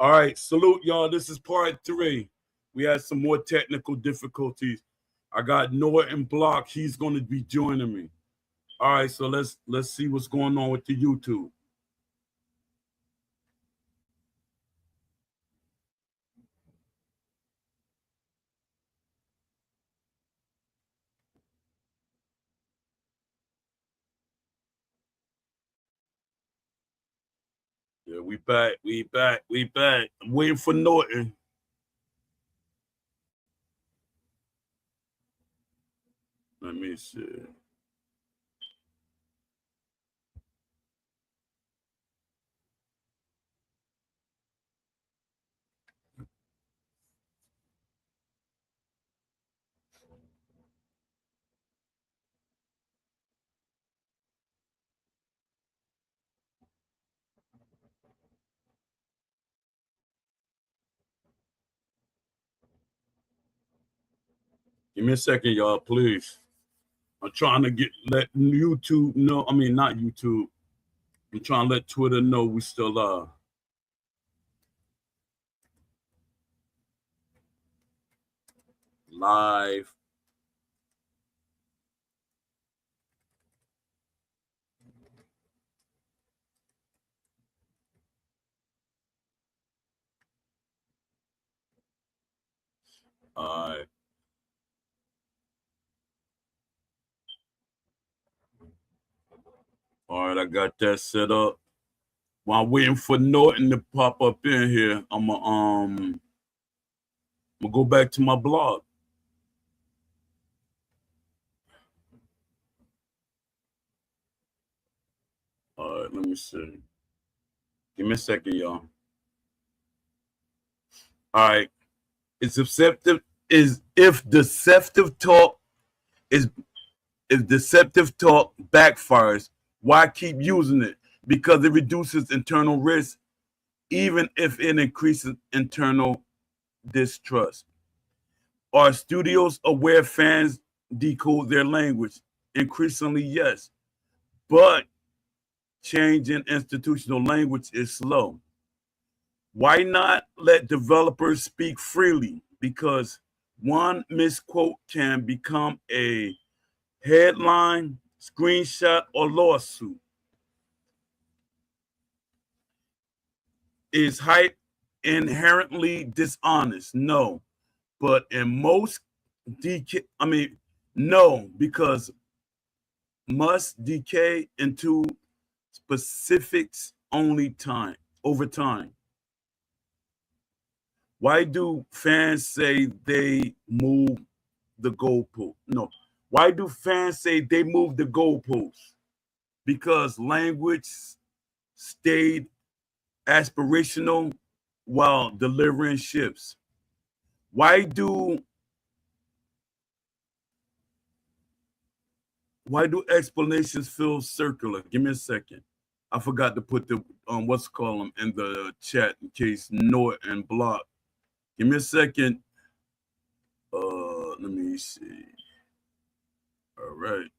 All right, salute y'all. This is part 3. We had some more technical difficulties. I got Norton Block. He's going to be joining me. All right, so let's see what's going on with the YouTube. Yeah, we back. I'm waiting for Norton. Let me see. Give me a second, y'all, please. I'm trying to let YouTube know. I mean, not YouTube. I'm trying to let Twitter know we still live. All right. All right, I got that set up. While I'm waiting for Norton to pop up in here, I'm gonna go back to my blog. All right, let me see. Give me a second, y'all. All right. It's deceptive is if deceptive talk is if deceptive talk backfires, why keep using it? Because it reduces internal risk, even if it increases internal distrust. Are studios aware fans decode their language? Increasingly, yes. But change in institutional language is slow. Why not let developers speak freely? Because one misquote can become a headline, screenshot, or lawsuit. Is hype inherently dishonest? No. But in most no, because must decay into specifics only time over time. Why do fans say they move the goalpost? No. Why do fans say they move the goalpost? Because language stayed aspirational while delivering ships. Why do explanations feel circular? Give me a second. I forgot to put the what's called them in the chat in case Norton block. Give me a second. Let me see. All right.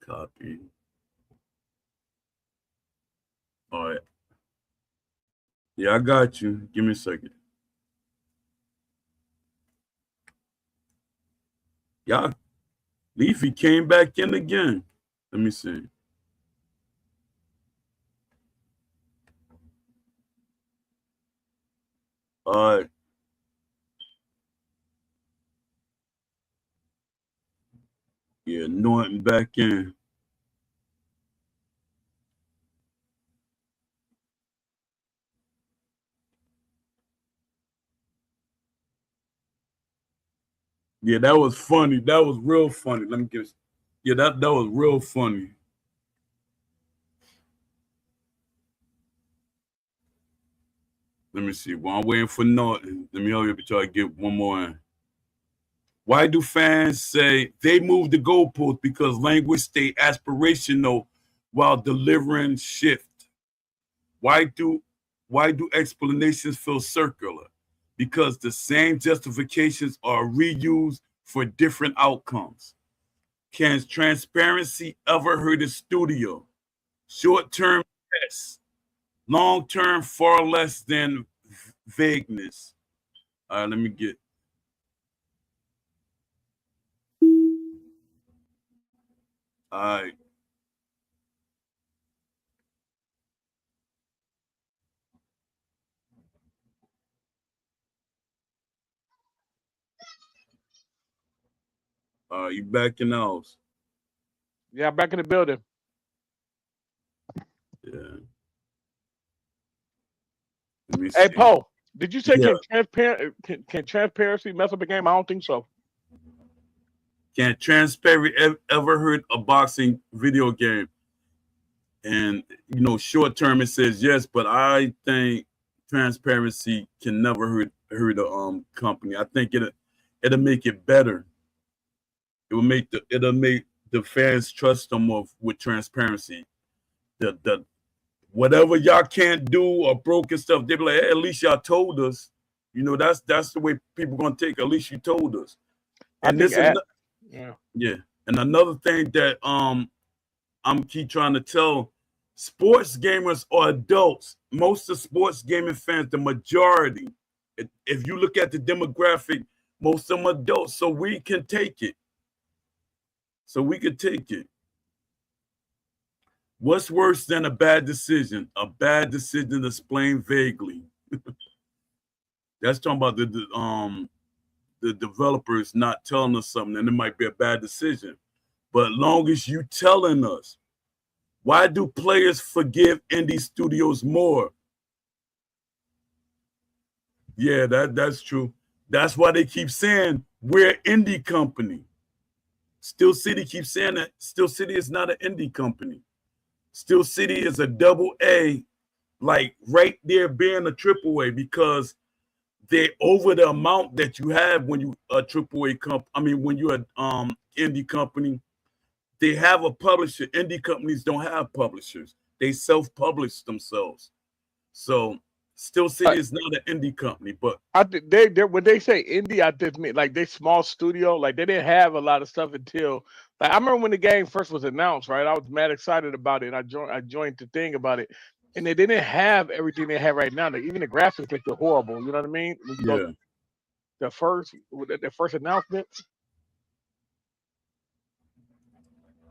Copy. All right. Yeah, I got you. Give me a second. Yeah, Leafy came back in again. Let me see. All right. Yeah, Norton back in. Yeah, that was funny. That was real funny. Let me get. Yeah, that was real funny. Let me see. While I'm waiting for Norton, let me hurry up and try to get one more in. Why do fans say they move the goalpost? Because language stay aspirational while delivering shift. Why do explanations feel circular? Because the same justifications are reused for different outcomes. Can transparency ever hurt a studio? Short term, yes. Long term, far less than vagueness. All right, let me get. All right. You back in the house? Yeah, back in the building. Yeah. Let me Hey, see. Poe, did you say Yeah. can transparency mess up a game? I don't think so. Can transparent ever hurt a boxing video game? And short term it says yes, but I think transparency can never hurt a company. I think it'll make it better. It'll make the fans trust them more with transparency. The whatever y'all can't do or broken stuff, they be like, hey, at least y'all told us. That's the way people gonna take. At least you told us. I And think this is yeah. yeah. And another thing that I'm keep trying to tell sports gamers are adults. Most of sports gaming fans, the majority, if you look at the demographic, most of them adults. So we can take it. So we could take it. What's worse than a bad decision? A bad decision explained vaguely. That's talking about the developers not telling us something, and it might be a bad decision. But long as you telling us, why do players forgive indie studios more? Yeah, that's true. That's why they keep saying we're an indie company. Steel City keeps saying that Steel City is not an indie company. Steel City is a double A, like right there being a triple A, because they're over the amount that you have when you a triple A company. I mean, when you're an indie company, they have a publisher. Indie companies don't have publishers. They self-publish themselves. So Steel City is not an indie company, but I think they when they say indie, I just mean like they small studio, like they didn't have a lot of stuff until like I remember when the game first was announced, right? I was mad excited about it. I joined the thing about it, and they didn't have everything they have right now. Like, even the graphics looked horrible. You know what I mean? When you go yeah. the first announcement.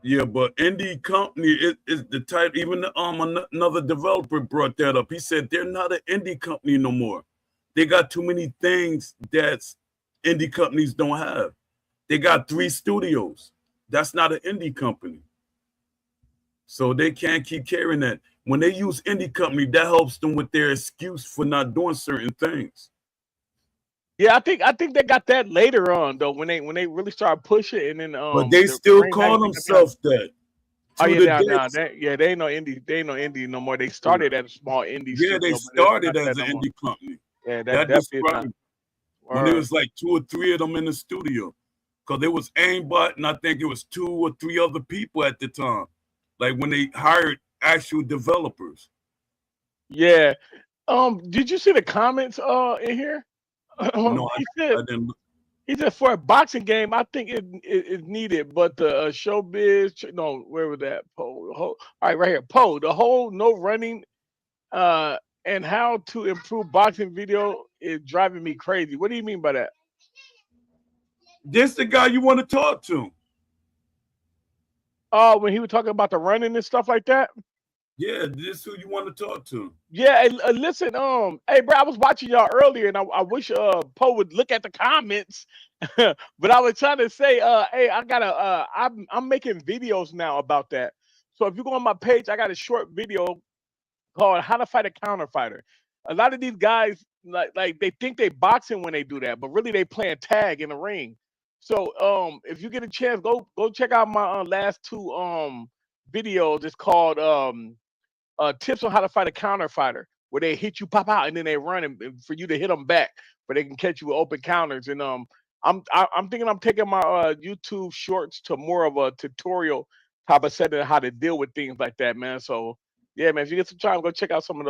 Yeah, but indie company is the type. Even another developer brought that up. He said they're not an indie company no more. They got too many things that indie companies don't have. They got 3 studios. That's not an indie company. So they can't keep carrying that. When they use indie company, that helps them with their excuse for not doing certain things. Yeah, I think they got that later on though when they really started pushing, and then But they the still brain hack call they got that. themselves that Oh to yeah, the now day. they ain't no indie, they ain't no indie no more. They started at a small indie Yeah, they studio, but it's started not as that an no more. indie company. Yeah, that That definitely is not. describes when there Word. was like 2 or 3 of them in the studio. Because there was aimbot, and I think it was 2 or 3 other people at the time. Like when they hired actual developers. Yeah. Did you see the comments in here? No, he said I didn't. he said for a boxing game, I think it is needed, but the showbiz no, where was that? Poe. All right, right here. Poe. The whole no running uh and how to improve boxing video is driving me crazy. What do you mean by that? This the guy you want to talk to. Oh, when he was talking about the running and stuff like that. Yeah, this who you want to talk to. Yeah, and, listen, hey, bro, I was watching y'all earlier, and I wish Poe would look at the comments, but I was trying to say, hey, I'm making videos now about that. So if you go on my page, I got a short video called "How to Fight a Counter Fighter." A lot of these guys like they think they boxing when they do that, but really they playing tag in the ring. So if you get a chance, go check out my last two videos. It's called tips on how to fight a counter fighter, where they hit you, pop out, and then they run and for you to hit them back, but they can catch you with open counters. And I'm thinking I'm taking my YouTube shorts to more of a tutorial type of setting how to deal with things like that, man. So yeah, man, if you get some time, go check out some of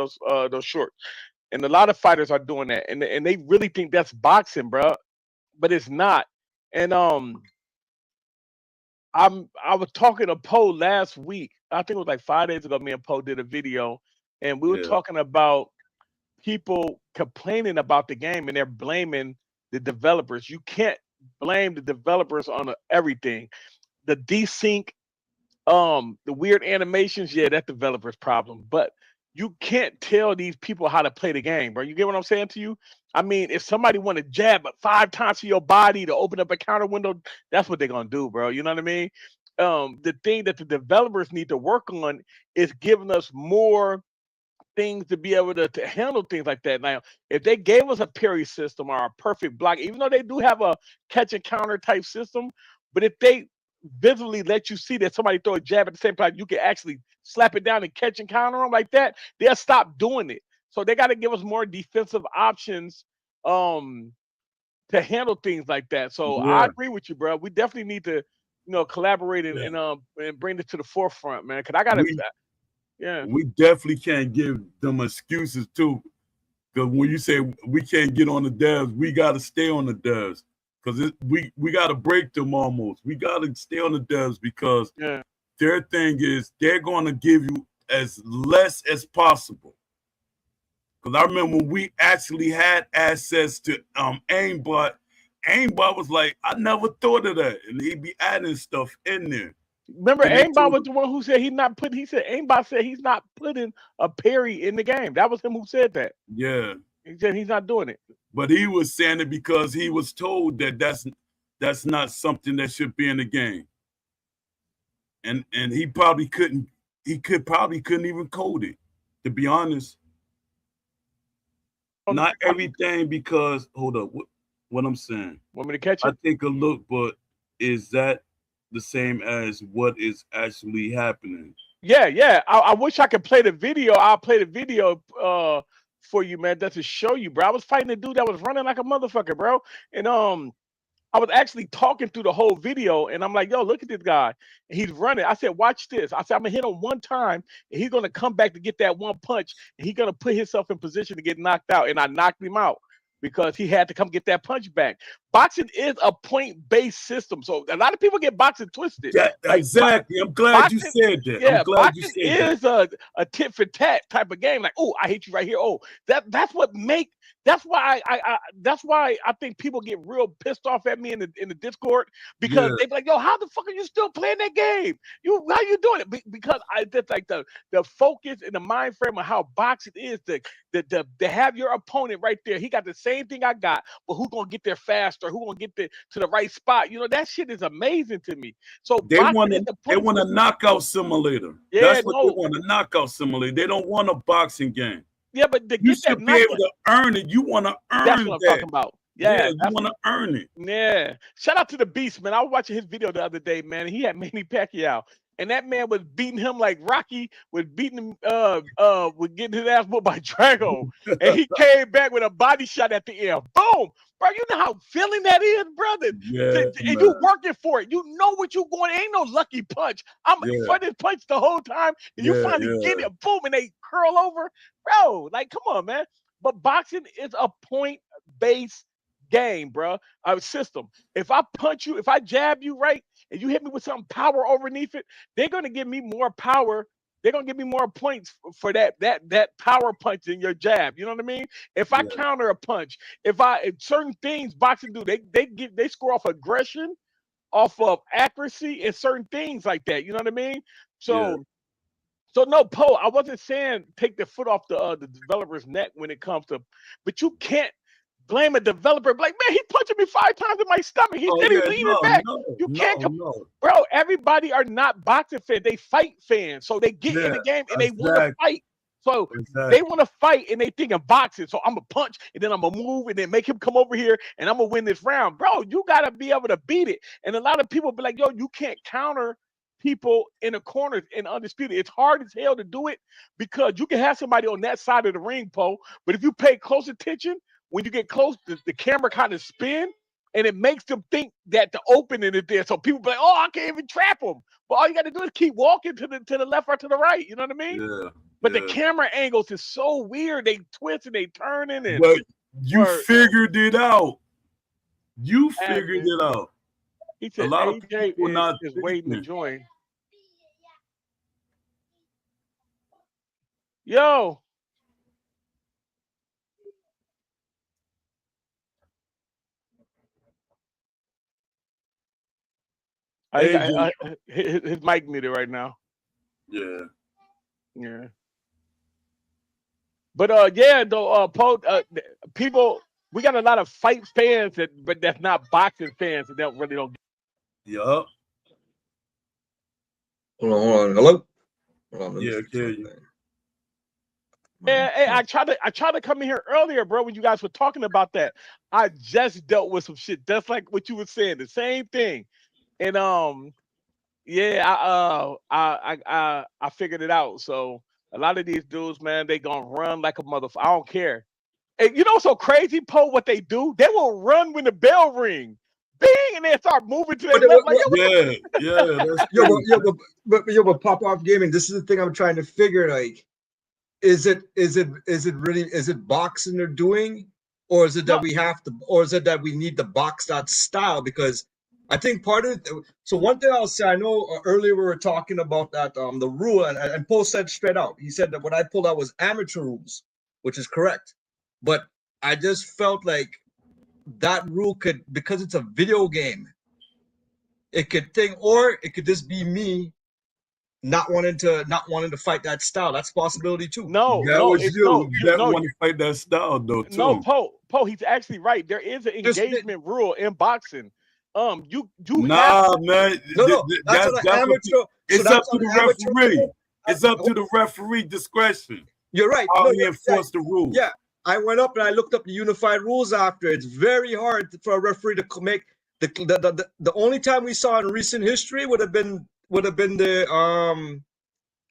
those shorts. And a lot of fighters are doing that, and they really think that's boxing, bro, but it's not. And I was talking to Poe last week. I think it was like 5 days ago. Me and Poe did a video, and we were Yeah. talking about people complaining about the game, and they're blaming the developers. You can't blame the developers on everything. The desync, the weird animations, yeah, that developer's problem. But you can't tell these people how to play the game, bro. You get what I'm saying to you? I mean, if somebody want to jab 5 times to your body to open up a counter window, that's what they're gonna do, bro. You know what I mean? The thing that the developers need to work on is giving us more things to be able to handle things like that. Now, if they gave us a parry system or a perfect block, even though they do have a catch and counter type system, but if they visually let you see that somebody throw a jab at the same time, you can actually slap it down and catch and counter them like that, they'll stop doing it. So they got to give us more defensive options um to handle things like that. So I Yeah. agree with you, bro. We definitely need to, collaborate and Yeah. and bring it to the forefront, man. Cause I gotta, We yeah. we definitely can't give them excuses too. Because when you say we can't get on the devs, we got to stay on the devs. Because we got to break them almost. We got to stay on the devs because Yeah. their thing is they're going to give you as less as possible. Because I remember when we actually had access to aimbot. Aimbot was like, I never thought of that. And he'd be adding stuff in there. Remember, And they Aimbot told was the one who said he said Aimbot said he's not putting a parry in the game. That was him who said that. yeah. He said he's not doing it. But he was saying it because he was told that that's not something that should be in the game. And he probably couldn't even code it, to be honest. Not everything, because hold up, what I'm saying. Want me to catch I it? take a look, but is that the same as what is actually happening? Yeah, yeah. I wish I could play the video. I'll play the video for you, man. That's to show you, bro. I was fighting a dude that was running like a motherfucker, bro. And I was actually talking through the whole video, and I'm like, yo, look at this guy. And he's running. I said, watch this. I said, I'm gonna hit him one time, and he's gonna come back to get that one punch, and he's gonna put himself in position to get knocked out. And I knocked him out because he had to come get that punch back. Boxing is a point-based system. So a lot of people get boxing twisted. Yeah, Like, exactly. I'm glad you boxing, said that. yeah, I'm glad you boxing said that. is a tit for tat type of game. Like, oh, I hate you right here. Oh, that's why I think people get real pissed off at me in the Discord, because Yeah. they be like, yo, how the fuck are you still playing that game? How you doing it? Because that's like the focus and the mind frame of how boxing is, to have your opponent right there. He got the same thing I got, but who's gonna get there faster? Who gonna get there to the right spot? That shit is amazing to me. So They boxing want is the they point want a system. knockout simulator. Yeah, That's what they no, want, a knockout simulator. They don't want a boxing game. yeah, but to You get that should be able knockout, to earn it. You want to that's earn what I'm that. talking about. Yeah, Yeah, you want to earn it. yeah. Shout out to the Beast, man. I was watching his video the other day, man. He had Manny Pacquiao, and that man was beating him like Rocky was beating him, was getting his ass whooped by Drago, and he came back with a body shot at the end. Boom, bro. You know how feeling that is, brother. Yeah, And you man. working for it. You know what you going. Ain't no lucky punch. I'm Yeah. for this punch the whole time, and you Yeah, finally get yeah. it. Boom, and they curl over, bro. Like, come on, man. But boxing is a point-based game, bro. A system. If I punch you, if I jab you right, and you hit me with some power underneath it, they're gonna give me more power. They're gonna give me more points for that power punch in your jab. You know what I mean? If I Yeah. counter a punch, if certain things boxing do, they score off aggression, off of accuracy, and certain things like that. You know what I mean? So. So no, Poe, I wasn't saying take the foot off the developer's neck when it comes to, but you can't blame a developer. Like, man, he punching me 5 times in my stomach. He Oh said yeah, he's leaning back. You can't no. bro. Everybody are not boxing fans. They fight fans. So they get in the game and they want to fight. So they want to fight and they thinking boxing. So I'm gonna punch and then I'm gonna move and then make him come over here and I'm gonna win this round, bro. You gotta be able to beat it. And a lot of people be like, yo, you can't counter people in the corners in undisputed. It's hard as hell to do it because you can have somebody on that side of the ring, Poe. But if you pay close attention, when you get close, the camera kind of spin and it makes them think that the opening is there. So people be like, oh, I can't even trap them. But all you got to do is keep walking to the left or to the right. You know what I mean? Yeah. But the camera angles is so weird. They twist and they turning and. But you figured it out. You figured it out. He said, a lot of AJ people not is waiting to join. Yo. AJ. His mic muted right now. Yeah. Yeah. But yeah, though, people, we got a lot of fight fans but that's not boxing fans that really don't. Yup. Hold on. Hello? Hold on, let me Yeah, fix okay. something. Yeah, hey, I tried to come in here earlier, bro, when you guys were talking about that. I just dealt with some shit just like what you were saying, the same thing. And yeah, I figured it out. So a lot of these dudes, man, they gonna run like a motherfucker. I don't care. And you know, so crazy, Poe, what they do? They will run when the bell ring, bing, and they start moving to their left. Like, That's Yo, true. but Pop Off Gaming, this is the thing I'm trying to figure. Like, is it boxing they're doing, or is it that no, we have to, or is it that we need to box that style? Because I think part of it. So one thing I'll say, I know earlier we were talking about that the rule, and Paul said straight out. He said that what I pulled out was amateur rules, which is correct. But I just felt like that rule could, because it's a video game, it could think, or it could just be me not wanting to fight that style. That's a possibility too. That was you that want to fight that style though no, too. Poe, he's actually right. There is an engagement rule in boxing. You Nah, have to, man. No, that's an amateur. It's up to the referee. It's up to the referee discretion. You're right. How he enforce the rules. Yeah, I went up and I looked up the unified rules after. It's very hard for a referee to make the only time we saw in recent history would have been the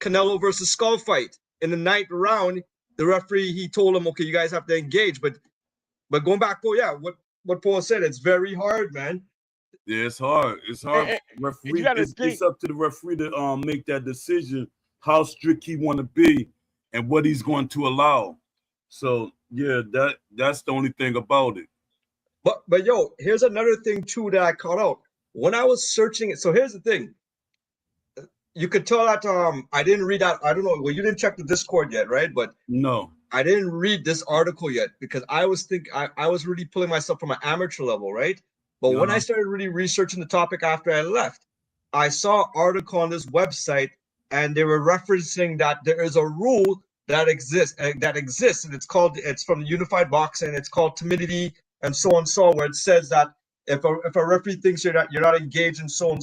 Canelo versus Skull fight. In the 9th round, the referee, he told him, okay, you guys have to engage. But going back, Paul, yeah, what Paul said, it's very hard, man. Yeah, it's hard. It's hard. Referee, it's up to the referee to make that decision, how strict he want to be and what he's going to allow. So yeah, that's the only thing about it. But yo, here's another thing too that I caught out when I was searching it. So here's the thing. You could tell that I didn't read that. I don't know. Well, you didn't check the Discord yet, right? But no, I didn't read this article yet because I was really pulling myself from an amateur level, right? But when I started really researching the topic after I left, I saw an article on this website and they were referencing that there is a rule that exists, and it's from Unified Boxing. It's called timidity and so, where it says that if a referee thinks you're not engaged in so,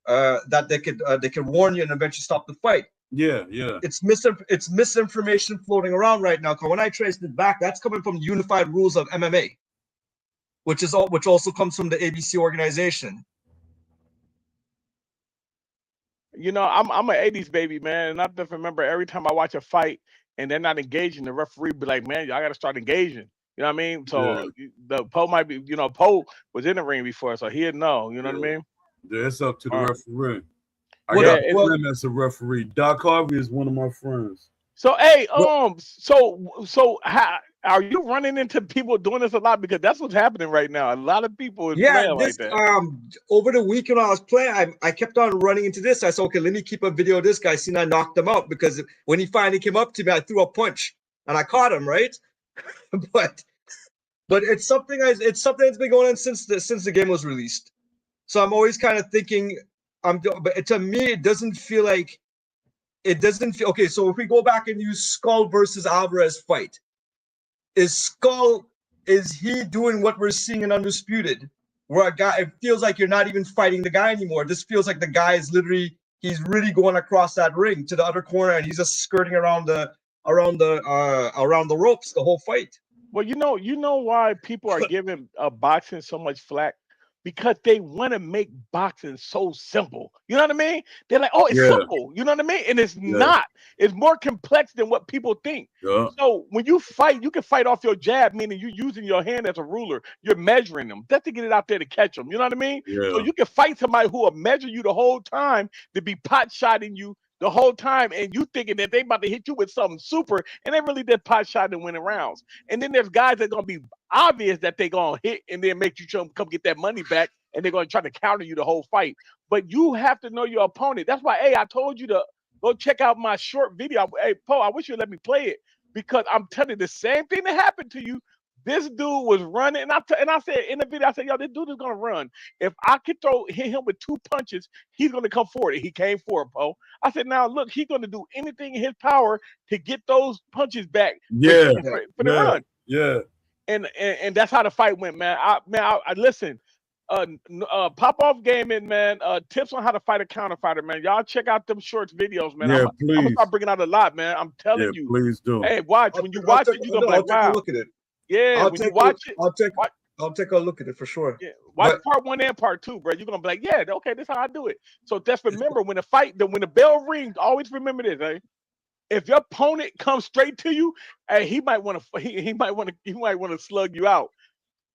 that they could warn you and eventually stop the fight. Yeah. It's misinformation floating around right now. Because when I traced it back, that's coming from the Unified Rules of MMA, which also comes from the ABC organization. You know, I'm an 80s baby, man, and I just remember every time I watch a fight and they're not engaging, the referee be like, man, y'all got to start engaging. You know what I mean? So the Poe might be, you know, Poe was in the ring before, so he'd know. You know what I mean? Yeah, it's up to the referee. I got a friend that's a referee. Doc Harvey is one of my friends. So hey, so how are you running into people doing this a lot? Because that's what's happening right now. A lot of people is playing like that. Over the weekend when I was playing, I kept on running into this. I said, okay, let me keep a video of this guy. Seen I knocked him out because when he finally came up to me, I threw a punch and I caught him, right? but it's something that's been going on since the game was released. So I'm always kind of thinking, but to me, it doesn't feel okay. So if we go back and use Skull versus Alvarez fight, is he doing what we're seeing in Undisputed, where it feels like you're not even fighting the guy anymore? This feels like the guy is he's really going across that ring to the other corner and he's just skirting around the ropes the whole fight. Well, you know why people are giving boxing so much flack? Because they want to make boxing so simple. You know what I mean? They're like, oh, it's simple. You know what I mean? And it's not. It's more complex than what people think. Yeah. So when you fight, you can fight off your jab, meaning you're using your hand as a ruler. You're measuring them. Just to get it out there to catch them. You know what I mean? Yeah. So you can fight somebody who will measure you the whole time to be pot shotting you the whole time, and you thinking that they about to hit you with something super, and they really did pot shot and win rounds. And then there's guys that are gonna be obvious that they gonna hit and then make you come get that money back, and they're gonna try to counter you the whole fight. But you have to know your opponent. That's why, hey, I told you Go check out my short video. Hey, Poe, I wish you'd let me play it because I'm telling you the same thing that happened to you. This dude was running, and I said in the video, I said, yo, this dude is gonna run. If I could hit him with 2 punches, he's gonna come forward. He came forward, Poe. I said, now look, he's gonna do anything in his power to get those punches back. Yeah, for the run. Yeah. And that's how the fight went, man. I listen. Pop Off Gaming, man. Tips on how to fight a counter fighter, man. Y'all check out them shorts videos, man. Yeah, I'm gonna start bringing out a lot, man. I'm telling you. Please do. Hey, watch when you watch it, you're gonna be like, wow. I'll take a look at it. Yeah, when you watch it, I'll take a look at it for sure. Yeah, watch part 1 and part 2, bro. You're gonna be like, yeah, okay, this is how I do it. So just remember when the bell rings, always remember this, eh? If your opponent comes straight to you, hey, he might want to slug you out.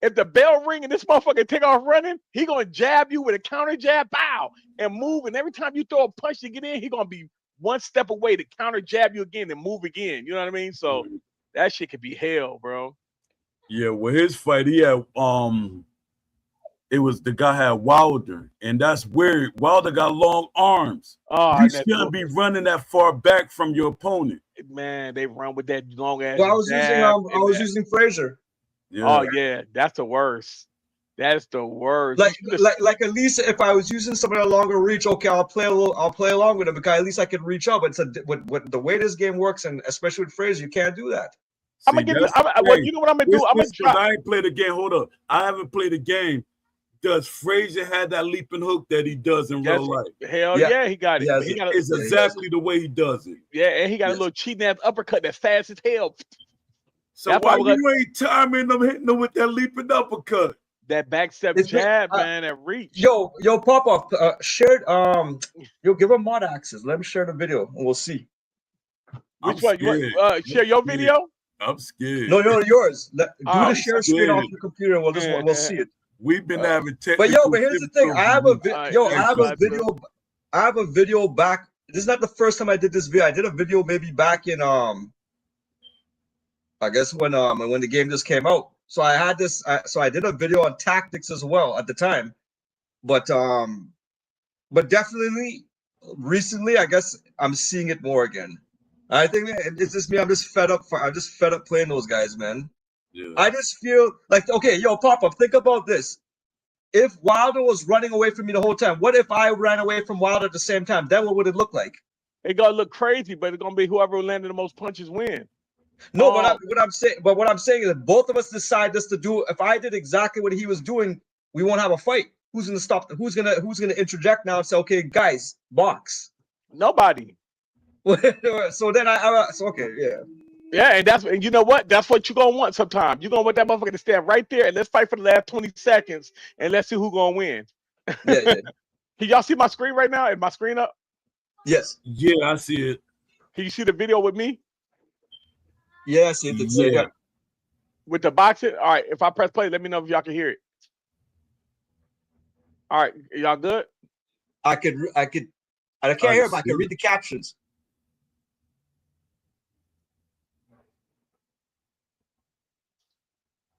If the bell ring and this motherfucker take off running, he gonna jab you with a counter jab, bow, and move. And every time you throw a punch to get in, he gonna be 1 step away to counter jab you again and move again. You know what I mean? So that shit could be hell, bro. Yeah, with his fight, he had it was the guy had Wilder, and that's weird. Wilder got long arms. Oh, you shouldn't be running that far back from your opponent. Man, they run with that long ass. Well, I was using Frazier. Yeah. Oh yeah, that's the worst. That's the worst. Like at least if I was using some of the longer reach, okay, I'll play along with it because at least I can reach up. But with the way this game works, and especially with Frazier, you can't do that. I'm gonna give you. You know what I'm gonna do? I'm gonna drop. I ain't played the game. Hold up, I haven't played the game. Does Frazier have that leaping hook that he does in real life? Hell yeah, he got it. It's exactly the way he does it. Yeah, and he got a little cheating ass uppercut that's fast as hell. So why you ain't timing them, hitting them with that leaping uppercut? That back step jab, man, that reach. Yo, Pop Off, shared. Yo, give him mod access. Let me share the video, and we'll see. Which one? You want, share your video? I'm scared. No, yours. Do the share screen off the computer, and we'll see it. We've been having technical. But here's the thing. I have a video back. This is not the first time I did this video. I did a video maybe back in I guess when the game just came out. So I had this. So I did a video on tactics as well at the time. But definitely recently, I guess I'm seeing it more again. I think it's just me. I'm just fed up playing those guys, man. Yeah. I just feel like, okay, yo, Pop Up, think about this. If Wilder was running away from me the whole time, what if I ran away from Wilder at the same time? Then what would it look like? It's gonna look crazy, but it's gonna be whoever landed the most punches win. No, what I'm saying is that both of us decide just to do. If I did exactly what he was doing, we won't have a fight. Who's gonna stop? Who's gonna interject now and say, okay, guys, box? Nobody. So then okay, yeah. Yeah, and you know what? That's what you're gonna want sometimes. You're gonna want that motherfucker to stand right there and let's fight for the last 20 seconds and let's see who's gonna win. Yeah. Can y'all see my screen right now? Is my screen up? Yes. Yeah, I see it. Can you see the video with me? Yeah, I see it. Yeah. With the boxing? All right, if I press play, let me know if y'all can hear it. All right, y'all good? I can't hear it, but I can read the captions.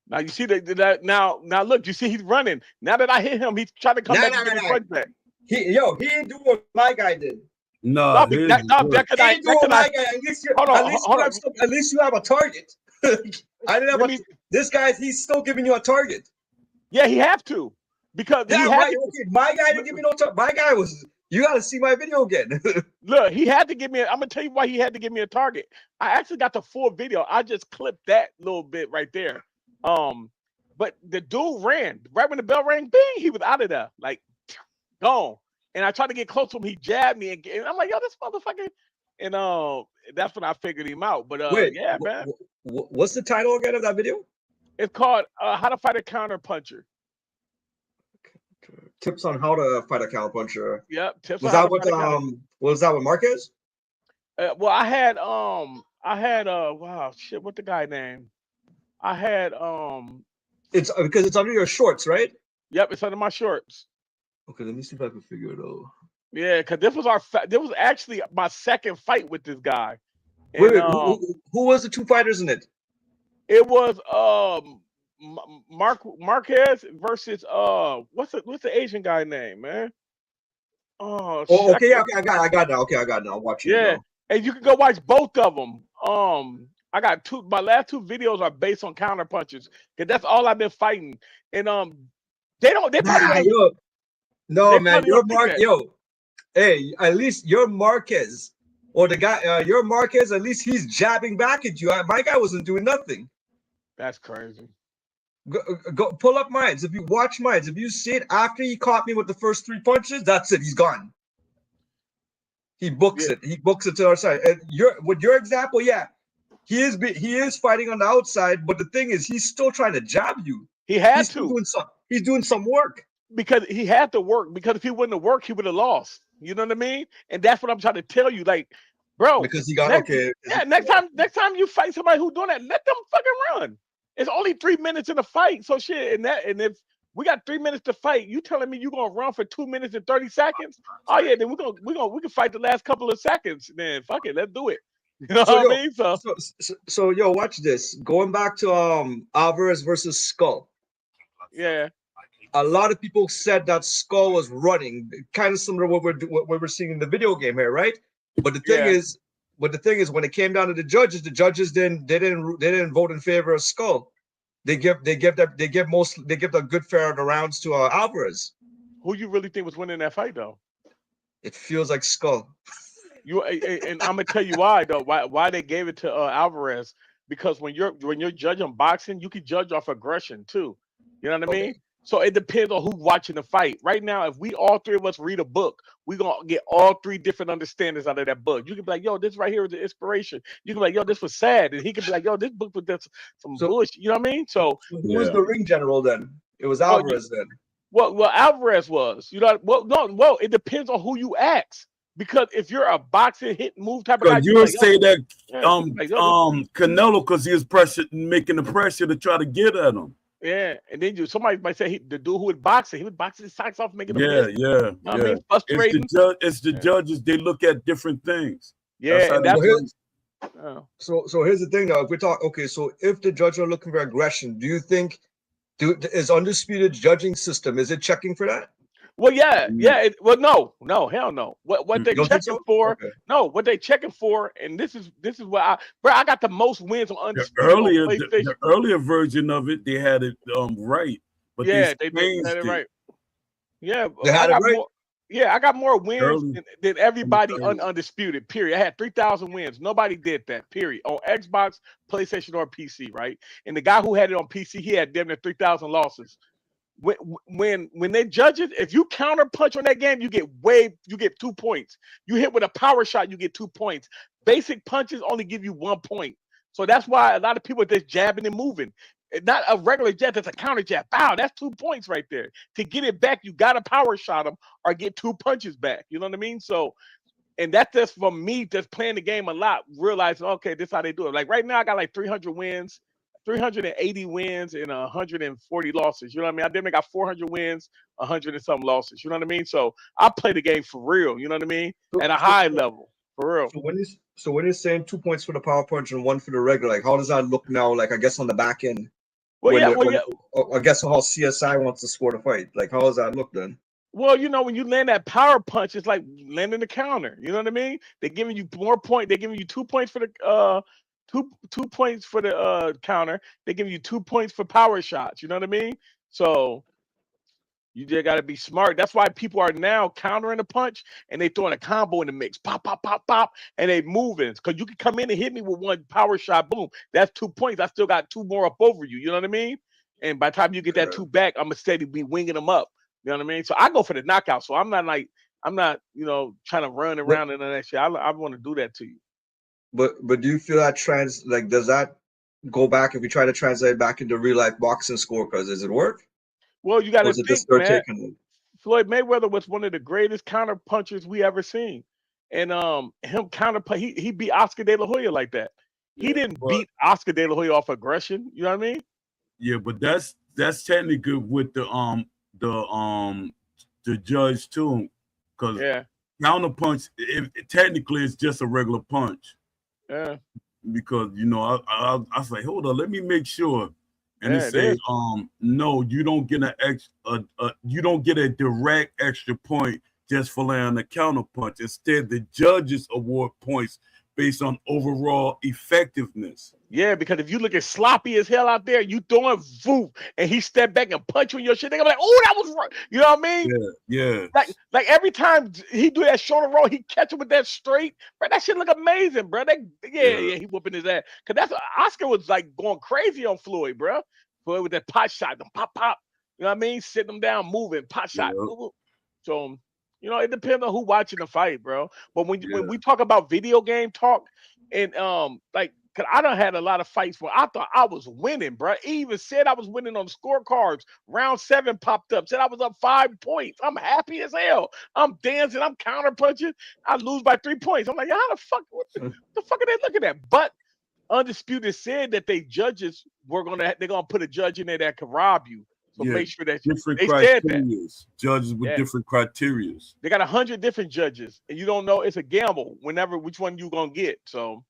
Now you see that now look, you see he's running. Now that I hit him, he's trying to come back and get his punch back. He ain't doing what my guy did. No, he ain't doing what my guy. At least you have a target. I didn't have this guy. He's still giving you a target. Yeah, he have to because my guy didn't give me no target. My guy was. You got to see my video again. Look, he had to give me. I'm gonna tell you why he had to give me a target. I actually got the full video. I just clipped that little bit right there. But the dude ran right when the bell rang, bing, he was out of there, like gone. And I tried to get close to him, he jabbed me, and I'm like, yo, this motherfucker. And that's when I figured him out. But wait, yeah, man. What's the title again of that video? It's called How to Fight a Counter Puncher. Tips on how to fight a counter puncher. Yep. Tips. Was that with Marquez? Well, I had wow, shit, what the guy name? I had It's because it's under your shorts, right? Yep, it's under my shorts. Okay, let me see if I can figure it out. Yeah, because this was actually my second fight with this guy. And, wait, who was the two fighters in it? It was Marquez versus what's the Asian guy name, man? Oh, Oh, shit, okay, yeah, okay, I got it now. Okay, I got it now. I'm watching it yeah, now. and you can go watch both of them. I got two. My last two videos are based on counter punches, cause that's all I've been fighting. And they don't. They probably Nah, don't. yo, no, They man, probably your don't think Mark, that. yo, hey, at least your Marquez or the guy, your Marquez, at least he's jabbing back at you. My guy wasn't doing nothing. That's crazy. Go pull up mines. If you watch mines, if you see it after he caught me with the first 3 punches, that's it. He's gone. He books Yeah, it. He books it to our side. And with your example, yeah, he is fighting on the outside, but the thing is, he's still trying to jab you. he had He's still to doing some. He's doing some work because he had to work. Because if he wouldn't have worked, he would have lost. You know what I mean? And that's what I'm trying to tell you. Like, bro, because he got next okay. yeah, next time you fight somebody who's doing that, let them fucking run. It's only 3 minutes in the fight. So shit, and if we got 3 minutes to fight, you telling me you gonna run for 2 minutes and 30 seconds? Oh yeah, then we can fight the last couple of seconds. Then fuck it, let's do it. You know So what I yo, mean? So so yo, watch this. Going back to Alvarez versus Skull. yeah, A lot of people said that Skull was running, kind of similar to what we're seeing in the video game here, right? But yeah. the thing is, when it came down to the judges didn't vote in favor of Skull. They give the good fair of the rounds to Alvarez. Who you really think was winning that fight though? It feels like Skull. And I'm gonna tell you why though. Why they gave it to Alvarez? Because when you're judging boxing, you can judge off aggression too. You know what I Okay. mean? So it depends on who's watching the fight. Right now, if we all three of us read a book, we're gonna get all three different understandings out of that book. You can be like, yo, this right here is the inspiration. You can be like, yo, this was sad. And he can be like, yo, this book was just some So, bullshit. You know what I mean? So who was the ring general then? It was well, Alvarez then. well, Alvarez was. You know, well, it depends on who you ask. Because if you're a boxing hit move type of guy, Because you you'll like, say that yeah, like, yo, Canelo, because he was making the pressure to try to get at him. yeah, and then somebody might say the dude who was boxing, he was boxing his socks off, making a Yeah, mess. yeah, You know what I yeah. mean? Frustrating. It's the Yeah. judges. They look at different things. Yeah, and how that's they judge. So here's the thing now. If we talk, okay, so if the judges are looking for aggression, do you think is undisputed judging system, is it checking for that? well, yeah. Well, no, hell no. What they You don't think checking so? for? Okay. No, what they checking for, and this is what I got the most wins on The undisputed on earlier, PlayStation. the earlier version of it, they had it right, but Yeah, they they had changed it it. right. Yeah, They had I it got right? more. Yeah, I got more wins Early. than everybody Early. undisputed. Period. I had 3,000 wins. Nobody did that. Period. On Xbox, PlayStation, or PC. Right. And the guy who had it on PC, he had damn near 3,000 losses. When they judge it, if you counter punch on that game, you get 2 points. You hit with a power shot, you get 2 points. Basic punches only give you 1 point. So that's why a lot of people are just jabbing and moving. It's not a regular jab, that's a counter jab. Wow, that's 2 points right there. To get it back, you got to power shot them or get 2 punches back. You know what I mean? So, and that's just from me just playing the game a lot, realizing, okay, this is how they do it. Like right now, I got like 300 wins, 380 wins, and 140 losses. You know what I mean? I did make got 400 wins, 100 and some losses. You know what I mean? So I play the game for real. You know what I mean? At a high level, for real. So when you're saying 2 points for the power punch and 1 for the regular, like how does that look now? Like I guess on the back end. Well, yeah, I guess how CSI wants to score the fight. Like how does that look then? Well, you know, when you land that power punch, it's like landing the counter. You know what I mean? They're giving you more point. They're giving you 2 points for the 2 points for the counter. They're giving you 2 points for power shots. You know what I mean? So you just got to be smart. That's why people are now countering the punch and they throwing a combo in the mix. Pop, pop, pop, pop, and they moving. Because you can come in and hit me with one power shot. Boom. That's 2 points. I still got 2 more up over you. You know what I mean? And by the time you get that 2 back, I'm going to steady be winging them up. You know what I mean? So I go for the knockout. So I'm not, you know, trying to run around and that shit. I want to do that to you. But do you feel that does that go back if we try to translate back into real life boxing scorecards? Does it work? Well, you got to think, man. Floyd Mayweather was one of the greatest counter punchers we ever seen, and him counter he beat Oscar De La Hoya like that. He didn't beat Oscar De La Hoya off aggression. You know what I mean? Yeah, but that's technically with the judge too, because counter punch technically it's just a regular punch. Yeah. Because you know I was like, hold on, let me make sure. And it says, no, you don't get you don't get a direct extra point just for landing a counterpunch. Instead, the judges award points based on overall effectiveness. Yeah, because if you look at sloppy as hell out there, you throwing voof, and he step back and punch you in your shit, they gonna be like, oh, that was right. You know what I mean? Yeah. Like every time he do that shoulder roll, he catch him with that straight, bro. That shit look amazing, bro. Yeah, he whooping his ass. Cause that's Oscar was like going crazy on Floyd, bro. Floyd with that pot shot, them pop. You know what I mean? Sitting him down, moving, pot shot. So it depends on who watching the fight, bro. But when we talk about video game talk, and like, cause I done had a lot of fights where I thought I was winning, bro. He even said I was winning on scorecards. Round 7 popped up, said I was up 5 points. I'm happy as hell. I'm dancing, I'm counter punching. I lose by 3 points. I'm like, how the fuck? What the fuck are they looking at? But Undisputed said that they're gonna put a judge in there that can rob you. So make sure that different criteria. Judges with different criteria. They got 100 different judges, and you don't know. It's a gamble which one you gonna get. So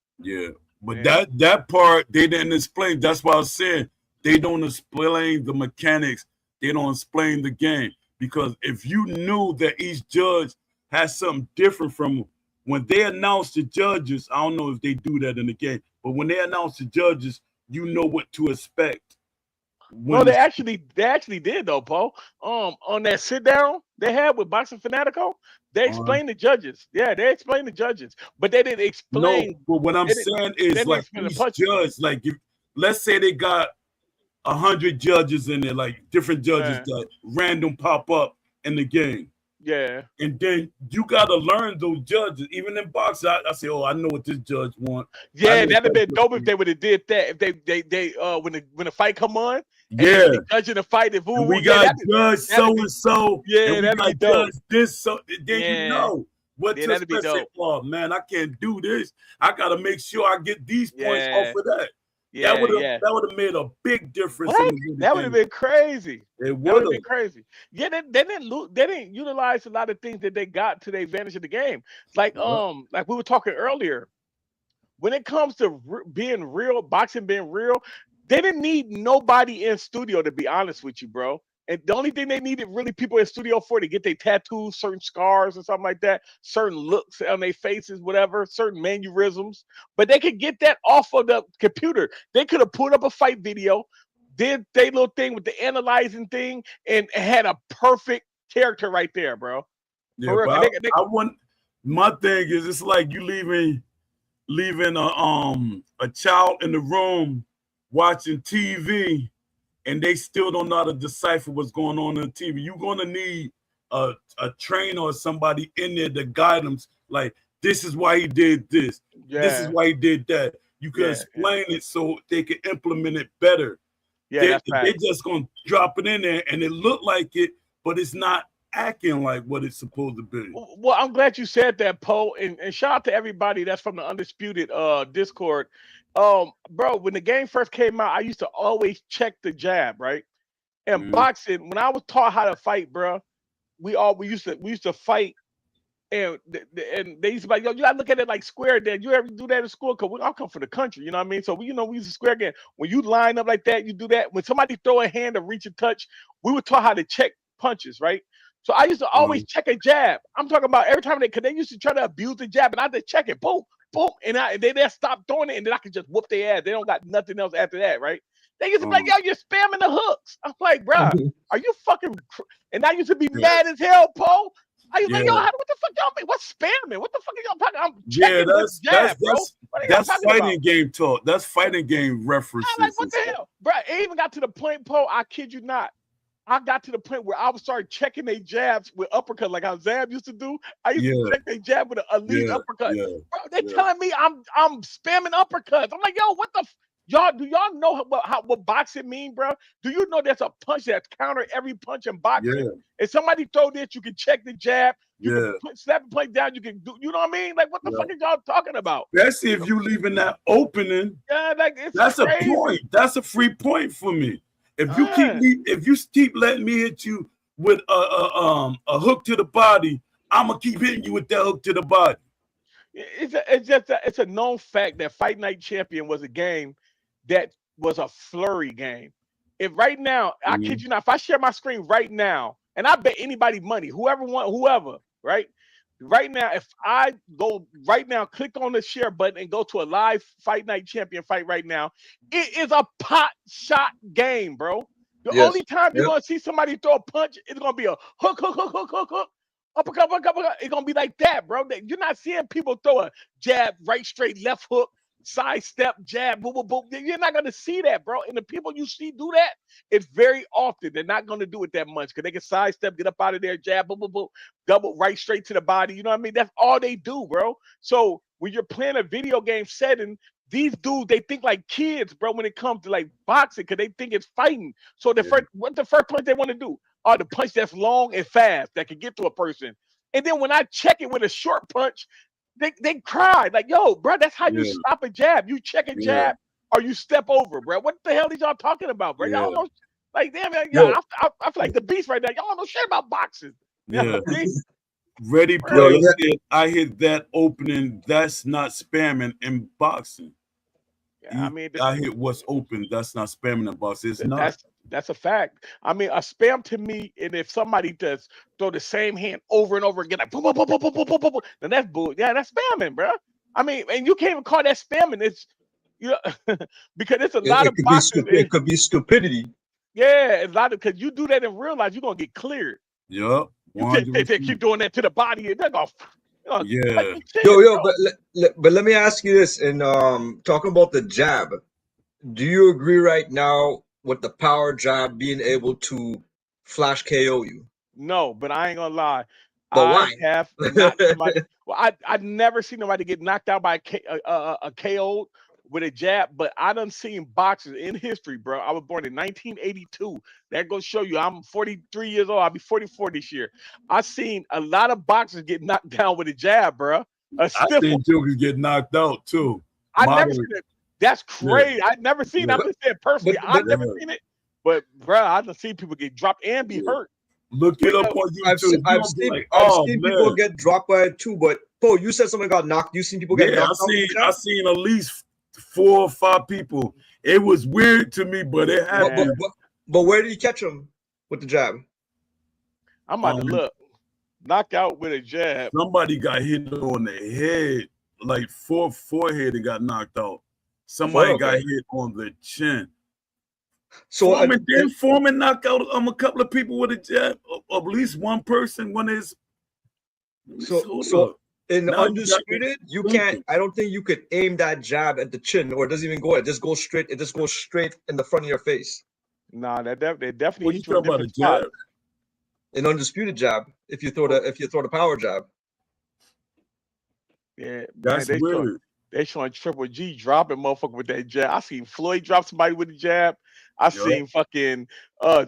but that part they didn't explain. That's why I was saying they don't explain the mechanics. They don't explain the game, because if you knew that each judge has something different from when they announce the judges, I don't know if they do that in the game, but when they announce the judges, you know what to expect. No, they actually did though, Paul. On that sit down they had with Boxing Fanatico, they explained the judges. Yeah, they explained the judges, but they didn't explain. No, but what I'm saying is, like, each judge, like, if let's say they got 100 judges in there, like different judges that random pop up in the game. Yeah, and then you gotta learn those judges. Even in boxing, I say, oh, I know what this judge want. Yeah, that'd have been dope if they would have did that. If they when the fight come on, judging the fight. If we got judge so and so, that'd be dope. This so then you know what to expect. Oh man, I can't do this. I gotta make sure I get these points off of that. Yeah, that would have made a big difference. That would have been crazy. It would have been crazy. Yeah, they didn't utilize a lot of things that they got to the advantage of the game. Like like we were talking earlier, when it comes to being real, boxing being real, they didn't need nobody in studio, to be honest with you, bro. And the only thing they needed really people in studio for to get their tattoos, certain scars or something like that, certain looks on their faces, whatever, certain mannerisms. But they could get that off of the computer. They could have put up a fight video, did their little thing with the analyzing thing, and had a perfect character right there, bro. Yeah, but I want, my thing is, it's like you leaving a child in the room watching TV, and they still don't know how to decipher what's going on the TV. You're gonna need a trainer or somebody in there to guide them. Like, this is why he did this. This is why he did that. You can explain it so they can implement it better. Yeah, they're just gonna drop it in there, and it look like it, but it's not acting like what it's supposed to be. Well, I'm glad you said that, Poe, and shout out to everybody that's from the Undisputed Discord. Bro, when the game first came out, I used to always check the jab, right? And boxing, when I was taught how to fight, bro, we used to fight, and they used to be like, yo, you gotta look at it like square dance. You ever do that in school? Cause I come from the country, you know what I mean? So we used to square game. When you line up like that, you do that. When somebody throw a hand or reach a touch, we were taught how to check punches, right? So I used to always check a jab. I'm talking about every time because they used to try to abuse the jab, and I had to check it, boom, boom, and they stop throwing it, and then I could just whoop their ass. They don't got nothing else after that, right? They used to be like, yo, you're spamming the hooks. I'm like, bro, are you fucking? And I used to be mad as hell, Paul. I was like, yo, what the fuck y'all mean? What's spamming? What the fuck are y'all talking? I'm checking this jab, bro. That's fighting game talk. That's fighting game references. I'm like, what the hell, bro? It even got to the point, Paul. I kid you not. I got to the point where I would start checking their jabs with uppercut, like how Zab used to do. I used to check their jab with a lead uppercut. Bro, they telling me I'm spamming uppercuts. I'm like, yo, what the y'all? Do y'all know what boxing mean, bro? Do you know there's a punch that counter every punch in boxing? Yeah. If somebody throw this, you can check the jab. You can snap the plate down. You can do. You know what I mean? Like, what the fuck are y'all talking about? Especially if you leaving that opening. Yeah, like that's crazy. A point. That's a free point for me. If you keep letting me hit you with a hook to the body, I'm gonna keep hitting you with that hook to the body. It's a known fact that Fight Night Champion was a game that was a flurry game. If right now, I kid you not, if I share my screen right now, and I bet anybody money, whoever, right? Right now, if I go right now, click on the share button and go to a live Fight Night Champion fight right now, it is a pot shot game, bro. The Yes. only time you're Yep. gonna see somebody throw a punch, it's gonna be a hook, hook, hook, hook, hook, hook, uppercut, uppercut. It's gonna be like that, bro. You're not seeing people throw a jab, right, straight, left hook, side step, jab, boom, boom, boom. You're not gonna see that, bro. And the people you see do that, it's very often. They're not gonna do it that much because they can sidestep, get up out of there, jab, boom, boom, boom, double right straight to the body. You know what I mean? That's all they do, bro. So when you're playing a video game setting, these dudes, they think like kids, bro, when it comes to like boxing, because they think it's fighting. So the first punch they want to do are the punch that's long and fast that can get to a person. And then when I check it with a short punch, they cry like, yo, bro, that's how you stop a jab. You check a jab or you step over, bro. What the hell are y'all talking about, bro? Y'all don't know, like, damn, Yo. I feel like the beast right now. Y'all don't know shit about boxing. Yeah. See? Ready Yo, Player said, I hit that opening. That's not spamming in boxing. Yeah, I mean, I hit what's open. That's not spamming in boxing. It's not. That's a fact. I mean, a spam to me, and if somebody does throw the same hand over and over again, like boom, boom, boom, boom, boom, boom, boom, boom, boom, then that's bull. Yeah, that's spamming, bro. I mean, and you can't even call that spamming. It's because it's a lot of boxes. It could be stupidity. Yeah, it's a lot of because you do that in real life, you're gonna get cleared. Yep. They keep doing that to the body, and they're gonna. Yeah. But let me ask you this. And talking about the jab, do you agree right now with the power jab being able to flash KO you? No, but I ain't gonna lie. But why? I have not somebody. Well, I've never seen nobody get knocked out by a KO with a jab, but I done seen boxers in history, bro. I was born in 1982. That goes show you I'm 43 years old. I'll be 44 this year. I seen a lot of boxers get knocked down with a jab, bro. I seen jokers get knocked out too. I never seen it. That's crazy. I never seen it. I'm just saying personally, I've never seen it. But bro, I done seen people get dropped and be hurt. Look it up on YouTube. I've seen people get dropped by it too. But Poe, you said someone got knocked. You seen people get knocked out? I seen at least 4 or 5 people. It was weird to me, but it happened. But where did he catch him with the jab? I'm about to look. Knockout with a jab. Somebody got hit on the head, like forehead, and got knocked out. Somebody got hit on the chin. So Foreman knocked out a couple of people with a jab. At least one person, one is. So in the undisputed, you can't. I don't think you could aim that jab at the chin, or it doesn't even go. It just goes straight. It just goes straight in the front of your face. Nah, they definitely. What you talking about a jab? An undisputed jab. If you throw the power jab. Yeah, that's weird. They showing Triple G dropping motherfucker with that jab. I seen Floyd drop somebody with a jab. I seen fucking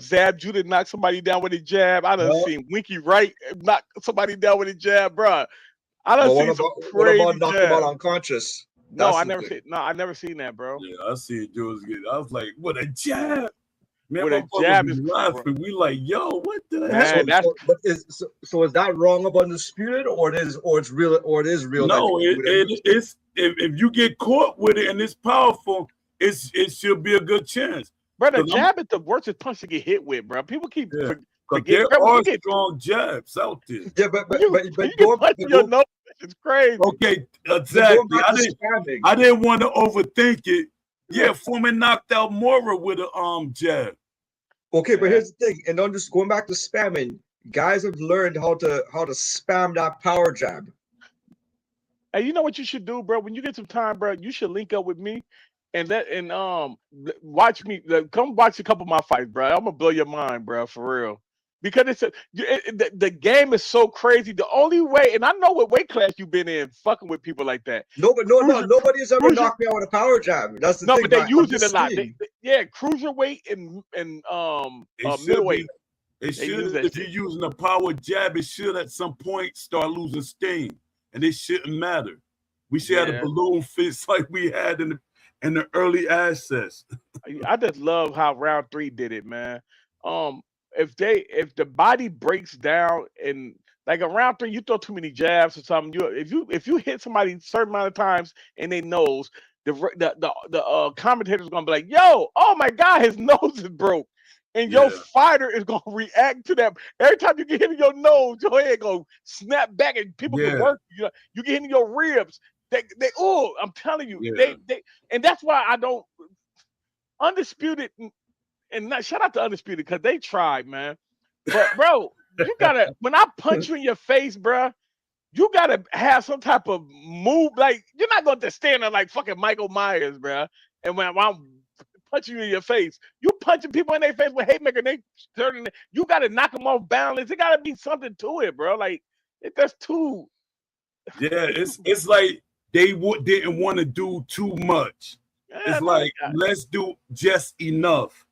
Zab Judah knock somebody down with a jab. I done seen Winky Wright knock somebody down with a jab, bro. I done seen some crazy what about knocked him out unconscious? No, I never seen that, bro. Yeah, I see it. I was like, what a jab. Man, with a jab is laughing. We like, yo, what the hell? So is that wrong of undisputed, or it's real? No, it's if you get caught with it and it's powerful, it should be a good chance. Bro, the jab is the worst punch to get hit with, bro. People keep there are strong jabs out there. Yeah, but your nose, it's crazy. Okay, exactly. I didn't want to overthink it. Yeah, Foreman knocked out Mora with a jab. Okay, but here's the thing, and I'm just going back to spamming. Guys have learned how to spam that power jab. Hey, you know what you should do, bro? When you get some time, bro, you should link up with me and watch me. Come watch a couple of my fights, bro. I'm gonna blow your mind, bro, for real. Because the game is so crazy. The only way, and I know what weight class you've been in, fucking with people like that. No, nobody's ever knocked me out with a power jab. That's the thing. But they use it a lot. Cruiserweight and middleweight. If you're using a power jab, it should at some point start losing steam, and it shouldn't matter. We should have a balloon fist like we had in the early access. I just love how round 3 did it, man. If the body breaks down and like around 3, you throw too many jabs or something. If you hit somebody a certain amount of times in their nose, the commentator's gonna be like, "Yo, oh my God, his nose is broke." and your fighter is gonna react to that. Every time you get hit in your nose, your head gonna snap back, and people can work. You know, you get hit in your ribs. I'm telling you, they, and that's why I don't Undisputed, and not shout out to Undisputed because they tried, man. But bro, you gotta when I punch you in your face, bro, you gotta have some type of move. Like you're not gonna just stand there like fucking Michael Myers, bro. And when I'm punching you in your face, you punching people in their face with haymaker, they turning. You gotta knock them off balance. It gotta be something to it, bro. Like that's too. Yeah, it's like they didn't want to do too much. It's like let's do just enough.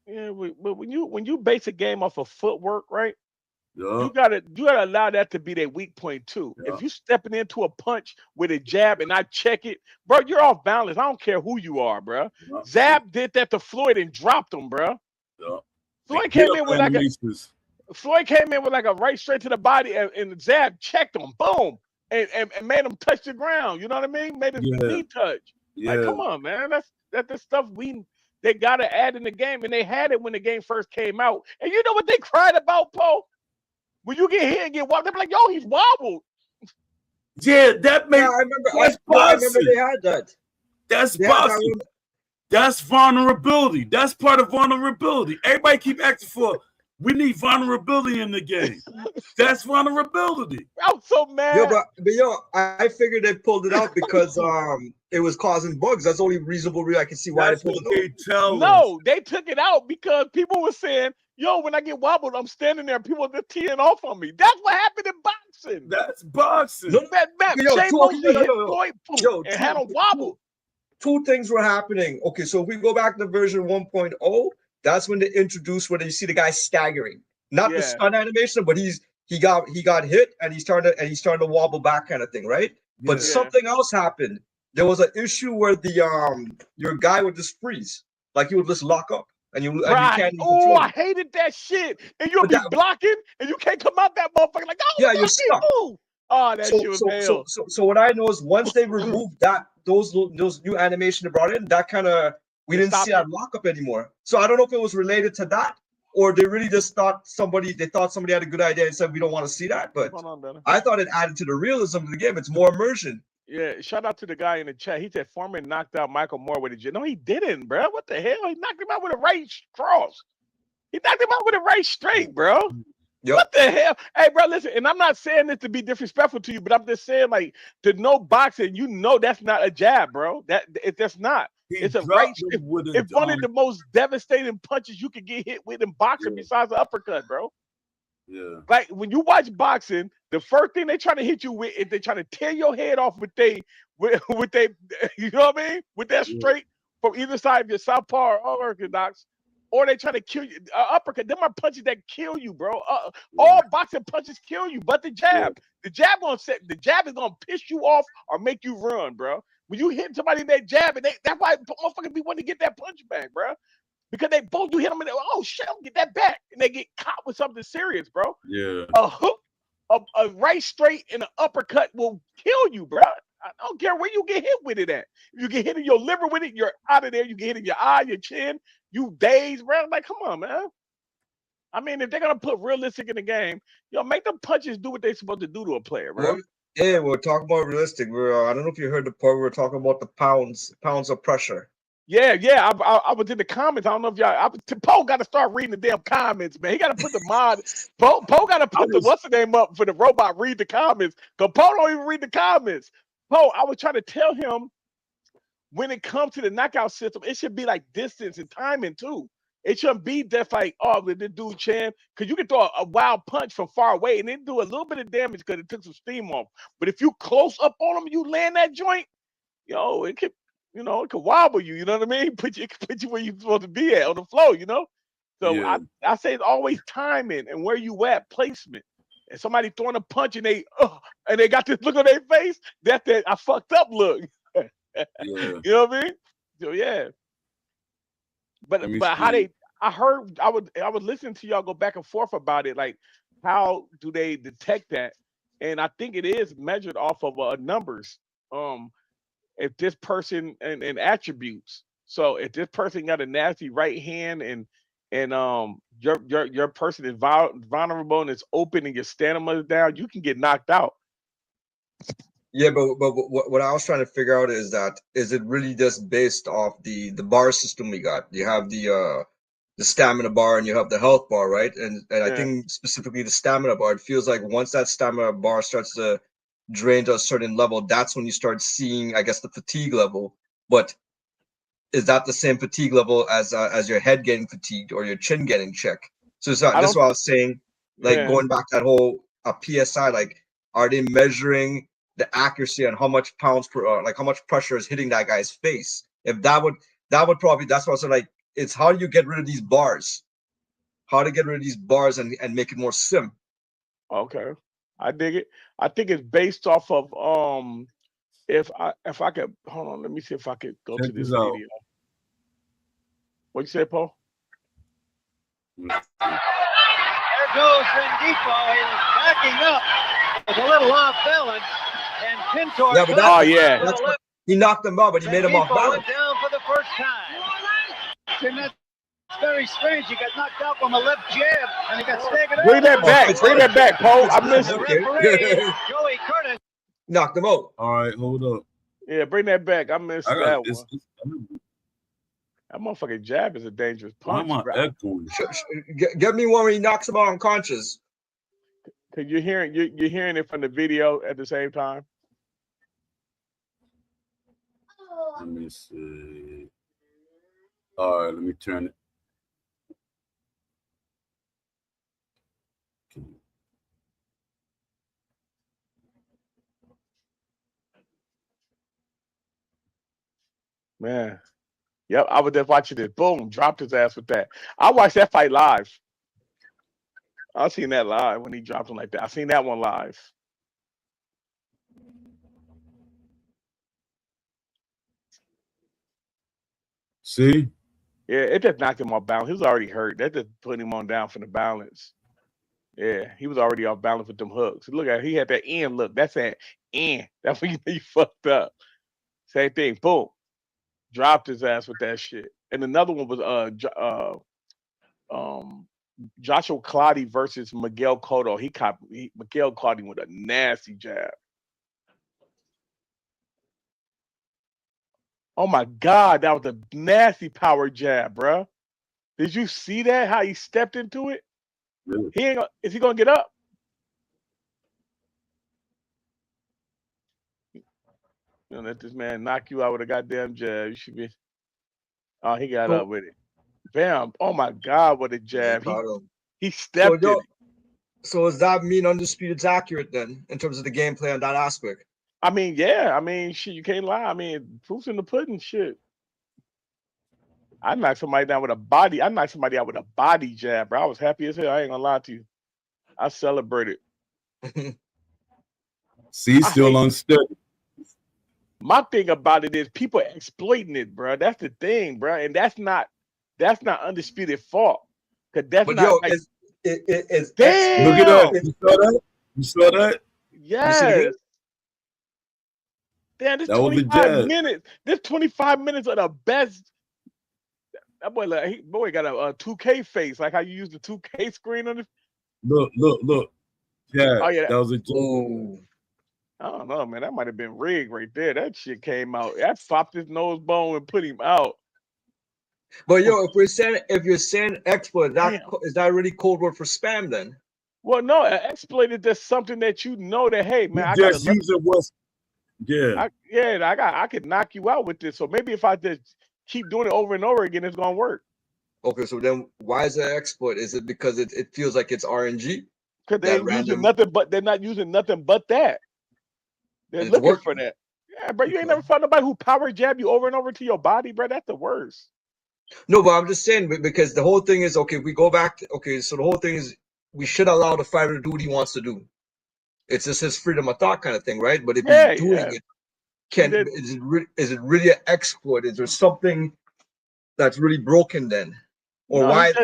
Yeah, but when you base a game off of footwork, right? Yeah. You gotta allow that to be their weak point too. Yeah. If you stepping into a punch with a jab and I check it, bro, you're off balance. I don't care who you are, bro. Yeah. Zab did that to Floyd and dropped him, bro. Yeah. Floyd came in with like a right straight to the body, and Zab checked him, boom, and made him touch the ground. You know what I mean? Made his knee touch. Yeah. Like, come on, man. That's the stuff they gotta add in the game, and they had it when the game first came out. And you know what they cried about, Poe? When you get hit and get wobbled, they're like, "Yo, he's wobbled." Yeah, that makes. I remember they had that. That's boxing. That's vulnerability. That's part of vulnerability. Everybody keep asking for. We need vulnerability in the game. That's vulnerability. I'm so mad. Yo, I figured they pulled it out because it was causing bugs. That's the only reasonable reason I can see why they pulled it out. No, they took it out because people were saying, yo, when I get wobbled, I'm standing there, people are just teeing off on me. That's what happened in boxing. That's boxing. Look at that. Shane Mosley hit Floyd and had him wobble. Two things were happening. Okay, so if we go back to version 1.0, that's when they introduced where you see the guy staggering. Not the stun animation, but he got hit and he's starting to wobble back kind of thing, right? But something else happened. There was an issue where your guy would just freeze. Like he would just lock up. And you can't control I hated that shit. And you'll be blocking and you can't come out that motherfucker like, oh, yeah, you're stuck. Move. Oh, that shit was hell. So what I know is once they removed those new animation they brought in, that kind of we didn't see that lockup anymore. So I don't know if it was related to that or they really just thought somebody had a good idea and said we don't want to see that. But I thought it added to the realism of the game. It's more immersion. Yeah, shout out to the guy in the chat. He said Foreman knocked out Michael Moore with a jab. No, he didn't, bro. What the hell? He knocked him out with a right cross. He knocked him out with a right straight, bro. Yep. What the hell? Hey, bro, listen, and I'm not saying this to be disrespectful to you, but I'm just saying, like, to know boxing, you know that's not a jab, bro. That's not. It's a right straight. It's one of the most devastating punches you can get hit with in boxing besides the uppercut, bro. Yeah. Like when you watch boxing, the first thing they try to hit you with is they try to tear your head off with they you know what I mean? With that straight from either side of your southpaw or orthodox, or they try to kill you. Uppercut, them are punches that kill you, bro. All boxing punches kill you, but the jab. The jab is gonna piss you off or make you run, bro. When you hit somebody in that jab, and that's why motherfuckers be wanting to get that punch back, bro. Because they both you hit them and they oh shit, I'm gonna get that back, and they get caught with something serious, bro. Yeah. A hook, a right straight, and an uppercut will kill you, bro. I don't care where you get hit with it at. If you get hit in your liver with it, you're out of there. You get hit in your eye, your chin, you dazed, bro. Like, come on, man. I mean, if they're gonna put realistic in the game, make them punches do what they're supposed to do to a player, bro. Yeah, we're talking about realistic. I don't know if you heard the part we were talking about the pounds of pressure. Yeah. I was in the comments. I don't know if y'all. Poe got to start reading the damn comments, man. He got to put the mod. Poe got to put what's the name up for the robot. Read the comments. Cause Poe don't even read the comments. Poe, I was trying to tell him when it comes to the knockout system, it should be like distance and timing too. It shouldn't be just like the dude Chan, because you can throw a wild punch from far away and then do a little bit of damage because it took some steam off. But if you close up on him, you land that joint, it could. It could wobble you, you know what I mean? Put you where you're supposed to be at on the floor, So I say it's always timing and where you at, placement. And somebody throwing a punch and they got this look on their face, that's that I fucked up look. You know what I mean? So yeah. But I was listening to y'all go back and forth about it, like how do they detect that? And I think it is measured off of numbers. If this person and attributes. So if this person got a nasty right hand and and your person is vulnerable and it's open and your stamina is down, you can get knocked out. Yeah, but what I was trying to figure out is that is it really just based off the bar system we got? You have the stamina bar and you have the health bar, right? And I Yeah. think specifically the stamina bar, it feels like once that stamina bar starts to drain to a certain level, that's when you start seeing, I guess, the fatigue level. But is that the same fatigue level as your head getting fatigued or your chin getting checked? So it's not, I this is don't. what I was saying, like Yeah. going back that whole PSI, like are they measuring the accuracy on how much pounds per like how much pressure is hitting that guy's face? If that would probably, that's what I said, like it's how do you get rid of these bars? How to get rid of these bars and make it more sim. Okay. I dig it. I think it's based off of if I could hold on, let me see if I could go to Check this this out. video. What you say, Paul? There goes Rendipo. He was backing up with a little off balance, and Pintor. Yeah, but Oh yeah. He knocked him out, but he made him off Rendipo balance. went down for the first time. And that's very strange. He got knocked out from a left jab, and he got staggered out. Bring that back. Bring that back, Paul. I missed The it. referee, Joey Curtis. Knocked him out. All right, hold up. Yeah, bring that back. I missed I that got one. it's, That motherfucking jab is a dangerous why punch. am I Bro. echoing? Get me one where he knocks him out unconscious. Cause you're hearing it from the video at the same time. Let me see. All right, let me turn it. Man. Yep, I was just watching this. Boom, dropped his ass with that. I watched that fight live. I seen that live when he dropped him like that. I seen that one live. See? Yeah, it just knocked him off balance. He was already hurt. That just put him on down from the balance. Yeah, he was already off balance with them hooks. Look at, he had that end look. That's that end. That's when you fucked up. Same thing. Boom. Dropped his ass with that shit. And another one was Joshua Clottey versus Miguel Cotto. Miguel caught him with a nasty jab. Oh my God, that was a nasty power jab, bro. Did you see that? How he stepped into it? Really? Is he gonna get up? You know, let this man knock you out with a goddamn jab. You should be. Oh, he got up with it. Bam! Oh my God, what a jab! He stepped in it. So does that mean Undisputed's accurate then in terms of the gameplay on that aspect? I mean, yeah. I mean, shit, you can't lie. I mean, proof's in the pudding. Shit. I knocked somebody down with a body. I knocked somebody out with a body jab, bro. I was happy as hell. I ain't gonna lie to you. I celebrated. See, still unsteady. My thing about it is people exploiting it, bro. That's the thing, bro. And that's not Undisputed fault. Cause that's but not yo, like, it's damn. Look at that. You saw that? You saw that? Yes. Damn, this That was the 25 jab. minutes. This 25 minutes are the best. That boy, boy got a 2K face, like how you use the 2K screen on the. Look. Yeah, Oh yeah. that was a jab. Ooh. I don't know, man. That might have been rigged right there. That shit came out. That popped his nose bone and put him out. But yo, if you're saying exploit, is that really code word for spam then? Well, no, exploit is just something that you know that, hey man, I just use it what's I could knock you out with this. So maybe if I just keep doing it over and over again, it's gonna work. Okay, so then why is that exploit? Is it because it feels like it's RNG? Because they ain't using nothing but they're not using nothing but that. They're looking for that. Yeah, bro. You ain't never found nobody who power jab you over and over to your body, bro. That's the worst. No, but I'm just saying because the whole thing is okay. We go back. Okay, so the whole thing is we should allow the fighter to do what he wants to do. It's just his freedom of thought kind of thing, right? But if he's doing it, is it really an exploit? Is there something that's really broken then? Or why am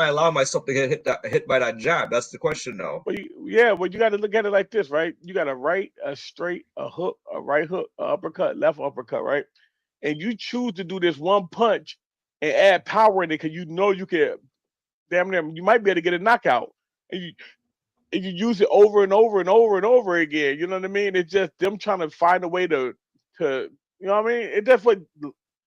I allowing myself to get hit by that jab? That's the question now. Well, you got to look at it like this, right? You got a right, a straight, a hook, a right hook, a uppercut, left uppercut, right? And you choose to do this one punch and add power in it because you know you can. Damn near, you might be able to get a knockout. And you use it over and over and over and over again. You know what I mean? It's just them trying to find a way to you know what I mean? It definitely.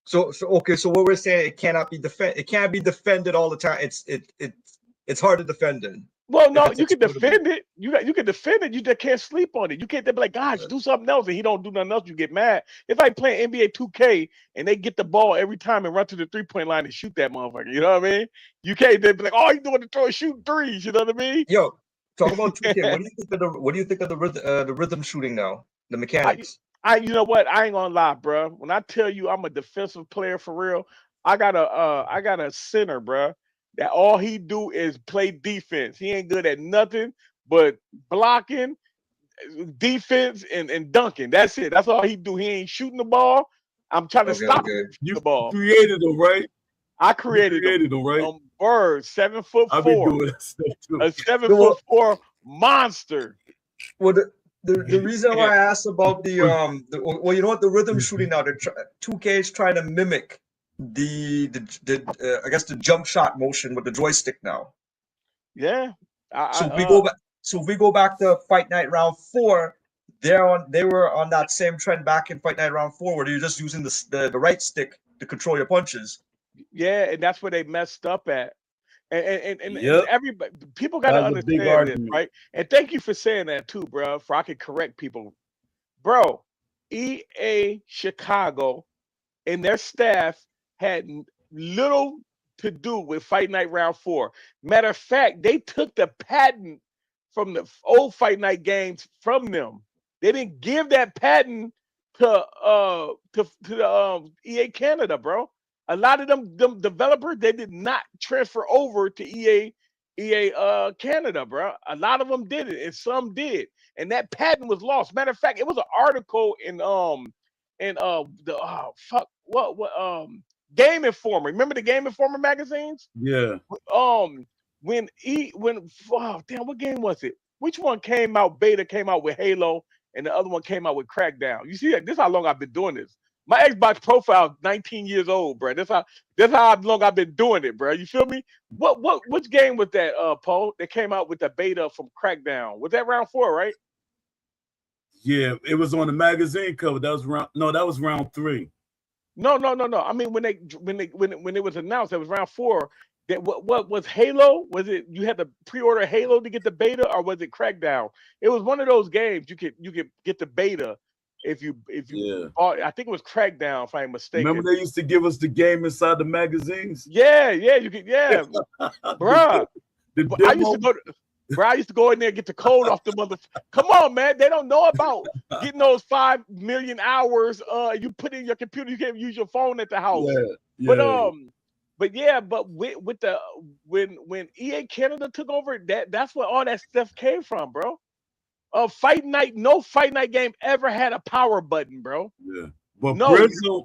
So okay, so what we're saying, it cannot be it can't be defended all the time. It's hard to defend it. Well, no, it's you can exploitable. defend it. You can defend it. You just can't sleep on it. You can't be like, gosh, do something else, and he don't do nothing else. You get mad. It's like playing NBA 2K and they get the ball every time and run to the 3-point line and shoot that motherfucker. You know what I mean? You can't then be like, all you doing is throwing shoot threes. You know what I mean? Yo, talk about 2K. What do you think of the rhythm shooting now? The mechanics. You know what? I ain't gonna lie, bro. When I tell you I'm a defensive player for real, I got a center, bro. That all he do is play defense. He ain't good at nothing but blocking, defense, and dunking. That's it. That's all he do. He ain't shooting the ball. I'm trying to stop him You the ball. created him, right? I created him, right? Bird, 7'4". I've been doing that stuff too. A 7'4" monster. Well, the reason why I asked about well, you know what, the rhythm shooting now, 2K is trying to mimic the I guess the jump shot motion with the joystick now. Yeah. So if we go back to Fight Night Round 4, they were on that same trend back in Fight Night Round 4 where you're just using the right stick to control your punches. Yeah, and that's where they messed up at. And Yep. everybody, people got to That was a big understand this, argument. right? And thank you for saying that too, bro. For I can correct people, bro. EA Chicago and their staff had little to do with Fight Night Round 4. Matter of fact, they took the patent from the old Fight Night games from them. They didn't give that patent to the EA Canada, bro. A lot of them developers, they did not transfer over to EA Canada, bro. A lot of them did it, and some did, and that patent was lost. Matter of fact, it was an article in Game Informer. Remember the Game Informer magazines? Yeah. What game was it? Which one came out? Beta came out with Halo, and the other one came out with Crackdown. You see, this is how long I've been doing this. My Xbox profile is 19 years old, bro. That's how long I've been doing it, bro. You feel me? Which game was that, Paul? That came out with the beta from Crackdown. Was that round 4, right? Yeah, it was on the magazine cover. That was round 3. No. I mean, when it was announced, that was round 4. That what was Halo? Was it you had to pre-order Halo to get the beta, or was it Crackdown? It was one of those games you could get the beta if you bought, I think it was Crackdown, if I'm mistaken. Remember they used to give us the game inside the magazines? Yeah, you could, bruh. I used to go in there and get the code off the mother. Come on, man. They don't know about getting those 5 million hours. You put in your computer, you can't use your phone at the house. Yeah. But with the when EA Canada took over, that's where all that stuff came from, bro. Fight Night, no Fight Night game ever had a power button, bro. Yeah. But no.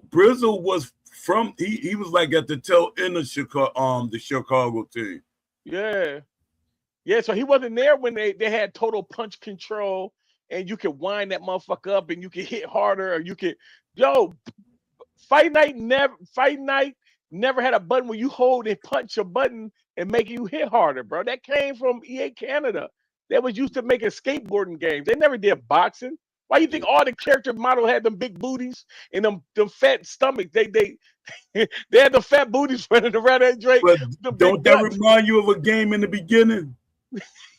Brizzle was from he was like at the tail end of the Chicago team. Yeah. Yeah, so he wasn't there when they had total punch control and you could wind that motherfucker up and you could hit harder, or you could Fight Night never had a button where you hold and punch a button and make you hit harder, bro. That came from EA Canada. They was used to making skateboarding games. They never did boxing. Why you think all the character model had them big booties and them fat stomachs? They had the fat booties running around that Drake. But don't that remind you of a game in the beginning?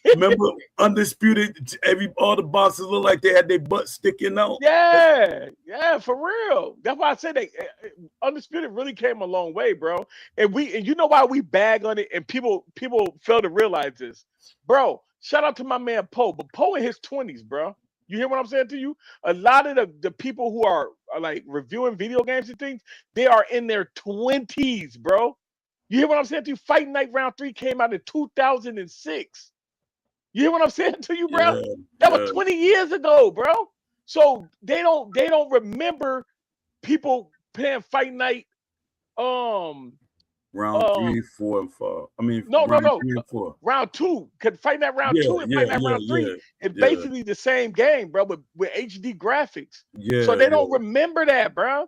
Remember Undisputed? All the bosses look like they had their butt sticking out. Yeah, for real. That's why I said Undisputed really came a long way, bro. And you know why we bag on it, and people fail to realize this, bro. Shout out to my man Poe, but Poe in his 20s, bro. You hear what I'm saying to you? A lot of the people who are like reviewing video games and things, they are in their 20s, bro. You hear what I'm saying to you? Fight Night Round 3 came out in 2006. You hear what I'm saying to you, bro? Yeah, that was 20 years ago, bro. So they don't remember people playing Fight Night. Round 3, 4, and 5. I mean, no. 3 and 4. Round 2. Could Fight Night Round 2 and Fight Night Round 3. It's basically the same game, bro, with HD graphics. Yeah. So they don't remember that, bro.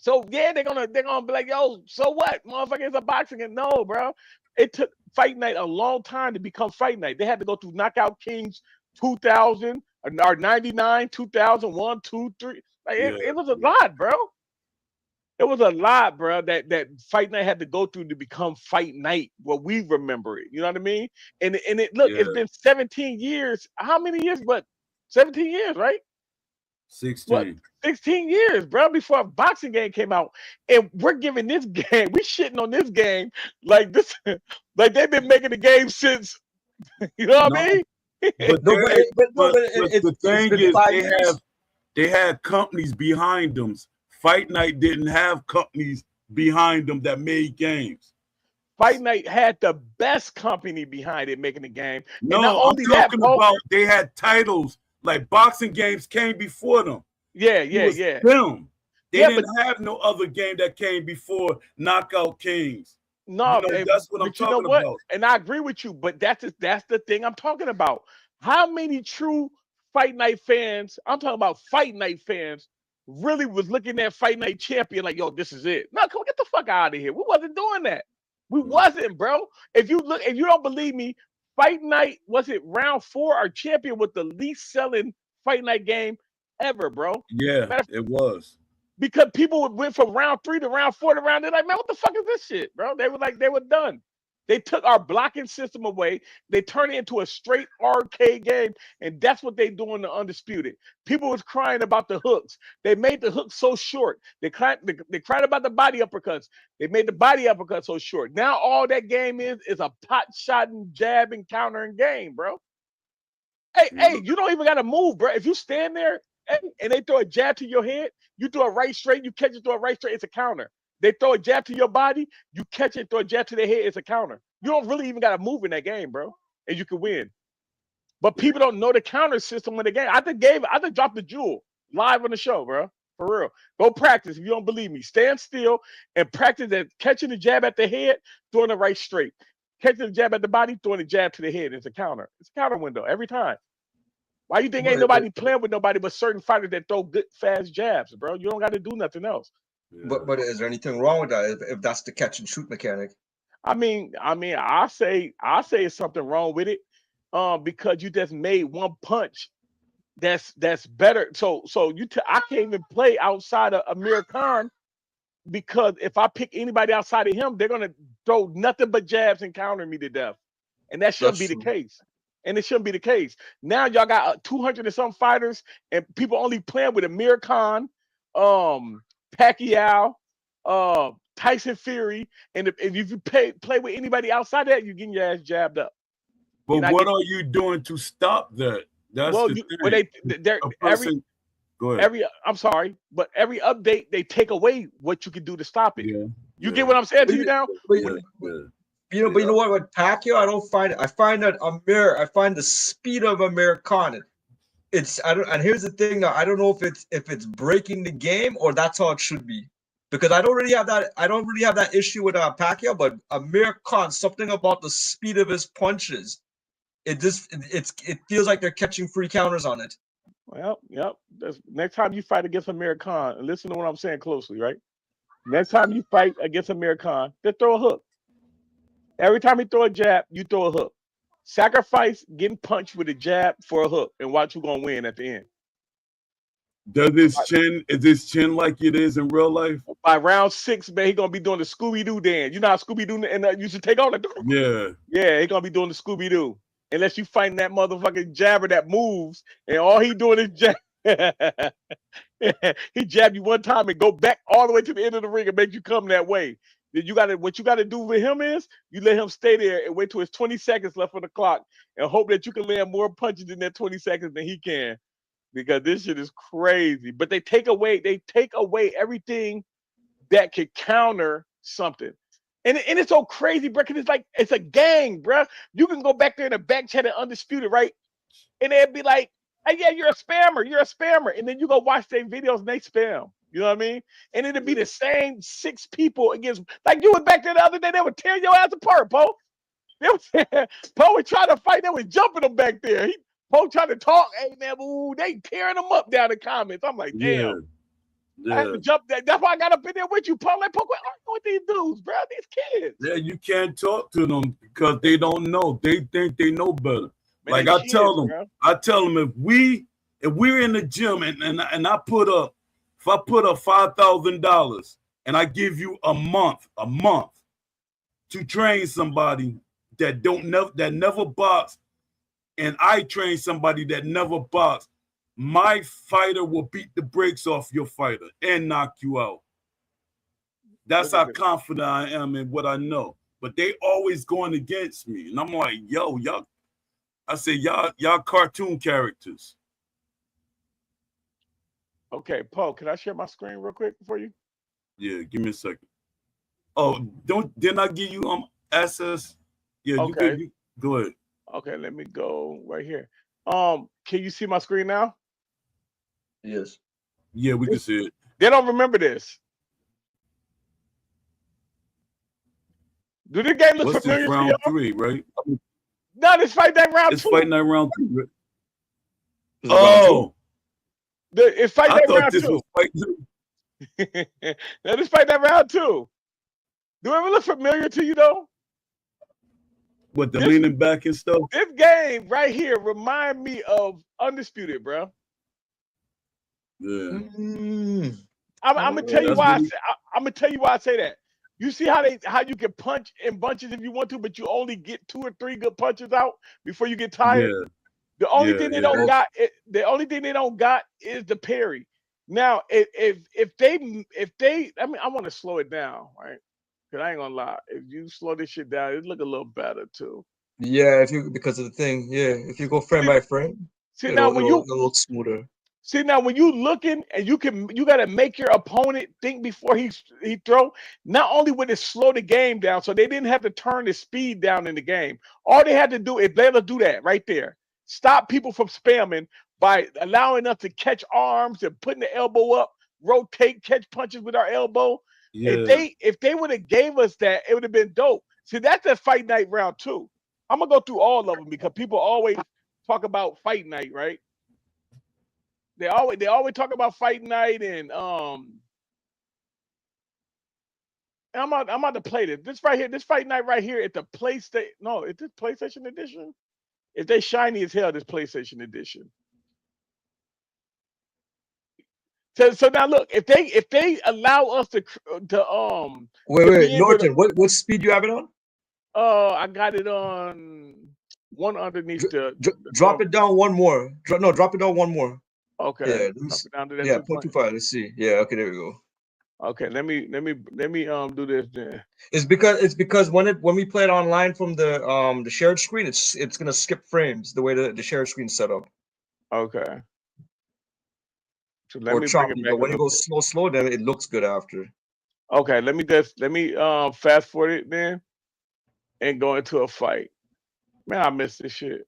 So yeah, they're gonna be like, yo, so what? Motherfucker, it's a boxing game. No, bro. It took Fight Night a long time to become Fight Night. They had to go through Knockout Kings 2000 or 99, 2001, 2, 3. Like it was a lot, bro. It was a lot, bro, that Fight Night had to go through to become Fight Night, what we remember it. You know what I mean? And it look, it's been 17 years. How many years? But 17 years, right? 16. What? 16 years, bro, before a boxing game came out. And we're giving this game, we shitting on this game like this, like they've been making the game since, you know what I mean? But the thing is, they had companies behind them. Fight Night didn't have companies behind them that made games. Fight Night had the best company behind it making the game. No, I'm talking about they had titles like boxing games came before them. Yeah. Them. They didn't have no other game that came before Knockout Kings. No, that's what I'm talking about. And I agree with you, but that's the thing I'm talking about. How many true Fight Night fans, I'm talking about Fight Night fans, really was looking at Fight Night Champion like, yo, this is it. No, come on, get the fuck out of here. We wasn't doing that. We wasn't, bro. If you don't believe me, Fight Night, was it round 4 or Champion with the least selling Fight Night game ever, bro? Yeah, it was. Because people went from round 3 to round 4 to round, they're like, man, what the fuck is this shit, bro? They were done. They took our blocking system away. They turned it into a straight arcade game, and that's what they do in the Undisputed. People was crying about the hooks. They made the hooks so short. They cried about the body uppercuts. They made the body uppercut so short. Now all that game is a pot shotting, jabbing, countering game, bro. Hey, you don't even got to move, bro. If you stand there and they throw a jab to your head, you throw a right straight, you catch it, throw a right straight, it's a counter. They throw a jab to your body, you catch it, throw a jab to their head, it's a counter. You don't really even got to move in that game, bro, and you can win. But people don't know the counter system in the game. I just dropped the jewel live on the show, bro. For real. Go practice if you don't believe me. Stand still and practice at catching the jab at the head, throwing the right straight. Catching the jab at the body, throwing the jab to the head. It's a counter. It's a counter window every time. Why you think ain't nobody playing with nobody but certain fighters that throw good, fast jabs, bro? You don't got to do nothing else. Yeah. But is there anything wrong with that if that's the catch and shoot mechanic? I mean, I say it's something wrong with it, because you just made one punch that's better. So I can't even play outside of Amir Khan, because if I pick anybody outside of him, they're gonna throw nothing but jabs and counter me to death, and that shouldn't be the case. And it shouldn't be the case. Now y'all got 200 and some fighters, and people only playing with Amir Khan, Pacquiao, Tyson Fury, and if you play with anybody outside that, you're getting your ass jabbed up. But what are you doing to stop that? That's I'm sorry, but every update they take away what you can do to stop it. Yeah. You get what I'm saying to you now? But you know what? With Pacquiao, I find the speed of Amir Khan. And here's the thing now, I don't know if it's breaking the game or that's how it should be. Because I don't really have that issue with Pacquiao, but Amir Khan, something about the speed of his punches, it feels like they're catching free counters on it. Well, yep. Next time you fight against Amir Khan, and listen to what I'm saying closely, right? Next time you fight against Amir Khan, just throw a hook. Every time you throw a jab, you throw a hook. Sacrifice getting punched with a jab for a hook and watch who's gonna win at the end. Is this chin like it is in real life? By round 6, man, he gonna be doing the Scooby-Doo dance. You know how Scooby-Doo and you should take on like, yeah, he gonna be doing the Scooby-Doo. Unless you fighting that motherfucking jabber that moves and all he doing is jab. He jab you one time and go back all the way to the end of the ring and make you come that way. Then what you gotta do with him is you let him stay there and wait till it's 20 seconds left on the clock and hope that you can land more punches in that 20 seconds than he can. Because this shit is crazy. But they take away everything that could counter something. And it's so crazy, bro, because it's a gang, bro. You can go back there in the back chat and Undisputed, right? And they'd be like, hey, yeah, you're a spammer. And then you go watch their videos and they spam. You know what I mean? And it'd be the same 6 people against, like you were back there the other day, they would tear your ass apart, Po. Po was trying to fight, they was jumping them back there. Po trying to talk, hey man, ooh, they tearing them up down in the comments. I'm like, damn. I had Yeah. to jump. That's why I got up in there with you, Paul. Like, Paul, I don't know what these dudes, bro. These kids. Yeah, you can't talk to them because they don't know. They think they know better. Man, Like they I kids, tell them, bro. if we're in the gym and I put up $5,000 and I give you a month to train somebody that never boxed, and I train somebody that never boxed, my fighter will beat the brakes off your fighter and knock you out. That's Look at how this. confident I am in what I know. But they always going against me. And I'm like, yo, y'all, I say, y'all cartoon characters. Okay, Paul, can I share my screen real quick for you? Yeah, give me a second. Oh, didn't I give you access? Yeah, Okay. you go ahead. Okay, let me go right here. Can you see my screen now? Yes. Yeah, we can see it. They don't remember this. Do this game look What's familiar this to round y'all? 3, right? No, this fight that round It's 2. fighting that round 3. Right? This is round two? It's fight I that thought round this 2. was fight 2. Now this fight that round 2. Do it ever look familiar to you though? With the leaning back and stuff. This game right here remind me of Undisputed, bro. Yeah. I'm gonna tell you That's why. really- I'm gonna tell you why I say that. You see how you can punch in bunches if you want to, but you only get 2 or 3 good punches out before you get tired. Yeah. The only Yeah, thing they yeah. don't got, the only thing they don't got is the parry. Now, if they, I mean, I want to slow it down, right? Because I ain't gonna lie, if you slow this shit down, it look a little better too. Yeah, because of the thing. Yeah, if you go frame by frame, See now when you it'll look smoother. see now when you looking and you gotta make your opponent think before he throw. Not only would it slow the game down, so they didn't have to turn the speed down in the game. All they had to do is let us do that right there. Stop people from spamming by allowing us to catch arms and putting the elbow up, rotate, catch punches with our elbow. Yeah. If they would have gave us that, it would have been dope. See, that's that fight night round 2. I'm gonna go through all of them because people always talk about fight night, right? They always talk about fight night and I'm about to play this. This right here, this fight night right here at the PlayStation. No, is this PlayStation edition? If they shiny as hell, this PlayStation edition. So now look, if they allow us to Wait, to wait, be able to, Norton, what speed you have it on? I got it on one underneath the Drop it down one more. Drop it down one more. Okay. Yeah, Drop it down to that 0.25. Let's see. Yeah, okay, there we go. Okay, let me do this then. It's because when we play it online from the shared screen, it's gonna skip frames the way the shared screen's set up. Okay. So let Or me bring choppy, it back but when a you little go bit. slow, then it looks good after. Okay, let me fast forward it then and go into a fight. Man, I missed this shit.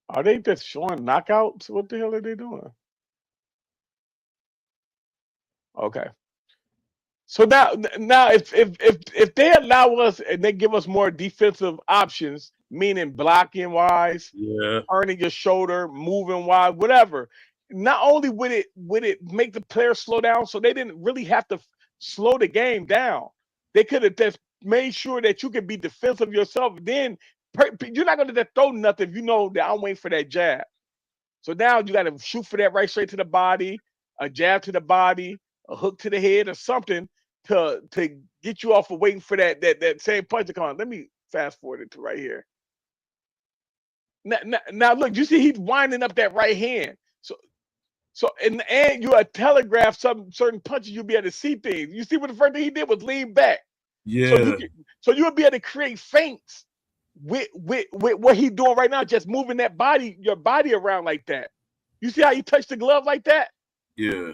Are they just showing knockouts? What the hell are they doing? Okay. So now if they allow us and they give us more defensive options, meaning blocking wise, Yeah. turning your shoulder, moving wise, whatever. Not only would it make the player slow down, so they didn't really have to slow the game down. They could have just made sure that you could be defensive yourself. Then you're not going to just throw nothing if you know that I'm waiting for that jab. So now you got to shoot for that right straight to the body, a jab to the body, a hook to the head, or something to get you off of waiting for that same punch to come on. Let me fast forward it to right here. Now look, you see he's winding up that right hand. So and you telegraph some certain punches, you'll be able to see things. You see what the first thing he did was lean back. Yeah. So you'll be able to create feints with what he's doing right now, just moving your body around like that. You see how you touch the glove like that? Yeah.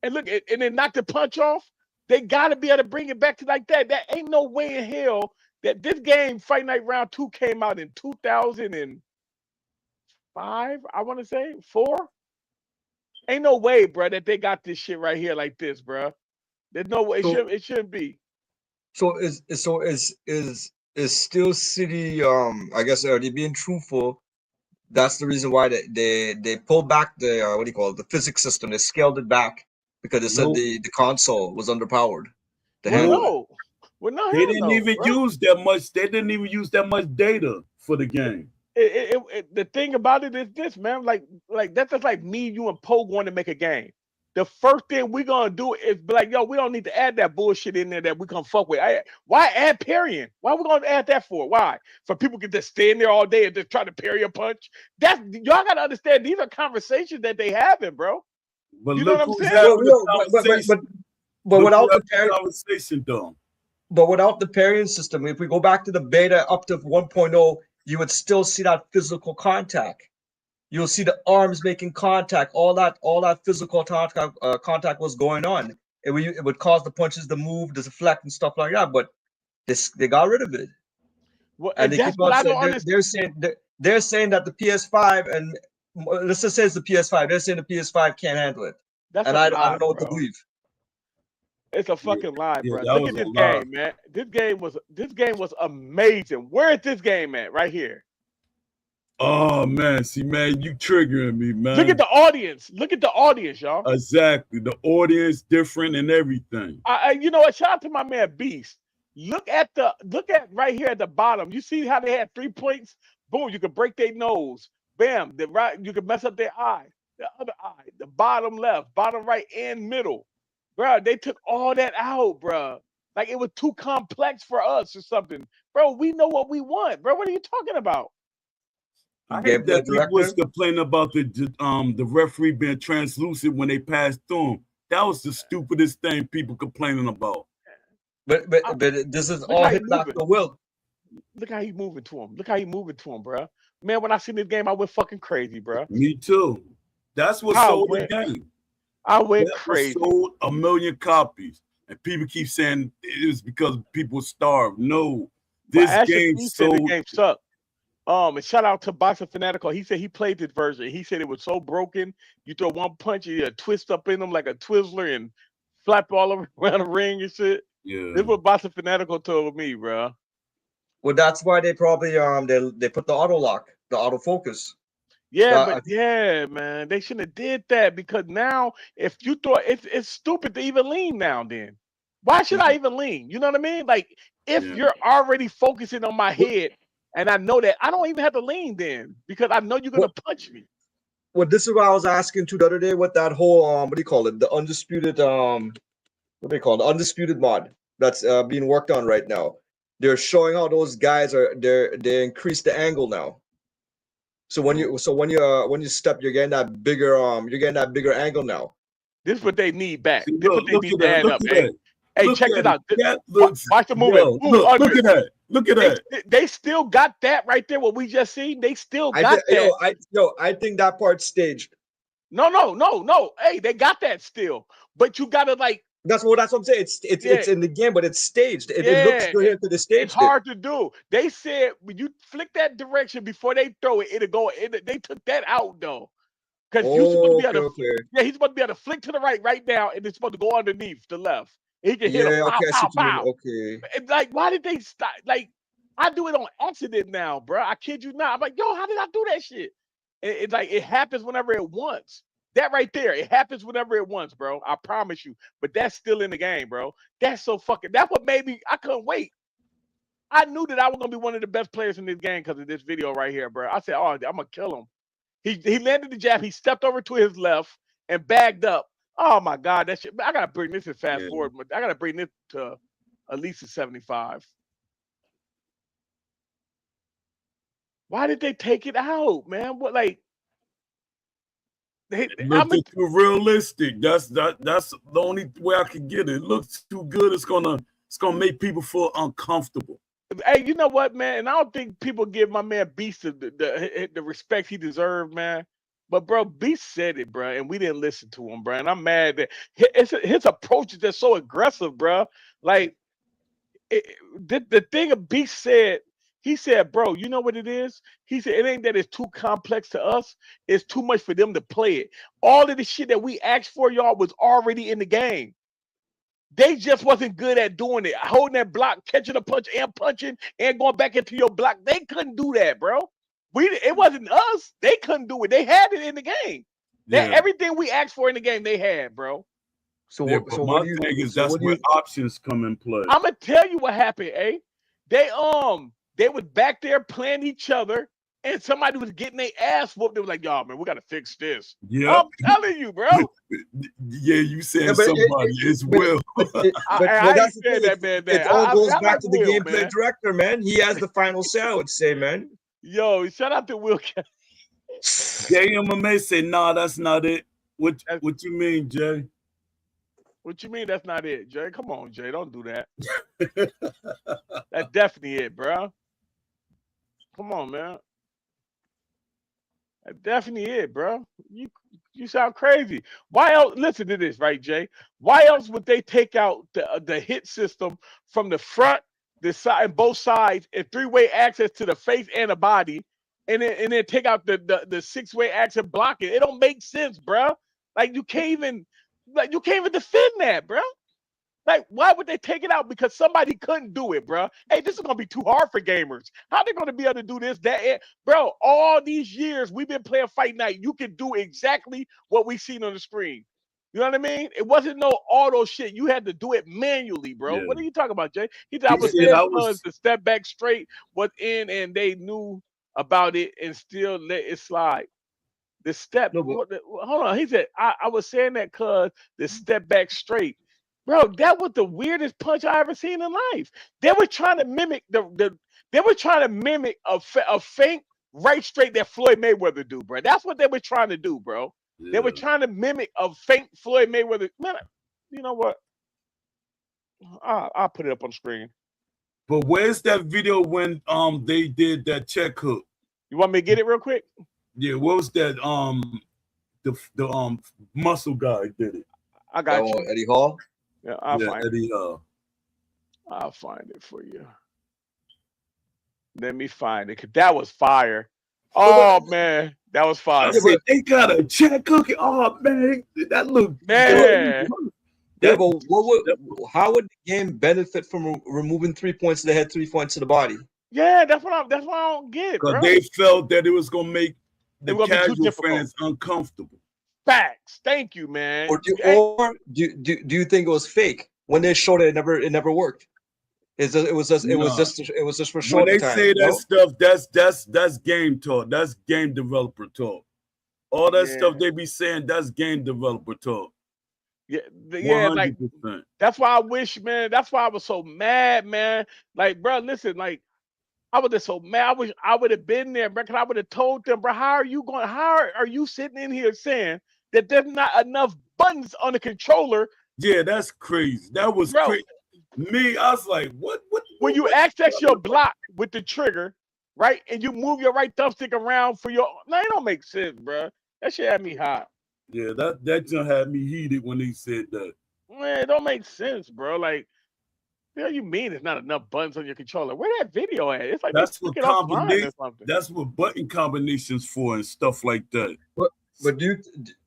And look, and then knock the punch off. They gotta be able to bring it back to like that. That ain't no way in hell that this game, Fight Night Round 2, came out in 2005. I want to say 4. Ain't no way, bro, that they got this shit right here like this, bro. There's no way. It shouldn't be. So is Steel City? I guess are they being truthful That's the reason why they pulled back the what do you call it, the physics system. They scaled it back because they said Nope. the console was underpowered to Well, handle it. no. Well, no, They hell didn't no, even bro. use that much. They didn't even use that much data for the game. The thing about it is this, man. Like that's just like me, you, and Poe going to make a game. The first thing we're gonna do is be like, yo, we don't need to add that bullshit in there that we can fuck with. Why add parrying? Why we gonna add that for? Why? For people can just stand there all day and just try to parry a punch? That's y'all gotta understand. These are conversations that they having, bro. But You know look what I'm who's saying? having the But conversation. but without the Look who's having parry, the conversation, though. but without the parrying system, if we go back to the beta up to 1.0, you would still see that physical contact. You'll see the arms making contact. All that physical contact was going on. It would cause the punches to move, to deflect, and stuff like that. But they got rid of it, Well, and and they that's keep what on I saying don't understand. they're saying that the PS5 and let's just say it's the PS5. They're saying the PS5 can't handle it, That's and a I lie, don't know what to bro. believe. It's a fucking lie, Yeah, bro. that Look was at a this lie. game, man. This game was amazing. Where is this game at? Right here. Oh man, see, man, you triggering me, man. Look at the audience. Look at the audience, y'all. Exactly, the audience different and everything. You know what? Shout out to my man Beast. Look at right here at the bottom. You see how they had 3 points? Boom, you could break their nose. Bam, you could mess up their eye, the other eye, the bottom left, bottom right, and middle. Bro, they took all that out, bro. Like it was too complex for us or something. Bro, we know what we want, bro. What are you talking about? I hate that people was director. complaining about the referee being translucent when they passed through him. That was the stupidest thing people complaining about. But this is Look all how he hit back moving. the will. Look how he moving to him. Look how he moving to him, bro. Man, when I seen this game, I went fucking crazy, bro. Me too. That's what I sold went- the game. I went That crazy. was sold 1 million copies. And people keep saying it was because people starved. No, this game sold. The game sucked. And shout out to Boxer Fanatical. He said he played this version. He said it was so broken. You throw one punch, you twist up in them like a Twizzler and flap all around the ring and shit. Yeah. This is what Boxer Fanatical told me, bro. Well, that's why they probably they put the auto lock, the autofocus. Yeah, yeah, man, they shouldn't have did that because now if you thought it's stupid to even lean now. Then why should I even lean? You know what I mean? Like if you're already focusing on my head and I know that I don't even have to lean then because I know you're gonna punch me. Well, this is what I was asking too the other day with that whole what do you call it? The undisputed what do they call it? The undisputed mod that's being worked on right now. They're showing how those guys they increase the angle now. So when you step, you're getting that bigger angle now. This is what they need back. See, this is what they need to add up. Hey, check this out. That looks, watch the movement. look at that. Look at that. They still got that right there. What we just seen, they still got that. I think that part's staged. No. Hey, they got that still, but you gotta like. That's what I'm saying. It's in the game, but it's staged. It looks good to the stage. It's hard to do. They said when you flick that direction before they throw it, it'll go. They took that out though, because you're supposed to be able to. Yeah, he's supposed to be able to flick to the right now, and it's supposed to go underneath the left. He can hit him. Pow. Okay. And like, why did they stop? Like, I do it on accident now, bro. I kid you not. I'm like, yo, how did I do that shit? It's like it happens whenever it wants. That right there, it happens whenever it wants, bro. I promise you. But that's still in the game, bro. That's so fucking. That's what made me. I couldn't wait. I knew that I was gonna be one of the best players in this game because of this video right here, bro. I said, oh, I'm gonna kill him. He landed the jab. He stepped over to his left and bagged up. Oh my God, that shit. I gotta bring this to fast forward. I gotta bring this to at least a 75. Why did they take it out, man? What like? It looks too realistic. That's the only way I can get it. It looks too good. It's gonna make people feel uncomfortable. Hey, you know what, man? And I don't think people give my man Beast the respect he deserved, man. But bro, Beast said it, bro, and we didn't listen to him, bro. And I'm mad that his approach is just so aggressive, bro. Like the thing of Beast said. He said, bro, you know what it is? He said, it ain't that it's too complex to us. It's too much for them to play it. All of the shit that we asked for, y'all, was already in the game. They just wasn't good at doing it. Holding that block, catching a punch and punching and going back into your block. They couldn't do that, bro. It wasn't us. They couldn't do it. They had it in the game. Yeah. Everything we asked for in the game, they had, bro. So Yeah, what? but So my what do you? thing is so that's what do where you? options come in play. I'm gonna tell you what happened, eh? They was back there playing each other, and somebody was getting their ass whooped. They was like, "Y'all, man, we gotta fix this." Yeah. I'm telling you, bro. Yeah, you saying Yeah, but somebody. It's Will. But I ain't that's the saying thing. that, man. It all goes I back like to the Will, gameplay man. director, man. He has the final say, I would say, man. Yo, shout out to Will. JMMA say, nah, that's not it. What you mean, Jay? What you mean that's not it, Jay? Come on, Jay. Don't do that. That's definitely it, bro. Come on, man. That's definitely it, bro. You sound crazy. Why else? Listen to this, right, Jay? Why else would they take out the hit system from the front, the side, and both sides, and three-way access to the face and the body, and then take out the six-way access blocking? It don't make sense, bro. Like you can't even defend that, bro. Like, why would they take it out? Because somebody couldn't do it, bro. Hey, this is gonna be too hard for gamers. How they gonna be able to do this? Bro, all these years we've been playing Fight Night, you can do exactly what we seen on the screen. You know what I mean? It wasn't no auto shit. You had to do it manually, bro. Yeah. What are you talking about, Jay? He said I was said there I because was- the step back straight was in, and they knew about it and still let it slide. The step, No, but- hold on. He said I was saying that because the step back straight. Bro, that was the weirdest punch I ever seen in life. They were trying to mimic they were trying to mimic a feint right straight that Floyd Mayweather do, bro. That's what they were trying to do, bro. Yeah. They were trying to mimic a feint Floyd Mayweather. Man, you know what? I'll put it up on screen. But where's that video when they did that check hook? You want me to get it real quick? Yeah, what was that? The muscle guy did it. I got you. Eddie Hall. Yeah, I'll find it. Eddie. I'll find it for you. Let me find it. 'Cause that was fire. Oh man, that was I fire. said they got a check hook. Oh man, that looked Man. Yeah, but how would the game benefit from removing 3 points to the head, 3 points to the body? Yeah, that's what I don't get, bro. because they felt that it was gonna make the It was gonna be too casual difficult. fans uncomfortable. Facts. Thank you, man. Or do you think it was fake when they showed it? It never worked. It was just for showing When they time. say that no? stuff, that's game talk. That's game developer talk. All that Yeah. stuff they be saying, that's game developer talk. Yeah, like 100%. that's why I wish, man. That's why I was so mad, man. Like, bro, listen, like I was just so mad. I wish I would have been there, bro. Cause I would have told them, bro, how are you sitting in here saying that there's not enough buttons on the controller? Yeah, that's crazy. That was Bro. crazy. Me, I was like, what? When you access your block with the trigger, right, and you move your right thumbstick around for your, no, it don't make sense, bro. That shit had me hot. Yeah, that just had me heated when they said that. Man, it don't make sense, bro. Like, what do you mean there's not enough buttons on your controller? Where that video at? It's like That's they what took it offline or combination. something. That's what button combinations for and stuff like that. But do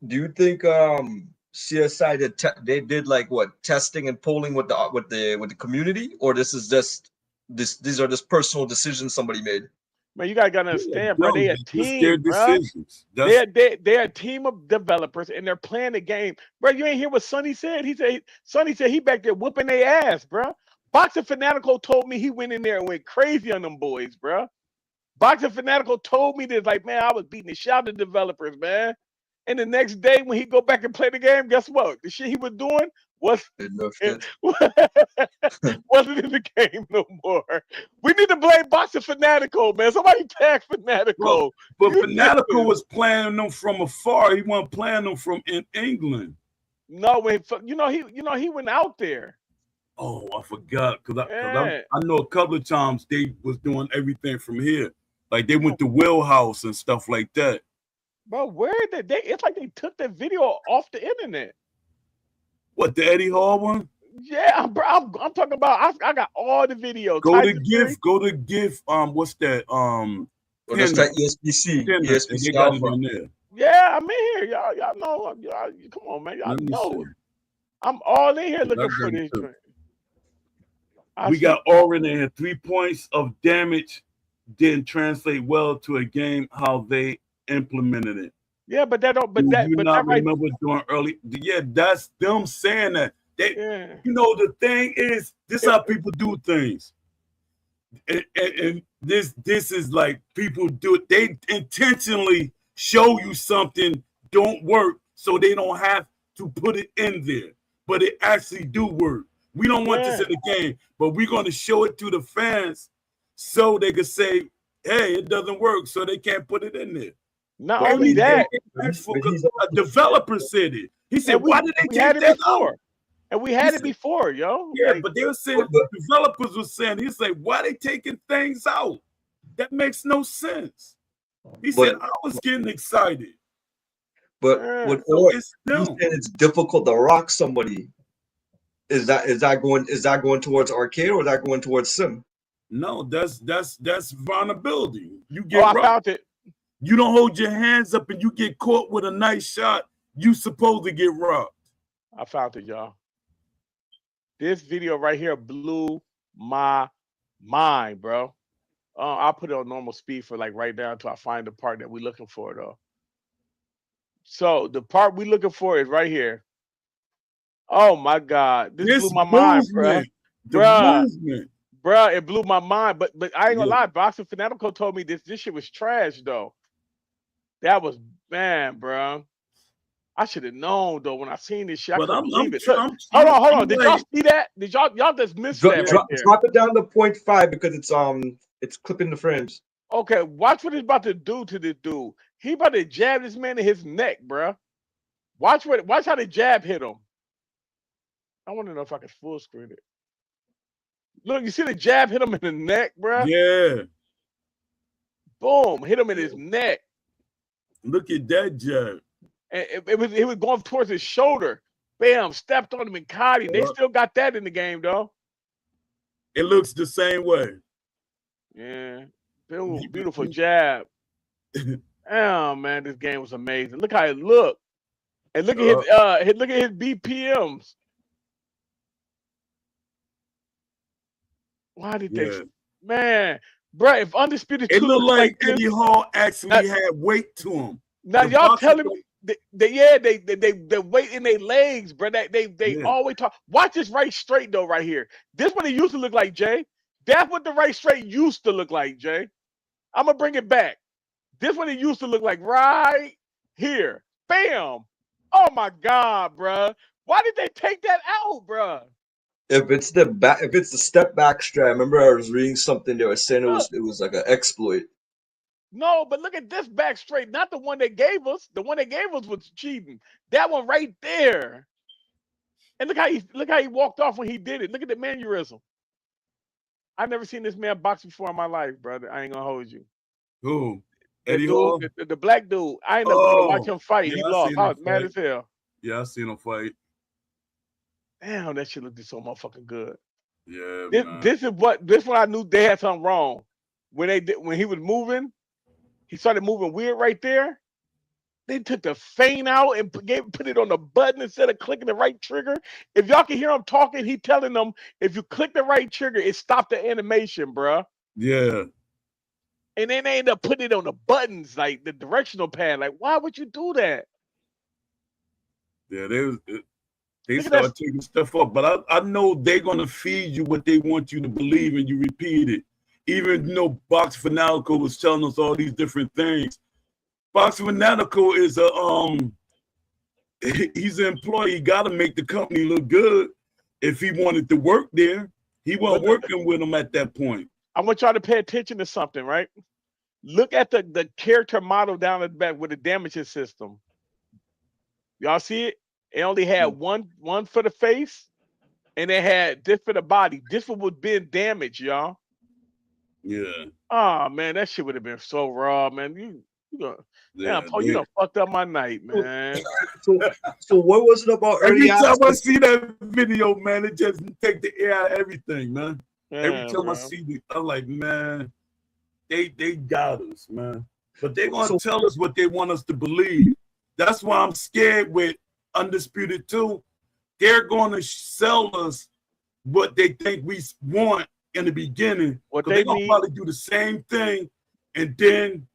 you think CSI they did like what testing and polling with the community, or these are just personal decisions somebody made? Man, you gotta understand, bro. They a team, their bro. decisions. That's, They're a team of developers, and they're playing the game, bro. You ain't hear what Sonny said? Sonny said he back there whooping their ass, bro. Boxing Fanatical told me he went in there and went crazy on them boys, bro. Boxing Fanatical told me this, like, man, I was beating the shit out of the developers, man. And the next day when he go back and play the game, guess what? The shit he was doing wasn't in the game no more. We need to blame Boxing Fanatical, man. Somebody tag Fanatical. but Fanatical was playing them from afar. He wasn't playing them from in England. No, when he went out there. Oh, I forgot because I know a couple of times they was doing everything from here. Like they went to Wheelhouse and stuff like that. Bro, where did they? It's like they took that video off the internet. What, the Eddie Hall one? Yeah, bro. I'm talking about. I got all the videos. Go to GIF. What's that? Just that ESPC. They got it in there. Yeah, I'm in here. Y'all know. Come on, man. Y'all know. I'm all in here looking for this. We got Orin in here. 3 points of damage didn't translate well to a game how they implemented it. Yeah, but that don't. But Do that. you But not that right. remember during early? Yeah, that's them saying that. They, Yeah. you know, the thing is, this is how people do things. And this is like people do it. They intentionally show you something don't work, so they don't have to put it in there. But it actually do work. We don't want this in the game, but we're going to show it to the fans so they can say, "Hey, it doesn't work," so they can't put it in there. Not But only that, a developer said it. He said, and "Why did they we had take it that before, out?" and we had it before, yo. Yeah, Like, but they were saying developers were saying, he's like, "Why they taking things out? That makes no sense." He said, "I was getting excited." But with So all it's you them. said, it's difficult to rock somebody. Is that going towards arcade or is that going towards sim? No, that's vulnerability. You oh, get I rocked. found it. You don't hold your hands up and you get caught with a nice shot. You supposed to get rocked. I found it, y'all. This video right here blew my mind, bro. I'll put it on normal speed for like right now until I find the part that we're looking for, though. So the part we're looking for is right here. Oh my God, this blew my mind, bro. Movement. Bruh, it blew my mind. But I ain't gonna lie, Boxing Fanatical told me this shit was trash though. That was bro. I should have known though when I seen this shit. I couldn't believe it. Look, hold on. Did y'all see that? Did y'all just missed that right there? Drop it down to 0.5 because it's clipping the frames. Okay, watch what he's about to do to this dude. He about to jab this man in his neck, bruh. Watch how the jab hit him. I want to know if I can full screen it. Look, you see the jab hit him in the neck, bruh? Yeah. Boom, hit him in his neck. Look at that jab. And it was going towards his shoulder. Bam, stepped on him and caught him. They still got that in the game, though. It looks the same way. Yeah. Beautiful jab. Oh man, this game was amazing. Look how it looked. And look at his BPMs. Why did they, man, bro? If Undisputed 2 it looked like this, Eddie Hall actually had weight to him. Now y'all telling me they weight in their legs, bro. They always talk. Watch this right straight though, right here. This what it used to look like, Jay. That's what the right straight used to look like, Jay. I'm gonna bring it back. This what it used to look like right here. Bam. Oh my God, bro. Why did they take that out, bro? If it's the step back strap, I remember I was reading something they were saying it was like an exploit. No, but look at this back straight, not the one they gave us. The one they gave us was cheating. That one right there. And look how he walked off when he did it. Look at the mannerism. I've never seen this man box before in my life, brother. I ain't gonna hold you. Who? Eddie Hall? The black dude. I ain't never gonna watch him fight. He lost. I was mad as hell. Yeah, I seen him fight. Damn, that shit looked so motherfucking good. Yeah, this one I knew they had something wrong. When he was moving, he started moving weird right there. They took the feint out and put it on the button instead of clicking the right trigger. If y'all can hear him talking, he telling them if you click the right trigger, it stopped the animation, bruh. Yeah. And then they end up putting it on the buttons, like the directional pad. Like, why would you do that? Yeah, they start taking stuff up, but I know they're gonna feed you what they want you to believe, and you repeat it. Even Box Fanatical was telling us all these different things. Box Fanatical is he's an employee. He got to make the company look good. If he wanted to work there, he wasn't working with them at that point. I want y'all to pay attention to something, right? Look at the character model down at the back with the damaging system. Y'all see it? It only had one for the face, and it had this for the body. This one was being damaged, y'all. Yeah. Oh man, that shit would have been so raw, man. You done fucked up my night, man. So what was it about early access? Every time I see that video, man, it just take the air out of everything, man. Every time I see it, I'm like, man, they got us, man. But they're gonna tell us what they want us to believe. That's why I'm scared with Undisputed 2. They're gonna sell us what they think we want in the beginning. What Because they they're gonna need, probably do the same thing, and then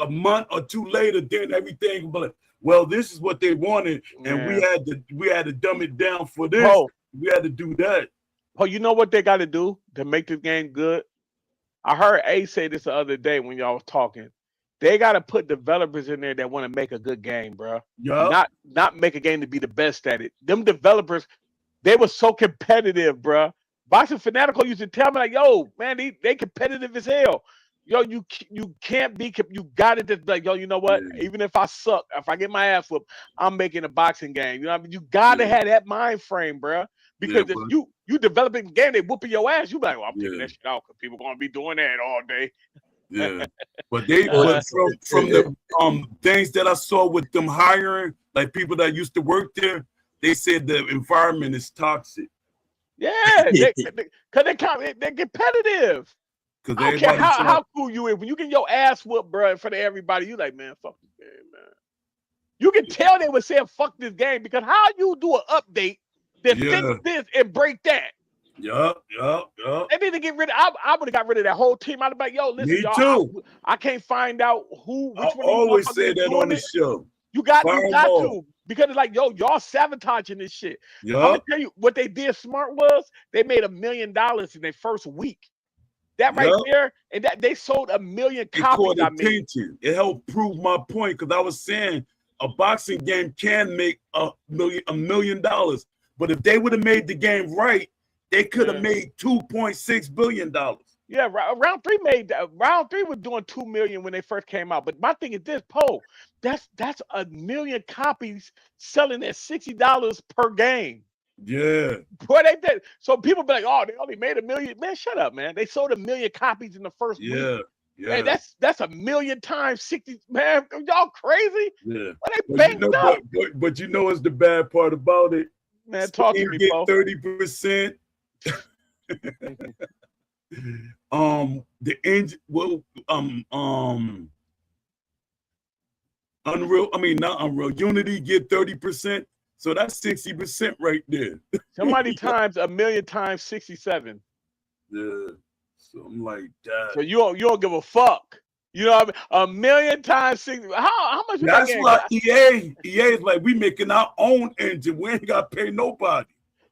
a month or two later, then everything will be like, well, this is what they wanted, and we had to dumb it down for this. Oh, We had to do that. oh, you know what they got to do to make this game good? I heard A say this the other day when y'all was talking. They got to put developers in there that want to make a good game, bro. Yeah. Not make a game to be the best at it. Them developers, they were so competitive, bro. Boxing Fanatical used to tell me like, yo, man, they competitive as hell. Yo, you can't be, you got to just be like, yo, you know what? Yeah. Even if I suck, if I get my ass whooped, I'm making a boxing game. You know what I mean? You got to have that mind frame, bro. Because if you developing the game, they whooping your ass. You be like, well, I'm taking that shit out because people gonna be doing that all day. Yeah, but from the things that I saw with them hiring, like people that used to work there, they said the environment is toxic. Yeah, because they're competitive. I don't care how cool you is. When you get your ass whooped, bro, in front of everybody, you like, man, fuck this game, man. You can tell they were saying fuck this game because how you do an update that fix this and break that? Yup. They need to get rid of. I would have got rid of that whole team. I'd be like, yo, listen, Me y'all. too. I can't find out which one. I always say that on the show. You got to because it's like, yo, y'all sabotaging this shit. I'm gonna tell you what they did smart was they made $1 million in their first week. That right there, and that they sold 1 million copies. It helped prove my point because I was saying a boxing game can make $1 million, but if they would have made the game right, they could have made $2.6 billion. Yeah, round three was doing 2 million when they first came out. But my thing is this, Poe, that's 1 million copies selling at $60 per game. Yeah. Boy, they did. So people be like, oh, they only made 1 million. Man, shut up, man. They sold 1 million copies in the first week. Yeah. Man, that's 1 million times 60. Man, y'all crazy? Yeah. Well, they banked up. But you know what's the bad part about it? Man, talk to me, Poe. 30%. The engine Unreal, not Unreal, Unity get 30%, so that's 60% right there. Somebody times 1 million times 67. Yeah, so I'm like that. So you don't give a fuck. You know what I mean? 1 million times 60. How much? That's why EA is like, we making our own engine. We ain't got to pay nobody.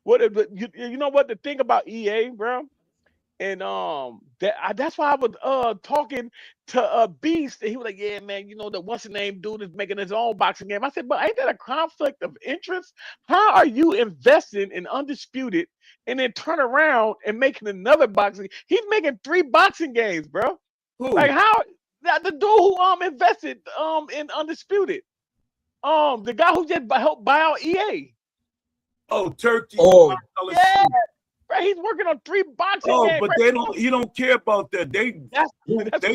You know what the thing about EA, bro? And that's why I was talking to Beast, and he was like, "Yeah, man, you know the what's the name dude is making his own boxing game." I said, "But ain't that a conflict of interest? How are you investing in Undisputed and then turn around and making another boxing? He's making 3 boxing games, bro. Who? Like how the dude who invested in Undisputed, the guy who just helped buy out EA. Oh, Turkey. Oh, yeah. Right, he's working on 3 boxing games. But he don't care about that. They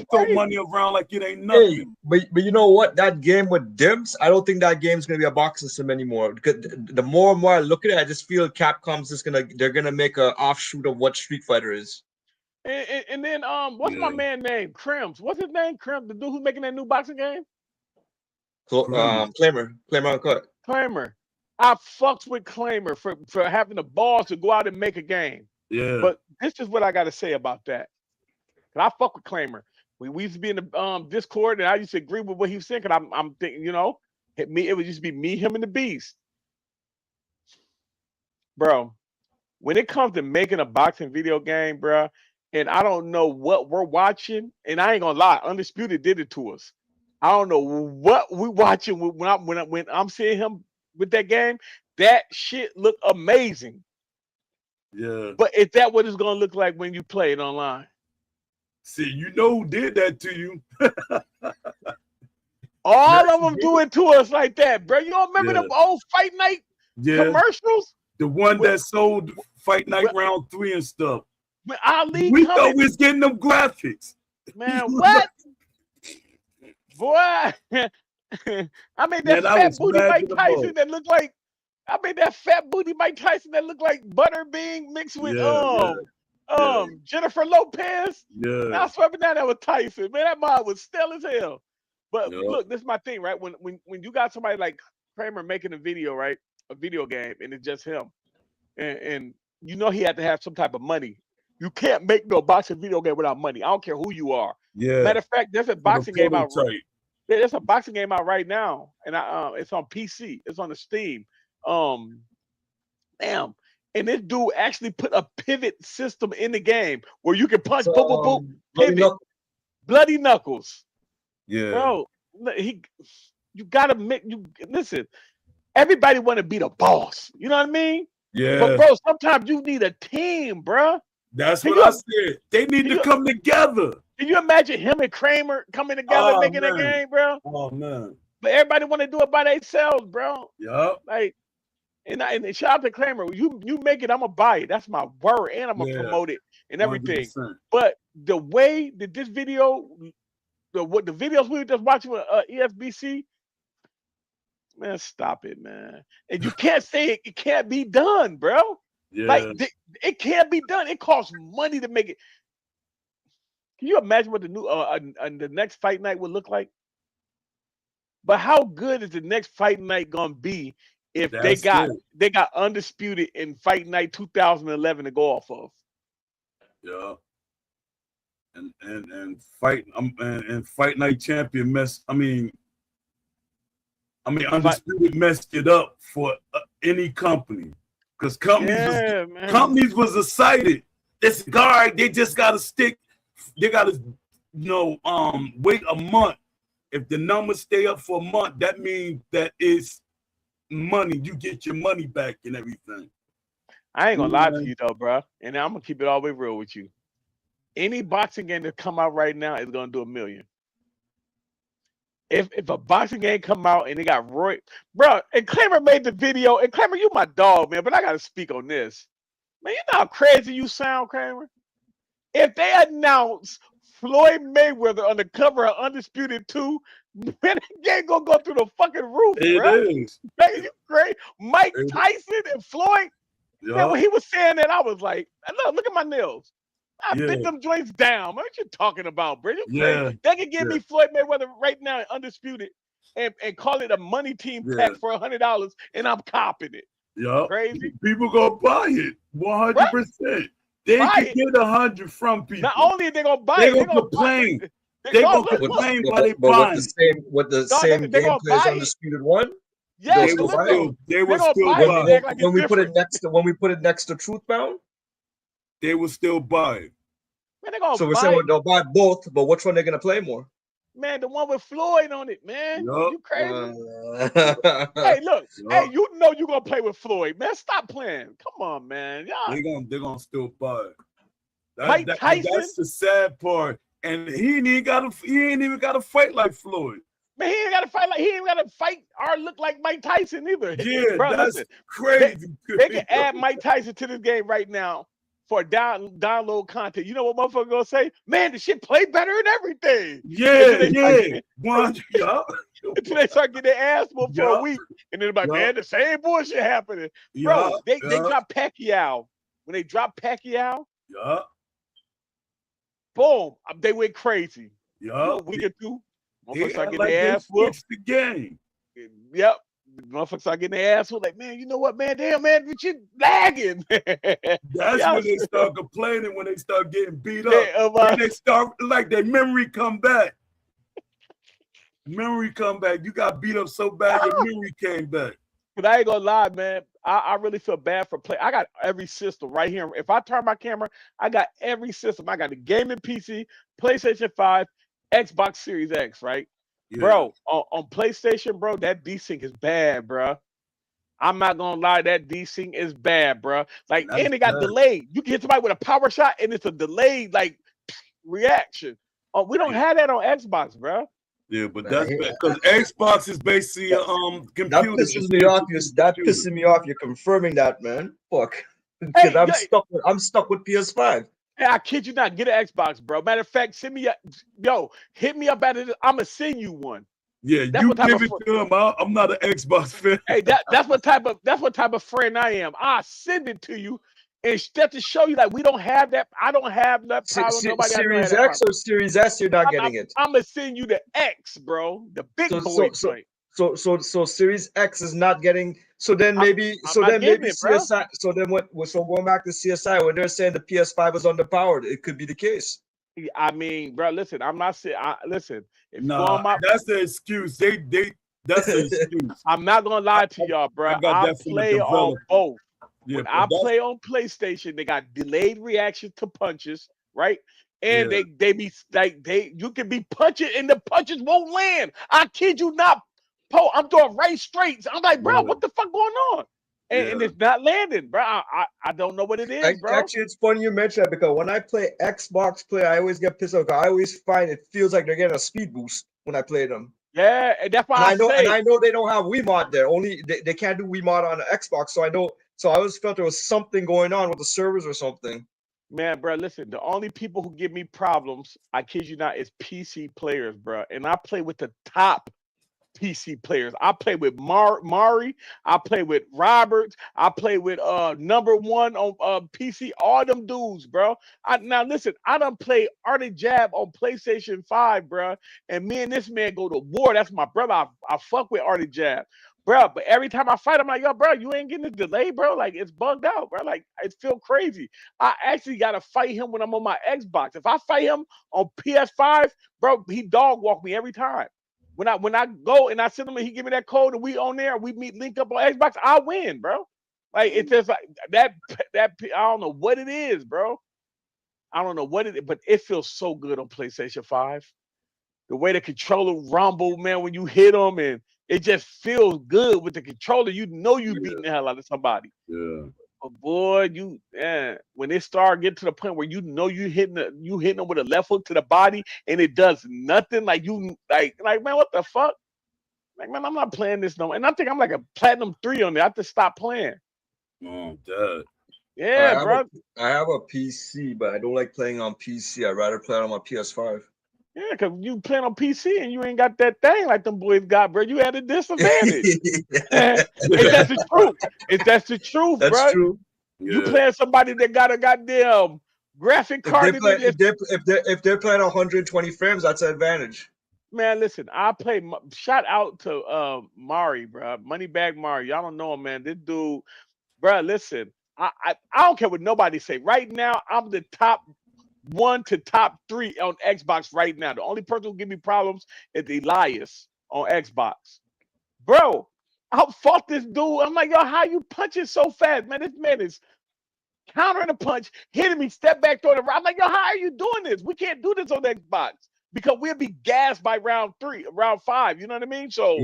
throw money around like it ain't nothing. Hey, but you know what? That game with Dimps, I don't think that game's gonna be a boxing sim anymore. Because the more and more I look at it, I just feel Capcom's they're gonna make an offshoot of what Street Fighter is. And then what's my man name? Crims. What's his name? Crims, the dude who's making that new boxing game? So Claimer Uncut. Claimer. I fucks with Claimer for having the balls to go out and make a game. Yeah. But this is what I got to say about that. And I fuck with Claimer. We used to be in the Discord, and I used to agree with what he was saying. Cause I'm thinking, you know, it would just be me, him, and the Beast. Bro, when it comes to making a boxing video game, bro, and I don't know what we're watching, and I ain't gonna lie, Undisputed did it to us. I don't know what we watching when I'm seeing him with that game. That shit look amazing. Yeah. But is that what it's gonna look like when you play it online? See, you know who did that to you. All of them do it to us like that, bro. You don't remember the old Fight Night commercials? The one that sold Fight Night round 3 and stuff. When Ali we thought we was getting them graphics. Man, what? Boy, I made that fat booty Mike Tyson that looked like Butterbean mixed with Jennifer Lopez. Yeah. I swear down that was Tyson. Man, that mod was still as hell. But look, this is my thing, right? When you got somebody like Kramer making a video, right? A video game, and it's just him. And you know he had to have some type of money. You can't make no boxing video game without money. I don't care who you are. Yeah. Matter of fact, there's a For the boxing game out. prototype. There's a boxing game out right now, and it's on PC. It's on the Steam. Damn. And this dude actually put a pivot system in the game where you can punch, boom, boom, boom, pivot. Bloody Knuckles. Yeah. Bro, you gotta listen. Everybody want to be the boss. You know what I mean? Yeah. But bro, sometimes you need a team, bro. That's what I said. They need to come together. Can you imagine him and Kramer coming together making a game, bro? Oh man. But everybody want to do it by themselves, bro. Yup. Like, and shout out to Kramer. You make it, I'm gonna buy it. That's my word, and I'm gonna promote it and everything. 100%. But the way that this video, the videos we were just watching with ESBC, man, stop it, man. And you can't say it can't be done, bro. Yeah. Like it can't be done. It costs money to make it. Can you imagine what the new the next fight night would look like? But how good is the next fight night gonna be if they got Undisputed in Fight Night 2011 to go off of? Yeah. And Fight Night Champion Undisputed messed it up for any company, because companies was excited. This guy, they just gotta stick. They gotta, wait a month. If the numbers stay up for a month, that means that it's money. You get your money back and everything. I ain't gonna lie to you though, bro. And I'm gonna keep it all the way real with you. Any boxing game that come out right now is gonna do $1 million. If a boxing game come out and they got Roy, bro, and Kramer made the video, and Kramer, you my dog, man, but I gotta speak on this. Man, you know how crazy you sound, Kramer? If they announce Floyd Mayweather on the cover of Undisputed 2, man, the game gonna go through the fucking roof, bro. It is. Man, you great. Mike Tyson and Floyd. Yeah. Man, when he was saying that, I was like, look at my nails. I bit them joints down. What you talking about, bro? They can give me Floyd Mayweather right now in Undisputed and call it a money team pack for $100, and I'm copping it. Yeah. Crazy. People gonna buy it 100%. They can get 100 from people. Not only are they gonna buy it, they're gonna complain. They're gonna complain while they buy it. With the same gameplay as Undisputed 1. Yes, they will still buy it. When we put it next to Truthbound, they will still buy it. Man, so we're saying they'll buy both, but which one they're gonna play more? Man, the one with Floyd on it, man. Yep. You crazy? Hey, look, hey, you know you gonna play with Floyd, man. Stop playing. Come on, man. They're gonna still buy it. Mike Tyson? That's the sad part. And he ain't even gotta fight like Floyd. Man, he ain't gotta fight or look like Mike Tyson either. Yeah, bro, that's crazy. They can add Mike Tyson to this game right now for download content. You know what motherfucker gonna say? Man, the shit play better and everything. Yeah. Until they start getting their ass whooped for a week, and then like, man, the same bullshit happening. Bro, they dropped Pacquiao. When they dropped Pacquiao, boom, they went crazy. Yeah, we can do. Motherfuckers start getting their ass whooped. The game. Yep. Motherfuckers start getting their ass whooped. Like, man, you know what, man? Damn, man, but you lagging. That's when they start complaining, when they start getting beat up. When they start, like, their memory come back. Memory come back. You got beat up so bad, your memory came back. But I ain't gonna lie, man. I really feel bad for play. I got every system right here. If I turn my camera, I got every system. I got the gaming PC, PlayStation 5, Xbox Series X, right? Yeah. Bro, on PlayStation, bro, that desync is bad, bro. I'm not gonna lie, that desync is bad, bro. Like, and it got delayed. You can hit somebody with a power shot, and it's a delayed like reaction. We don't have that on Xbox, bro. Yeah, but that's because Xbox is basically a computer. That pisses me off. That pissing me off. You're confirming that, man. Fuck. Because hey, I'm stuck with PS5. Hey, I kid you not. Get an Xbox, bro. Matter of fact, send me hit me up at it. I'ma send you one. Yeah, you give it to him. I'm not an Xbox fan. Hey, that's what type of friend I am. I send it to you. Instead to show you like we don't have that, I don't have that problem. Series X or Series S, you're not getting it. I'm gonna send you the X, bro. The big boy. So Series X is not getting. So then maybe I'm not getting it, bro. CSI. So then what? So going back to CSI, when they're saying the PS5 is underpowered, it could be the case. I mean, bro, listen, I'm not saying. Listen, if you go Nah, on my, that's the excuse. That's the excuse. I'm not gonna lie to y'all, bro. got I that from the play on developer. both. Yeah, When but I that's- play on PlayStation, they got delayed reaction to punches, right? And Yeah. they be like you can be punching and the punches won't land. I kid you not. I'm throwing right straight. I'm like, bro, Yeah. what the fuck going on? And Yeah. it's not landing, bro. I don't know what it is, bro. Actually, it's funny you mentioned that because when I play Xbox play, I always get pissed off. 'Cause I always find it feels like they're getting a speed boost when I play them. Yeah, and that's why And I say, I know they don't have Wiimote there. Only they can't do Wiimote on the Xbox. So I know. So I always felt there was something going on with the servers or something. man, bro, listen, the only people who give me problems, I kid you not, is PC players, bro. And I play with the top PC players. I play with Mari, I play with Roberts, I play with number one on PC, all them dudes, bro. Now listen, I done play Artie Jab on PlayStation 5, bro. And me and this man go to war. That's my brother. I fuck with Artie Jab. Bro, but every time I fight, I'm like, yo, bro, you ain't getting this delay, bro. Like, it's bugged out, bro. Like, it feel crazy. I actually got to fight him when I'm on my Xbox. If I fight him on PS5, bro, he dog walk me every time. When I go and I send him and he give me that code and we on there, we meet link up on Xbox, I win, bro. Like, it's just like that I don't know what it is, bro. I don't know what it is, but it feels so good on PlayStation 5. The way the controller rumble, man, when you hit them, and it just feels good with the controller. You know you beating the hell out of somebody. Yeah. But boy, when it start getting to the point where you know you hitting them with a left hook to the body and it does nothing, like man, what the fuck? Like, man, I'm not playing this no more. And I think I'm like a platinum 3 on there. I have to stop playing. Oh, Dad. Yeah, bro. I have a PC, but I don't like playing on PC. I'd rather play on my PS5. Yeah, because you playing on PC and you ain't got that thing like them boys got, bro. You had a disadvantage. If that's the truth. If that's the truth, That's bro. true. You playing somebody that got a goddamn graphic card. If they're playing 120 frames, that's an advantage. Man, listen, I play. Shout out to Mari, bro. Moneybag Mari. Y'all don't know him, man. This dude, bro. Listen, I don't care what nobody say. Right now, I'm the top 1 to top 3 on Xbox right now. The only person who give me problems is Elias on Xbox. Bro, I fought this dude. I'm like, yo, how you punching so fast, man? This man is countering a punch, hitting me, step back, throwing it. I'm like, yo, how are you doing this? We can't do this on Xbox because we'll be gassed by round 5. You know what I mean? So,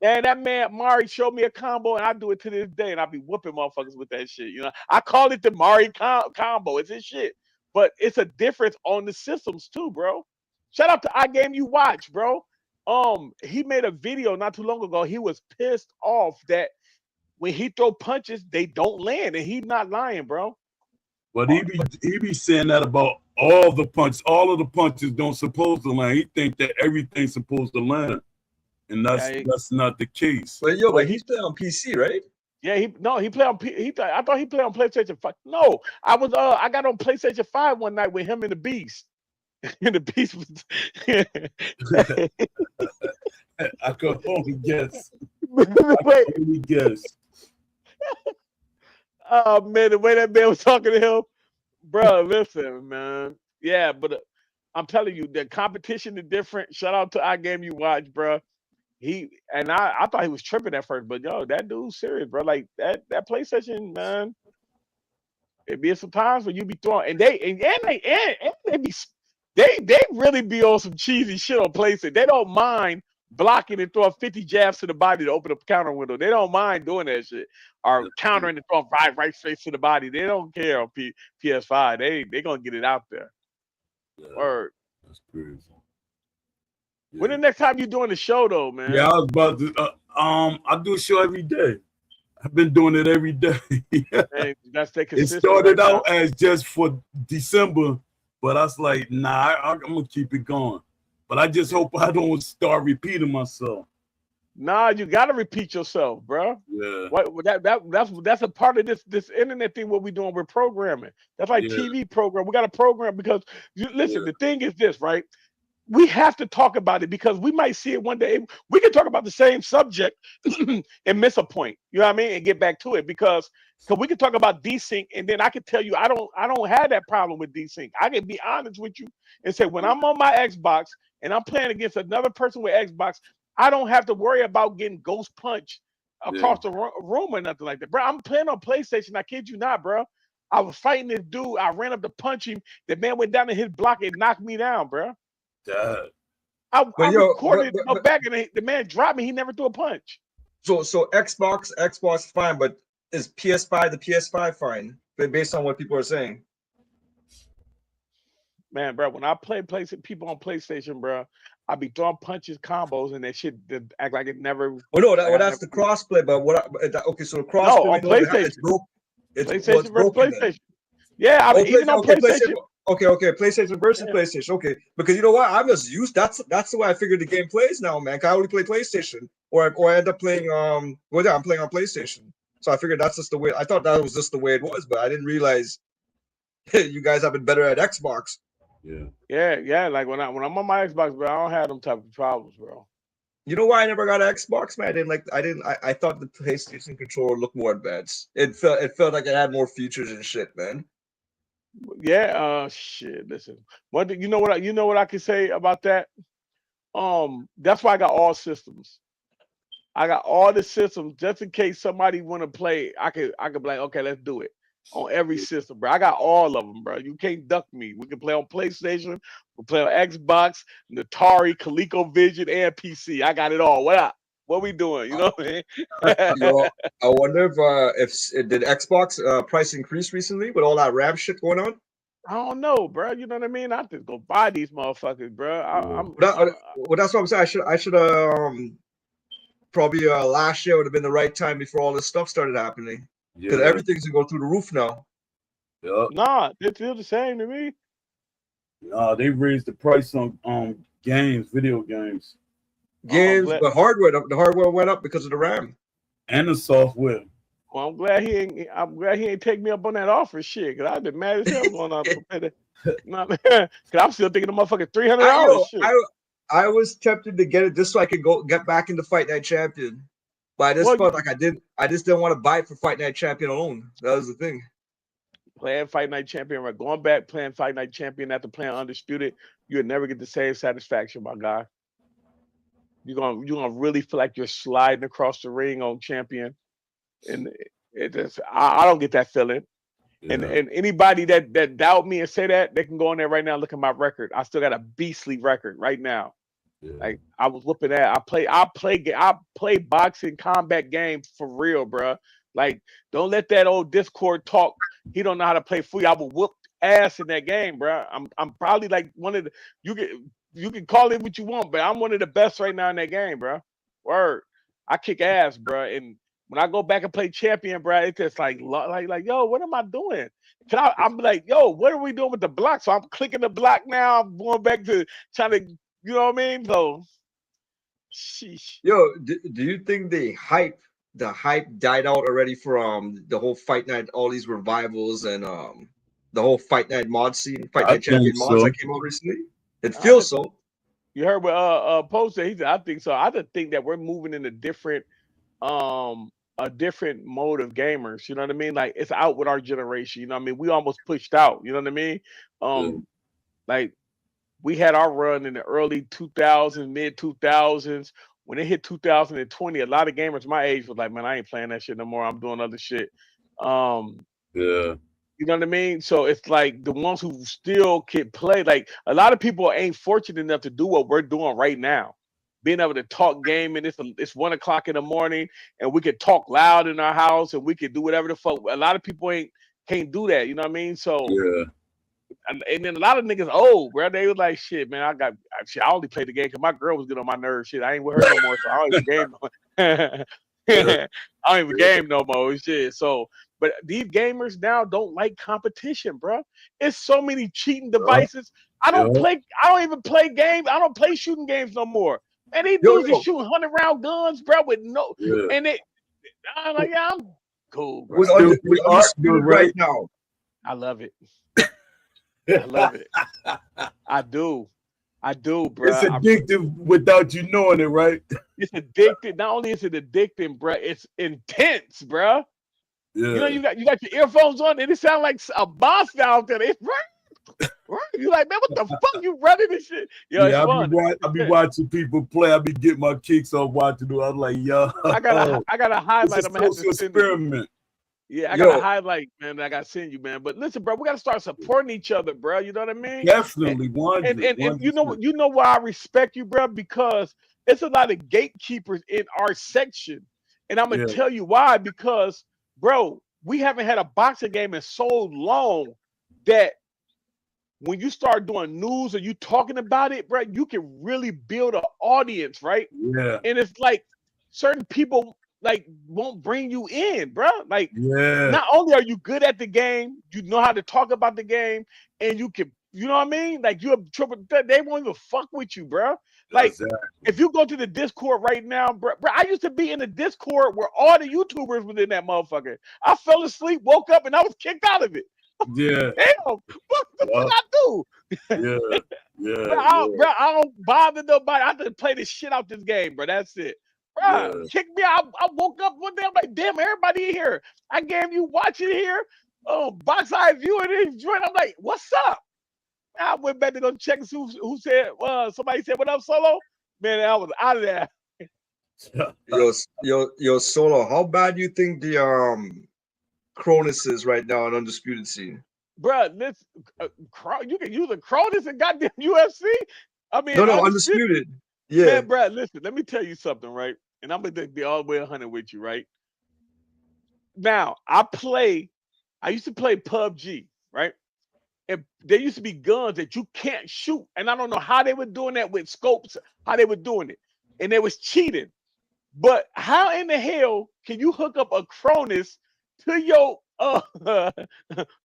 and that man Mari showed me a combo, and I do it to this day, and I be whooping motherfuckers with that shit. You know, I call it the Mari combo. It's his shit. But it's a difference on the systems too, bro. Shout out to iGameUWatch, bro. He made a video not too long ago. He was pissed off that when he throw punches, they don't land, and he's not lying, bro. But he be saying that about all the punches. All of the punches don't supposed to land. He think that everything's supposed to land, and that's not the case. But he's playing on PC, right? Yeah, he played on I thought he played on PlayStation 5. No, I got on PlayStation 5 one night with him and the Beast. And the Beast was I could only guess. Oh man, the way that man was talking to him, bro. Listen, man. Yeah, but I'm telling you, the competition is different. Shout out to iGameUWatch, bro. I thought he was tripping at first, but yo, that dude's serious, bro. Like that PlayStation, man. It be some times when you be throwing, and they really be on some cheesy shit on PlayStation. They don't mind blocking and throwing 50 jabs to the body to open up a counter window. They don't mind doing that shit, or countering and throwing right straight to the body. They don't care on PS5. They gonna get it out there. Or that's crazy. When the next time you doing the show though, man? Yeah, I was about to. I do a show every day. I've been doing it every day. Hey, that's it started out as just for December, but I was like, nah, I'm gonna keep it going. But I just hope I don't start repeating myself. Nah, you gotta repeat yourself, bro. Yeah. That's a part of this internet thing. What we doing? We're programming. That's like TV program. We got to program because listen. The thing is this, right? we have to talk about it because we might see it one day. We can talk about the same subject and miss a point. You know what I mean? And get back to it because we can talk about desync, and then I can tell you I don't have that problem with desync. I can be honest with you and say when I'm on my Xbox and I'm playing against another person with Xbox, I don't have to worry about getting ghost punched across the room or nothing like that, bro. I'm playing on PlayStation. I kid you not, bro. I was fighting this dude. I ran up to punch him. The man went down to his block and knocked me down, bro. I recorded it back, and the man dropped me. He never threw a punch. So Xbox fine, but is the PS5 fine? Based on what people are saying. Man, bro, when I play people on PlayStation, bro, I be throwing punches, combos, and that shit act like it never. Well, no, that's the crossplay. But okay, so the crossplay on PlayStation. PlayStation versus PlayStation. Yeah, I mean, even on PlayStation. Okay, PlayStation versus PlayStation. Okay, because you know what? I'm just used. That's the way I figured the game plays now, man. I only play PlayStation, or I end up playing. I'm playing on PlayStation. So I figured that's just the way. I thought that was just the way it was, but I didn't realize you guys have been better at Xbox. Yeah. Like when I'm on my Xbox, bro, I don't have them type of problems, bro. You know why I never got an Xbox, man? I thought the PlayStation controller looked more advanced. It felt like it had more features and shit, man. Yeah, shit. Listen, you know what I can say about that? That's why I got all systems. I got all the systems just in case somebody want to play. I could be like, okay, let's do it on every system, bro. I got all of them, bro. You can't duck me. We can play on PlayStation, we play on Xbox, Atari, ColecoVision, and PC. I got it all. What up? What we doing? You know what I mean? I wonder if did Xbox price increase recently with all that RAM shit going on? I don't know, bro. You know what I mean? I just go buy these motherfuckers, bro. That's what I'm saying. I should probably last year would have been the right time before all this stuff started happening. Because everything's going through the roof now. Nah, it's still the same to me. Nah, they raised the price on video games. But the hardware went up because of the RAM and the software. Well, I'm glad he ain't take me up on that offer, shit. Cause I've been mad as hell going on. Cause I'm still thinking of motherfucking $300. I was tempted to get it just so I could get back into Fight Night Champion, but I just felt like I just didn't want to buy it for Fight Night Champion alone. That was the thing. Playing Fight Night Champion, right? Going back playing Fight Night Champion after playing Undisputed, you'll never get the same satisfaction, my guy. You're gonna really feel like you're sliding across the ring on Champion, and I don't get that feeling. Yeah. And anybody that doubt me and say that, they can go in there right now and look at my record. I still got a beastly record right now. Yeah. Like I was whooping that. I play boxing combat games for real, bro. Like don't let that old Discord talk. He don't know how to play free. I will whoop ass in that game, bro. I'm probably like one of the you can call it what you want, but I'm one of the best right now in that game, bro. Word. I kick ass, bro. And when I go back and play Champion, bro, it's just like, yo, what am I doing? I'm like, yo, what are we doing with the block? So I'm clicking the block now. I'm going back to trying to, you know what I mean? So, sheesh. Yo, do you think the hype died out already for the whole Fight Night, all these revivals and the whole Fight Night mod scene, Fight Night Champion mods that came out recently? It feels so. You heard what Post said. He said, I think so. I just think that we're moving in a different mode of gamers. You know what I mean? Like it's out with our generation. You know what I mean? We almost pushed out. You know what I mean? Like we had our run in the early 2000s, mid 2000s. When it hit 2020, a lot of gamers my age was like, man, I ain't playing that shit no more. I'm doing other shit. Yeah. You know what I mean? So it's like the ones who still can play, like a lot of people ain't fortunate enough to do what we're doing right now. Being able to talk gaming, it's 1:00 in the morning and we could talk loud in our house and we could do whatever the fuck. A lot of people can't do that. You know what I mean? So yeah. And then a lot of niggas old, bro. They was like, shit, man, I only played the game because my girl was getting on my nerves. Shit, I ain't with her no more, so I don't even game no I don't even game no more. Shit. So, but these gamers now don't like competition, bro. It's so many cheating devices. I don't even play games. I don't play shooting games no more. And these dudes are shooting 100-round guns, bro, with no. Yeah. And I'm like, yeah, I'm cool, bro. We are right now. I love it. I love it. I do. I do, bro. It's addictive without you knowing it, right? It's addictive. Not only is it addicting, bro, it's intense, bro. Yeah. You know, you got your earphones on, and it sounds like a boss out there. It's you like, man, what the fuck you running this shit? Yo, it's fun. I be watching people play. I be getting my kicks off watching it. I'm like, yo. I got a highlight. It's I'm gonna have to send you. experiment. Yeah, I got a highlight, man. I got to send you, man. But listen, bro, we got to start supporting each other, bro. You know what I mean? Definitely, and you know why I respect you, bro? Because it's a lot of gatekeepers in our section, and I'm gonna tell you why. Because, bro, we haven't had a boxing game in so long that when you start doing news or you talking about it, bro, you can really build an audience, right? Yeah. And it's like certain people like won't bring you in, bro. Like, not only are you good at the game, you know how to talk about the game, and you can, you know what I mean? Like, you're a triple threat. They won't even fuck with you, bro. Like, if you go to the Discord right now, bro, I used to be in the Discord where all the YouTubers was in that motherfucker. I fell asleep, woke up, and I was kicked out of it. Yeah. Damn, what the fuck I do? Bro, I don't bother nobody. I just play the shit out this game, bro. That's it. Bro, kick me out. I woke up one day. I'm like, damn, everybody in here. I gave you watching here. Oh, box eye view and enjoying. I'm like, what's up? I went back to go check who said. Somebody said, "What up, Solo?" Man, I was out of there. Yo, Solo. How bad do you think the Cronus is right now in Undisputed Scene? Bro, this you can use a Cronus in goddamn UFC. I mean, no, Undisputed. Yeah, man, bro. Listen, let me tell you something, right? And I'm gonna be all the way 100 with you, right? Now, I used to play PUBG, right? And there used to be guns that you can't shoot, and I don't know how they were doing that with scopes, how they were doing it, and they was cheating. But how in the hell can you hook up a Cronus to your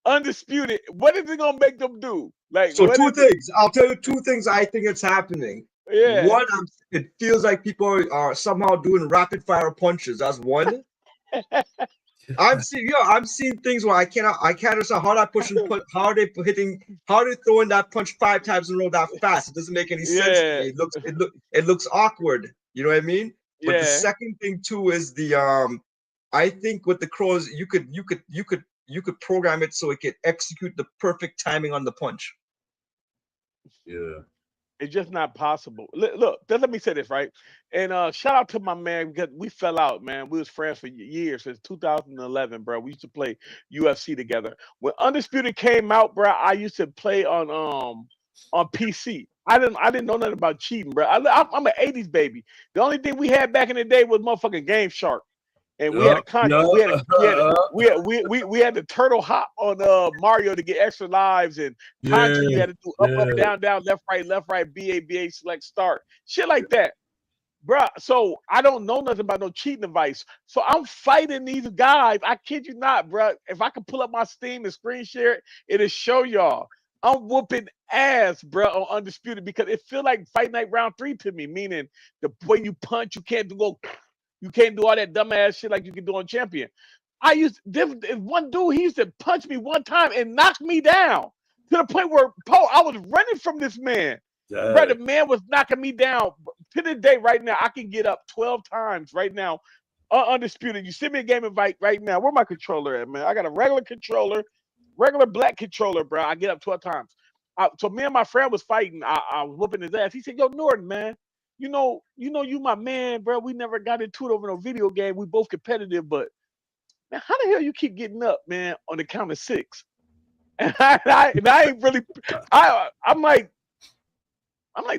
Undisputed? What is it gonna make them do? Like, so two things. I'll tell you two things I think it's happening. Yeah. One, it feels like people are somehow doing rapid fire punches. That's one. I'm seeing things where I can't understand how that push and put, how are they throwing that punch 5 times in a row that fast? It doesn't make any sense to me. It looks awkward. You know what I mean? But the second thing too is the I think with the Crows, you could program it so it could execute the perfect timing on the punch. Yeah. It's just not possible. Look, let me say this, right? And shout out to my man, because we fell out, man. We was friends for years, since 2011, bro. We used to play UFC together. When Undisputed came out, bro, I used to play on PC. I didn't know nothing about cheating, bro. I'm an 80s baby. The only thing we had back in the day was motherfucking Game Shark. And we had a contract. We had the turtle hop on Mario to get extra lives, and contra you had to do up, down, left, right, BA, select, start, shit like that, bruh. So I don't know nothing about no cheating device. So I'm fighting these guys. I kid you not, bruh. If I could pull up my Steam and screen share it, it'll show y'all. I'm whooping ass, bro, on Undisputed, because it feel like Fight Night Round 3 to me. Meaning the way you punch, you can't do all that dumbass shit like you can do on Champion. One dude, he used to punch me one time and knock me down to the point where I was running from this man. Bro, the man was knocking me down. To this day, right now, I can get up 12 times right now. Undisputed. You send me a game invite right now. Where my controller at, man? I got a regular controller, regular black controller, bro. I get up 12 times. So me and my friend was fighting. I was whooping his ass. He said, "Yo, Norton, man. You know, you my man, bro. We never got into it over no video game. We both competitive, but man, how the hell you keep getting up, man, on the count of 6?" And I ain't really. I'm like,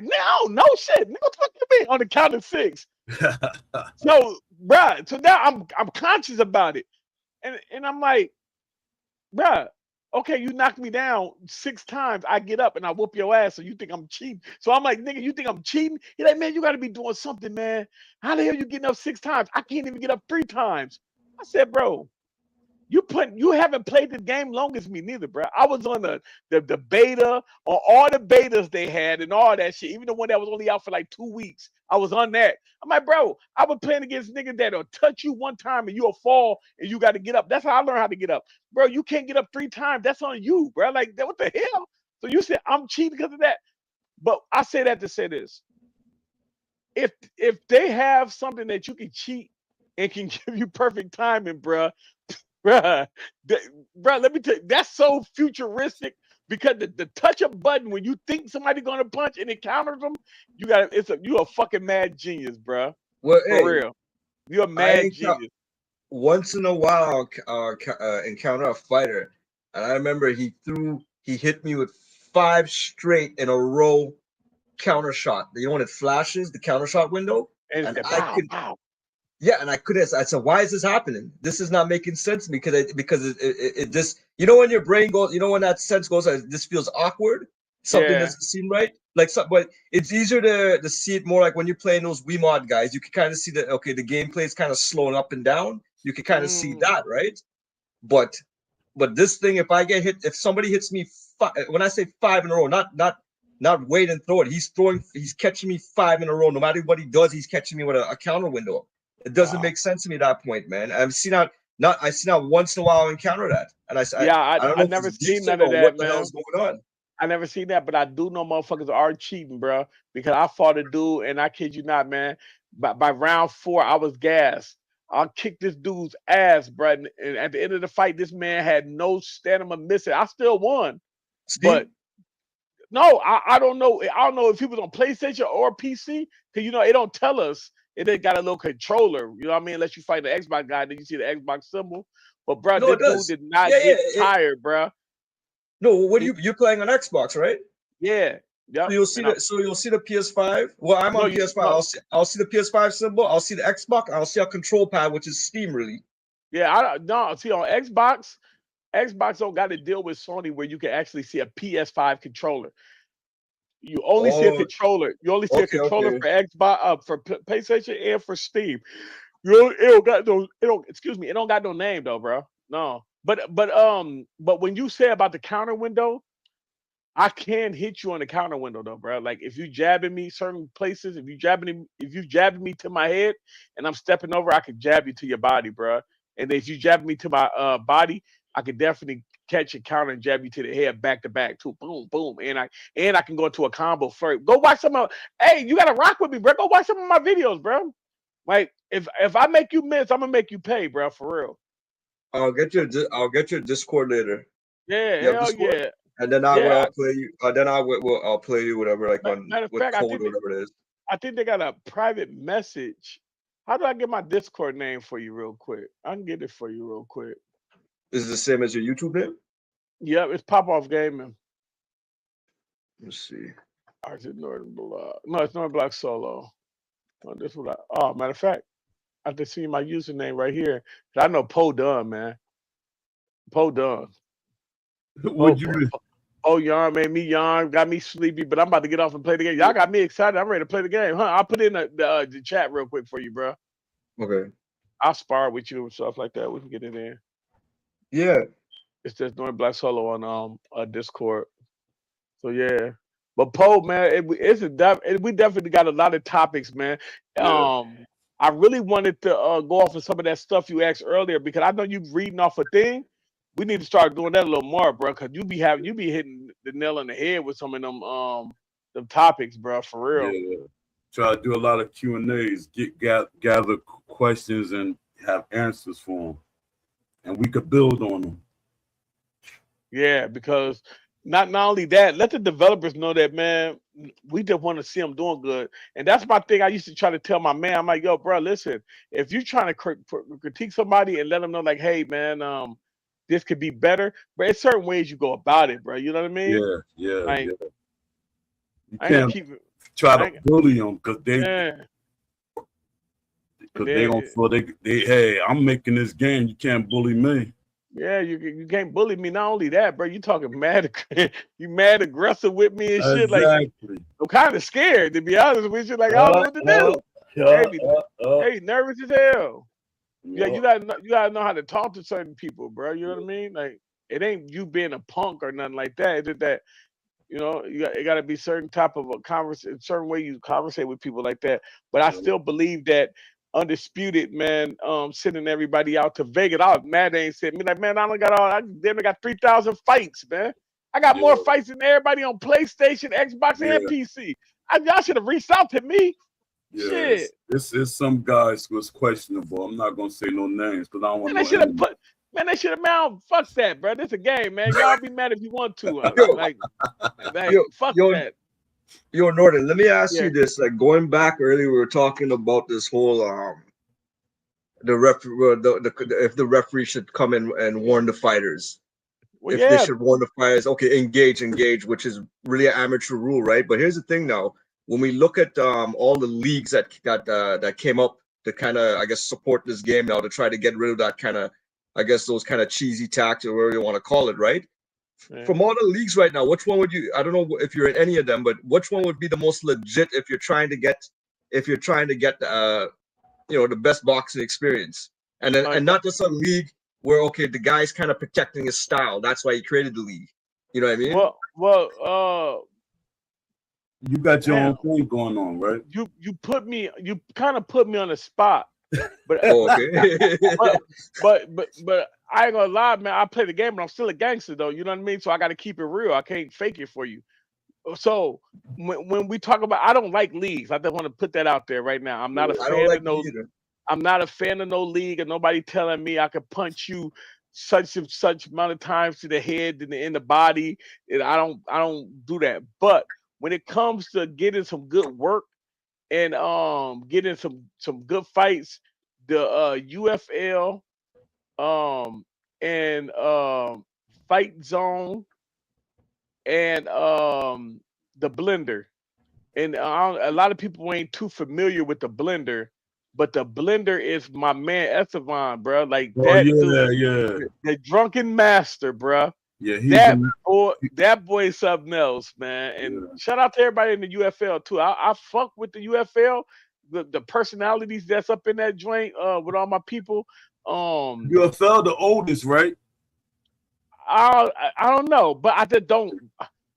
no shit. What the fuck you mean on the count of 6? So, bro. So now I'm conscious about it, and I'm like, bro. Okay, you knocked me down 6 times. I get up and I whoop your ass. So you think I'm cheating? So I'm like, nigga, you think I'm cheating? He's like, man, you got to be doing something, man. How the hell you getting up 6 times? I can't even get up 3 times. I said, bro, you haven't played the game long as me neither, bro. I was on the beta, on all the betas they had and all that shit. Even the one that was only out for like 2 weeks, I was on that. I'm like, bro, I was playing against niggas that'll touch you one time and you'll fall and you got to get up. That's how I learned how to get up. Bro, you can't get up 3 times. That's on you, bro. Like, what the hell? So you said I'm cheating because of that? But I say that to say this: if they have something that you can cheat and can give you perfect timing, bruh, bruh, let me tell you, that's so futuristic because the touch a button when you think somebody's gonna punch and it counters them, you a fucking mad genius, bruh. Well, For hey, real, you're a I mad ain't count. genius. Once in a while encounter a fighter, and I remember he hit me with 5 straight in a row counter shot. You know when it flashes the counter shot window, And and it's I pow could pow. yeah, and I couldn't. I said, why is this happening? This is not making sense to me because it just you know when your brain goes, you know when that sense goes, this feels awkward. Something Yeah. doesn't seem right. Like but it's easier to see it more like when you're playing those Wii mod guys. You can kind of see that okay, the gameplay is kind of slowing up and down. You can kind of see Mm. that, right? But this thing, if I get hit, if somebody hits me, when I say 5 in a row, not wait and throw it. He's catching me 5 in a row. No matter what he does, he's catching me with a counter window. It doesn't Wow. make sense to me at that point, man. I've seen that. I see that once in a while encounter that, and Yeah, I don't I know if never it's seen glitching none of or what that, the hell man. is going on. I never seen that, but I do know motherfuckers are cheating, bro. Because I fought a dude, and I kid you not, man. By round 4, I was gassed. I kicked this dude's ass, bro. And at the end of the fight, this man had no stamina missing. I still won, but Steam? no, I don't know. I don't know if he was on PlayStation or PC, because it don't tell us. It ain't got a little controller, you know what I mean? Unless you fight the Xbox guy, then you see the Xbox symbol. But bro, No, this it dude does. did not Yeah, yeah. get tired, bro. No, what you're playing on Xbox, right? Yeah, So yep. you'll see the PS5. Well, I'm No, on PS5. no, I'll see the PS5 symbol. I'll see the Xbox. I'll see a control pad, which is Steam, really. yeah, I don't no see on Xbox don't got to deal with Sony where you can actually see a PS5 controller. You only see a Oh, controller. You only see a okay, controller okay. for Xbox, for PlayStation and for Steam. It don't got no. It don't. Excuse me. It don't got no name though, bro. No. But when you say about the counter window, I can hit you on the counter window though, bro. Like if you jabbing me certain places, if you jabbing me to my head and I'm stepping over, I can jab you to your body, bro. And if you jab me to my body, I could definitely catch a counter and jab you to the head back to back too. Boom, boom. And I can go into a combo first. Go watch some of hey, you gotta rock with me, bro. Go watch some of my videos, bro. Like if I make you miss, I'm gonna make you pay, bro, for real. I'll get your Discord later. Yeah, You have hell Discord, yeah. and then I Yeah. will play you. Then I'll play you whatever like on Matter of with fact, code or whatever it is. I think they got a private message. How do I get my Discord name for you real quick? I can get it for you real quick. Is it the same as your YouTube name? Yep, it's Pop Off Gaming. Let's see. Or is it Northern Block? No, it's Northern Block Solo. Oh, this what oh, matter of fact, I can see my username right here. I know Poe Dunn, man. Poe Dunn. Would you? Oh, yarn made me yawn, got me sleepy, but I'm about to get off and play the game. Y'all got me excited. I'm ready to play the game, huh? I'll put in the chat real quick for you, bro. Okay. I'll spar with you and stuff like that. We can get it in. Yeah. It's just Northern Black Solo on Discord. So yeah, but Poe, man, we definitely got a lot of topics, man. Yeah. I really wanted to go off of some of that stuff you asked earlier because I know you reading off a thing. We need to start doing that a little more, bro. Cause you be hitting the nail on the head with some of them topics, bro. For real. Yeah. Try to do a lot of Q&As, gather questions and have answers for them, and we could build on them. Yeah, because not only that, let the developers know that, man, we just want to see them doing good. And that's my thing. I used to try to tell my man, I'm like, yo, bro, listen, if you're trying to critique somebody and let them know, like, hey, man, this could be better, but it's certain ways you go about it, bro. You know what I mean? Yeah. Like, You I ain't gonna can't keep it. try to bully them because Yeah. they don't feel they hey, I'm making this game. You can't bully me. Yeah, you can't bully me. Not only that, bro, you talking mad, you mad aggressive with me and shit. Like Exactly. I'm kind of scared to be honest with you. Like I don't know what to do. Hey, nervous as hell. Yeah, you gotta know how to talk to certain people, bro. You know what I mean? Like it ain't you being a punk or nothing like that. It's just that it got to be certain type of a conversation, certain way you conversate with people like that. But I still believe that Undisputed, man, sending everybody out to Vegas. I was mad they ain't sent me. Like, man, I got 3,000 fights, man. I got more Yeah. fights than everybody on PlayStation, Xbox, Yeah. and PC. Y'all should have reached out to me. Yeah, Shit. this is some guys was questionable. I'm not gonna say no names because I don't want Man, no they should have enemies. put. Man, they should have. Man, fuck that, bro. This a game, man. Y'all be mad if you want to. Yo, Like yo, fuck yo, that. yo, Norton, let me ask Yeah. you this. Like going back earlier, we were talking about this whole the ref if the referee should come in and warn the fighters. Well, If they yeah. should warn the fighters, okay, engage, which is really an amateur rule, right? But here's the thing now. When we look at all the leagues that came up to kind of, I guess, support this game now to try to get rid of that kind of, I guess, those kind of cheesy tactics or whatever you want to call it, right? Yeah. From all the leagues right now, which one would you? I don't know if you're in any of them, but which one would be the most legit if you're trying to get the best boxing experience, and then and not just a league where okay the guy's kind of protecting his style. That's why he created the league. You know what I mean? Well, You got your damn. own thing going on, right? You kind of put me on the spot, but Oh, okay. but I ain't gonna lie, man. I play the game, but I'm still a gangster, though. You know what I mean? So I got to keep it real. I can't fake it for you. So when we talk about, I don't like leagues. I just want to put that out there right now. I'm not a I don't fan like of no. it either. I'm not a fan of no league, and nobody telling me I could punch you such and such amount of times to the head and in the body. And I don't do that. But when it comes to getting some good work and getting some good fights, the UFL and Fight Zone and the Blender. And a lot of people ain't too familiar with the Blender, but the Blender is my man Estevan, bro. Like Oh that yeah, dude, yeah, the drunken master, bro. yeah. He's That boy is something else, man. And Yeah. shout out to everybody in the UFL too. I fuck with the UFL, the personalities that's up in that joint with all my people. UFL the oldest, right? I don't know, but I just don't.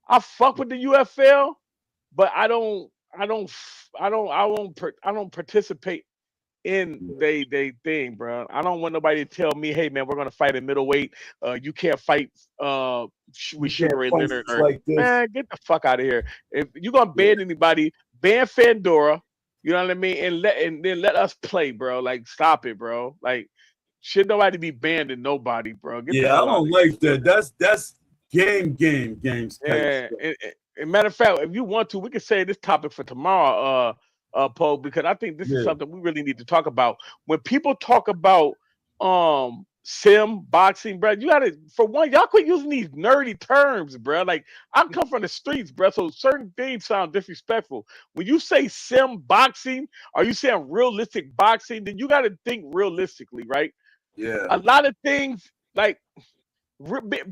I fuck with the UFL, but I don't participate in they thing, bro. I don't want nobody to tell me, hey man, we're gonna fight in middleweight. You can't fight with You Sugar can't Ray punch Leonard. like this. Man, get the fuck out of here. If you're gonna ban anybody, ban Fandora. You know what I mean? And then let us play, bro. Like stop it, bro. Like should nobody be banning nobody, bro. Get the Yeah, I hell out of don't like that. That's games type here. stuff. And matter of fact, if you want to, we can say this topic for tomorrow, Poe, because I think this is Yeah. something we really need to talk about. When people talk about sim boxing, bro, you gotta, for one, y'all quit using these nerdy terms, bro. Like I come from the streets, bro, so certain things sound disrespectful. When you say sim boxing, are you saying realistic boxing? Then you gotta think realistically, right? Yeah. A lot of things like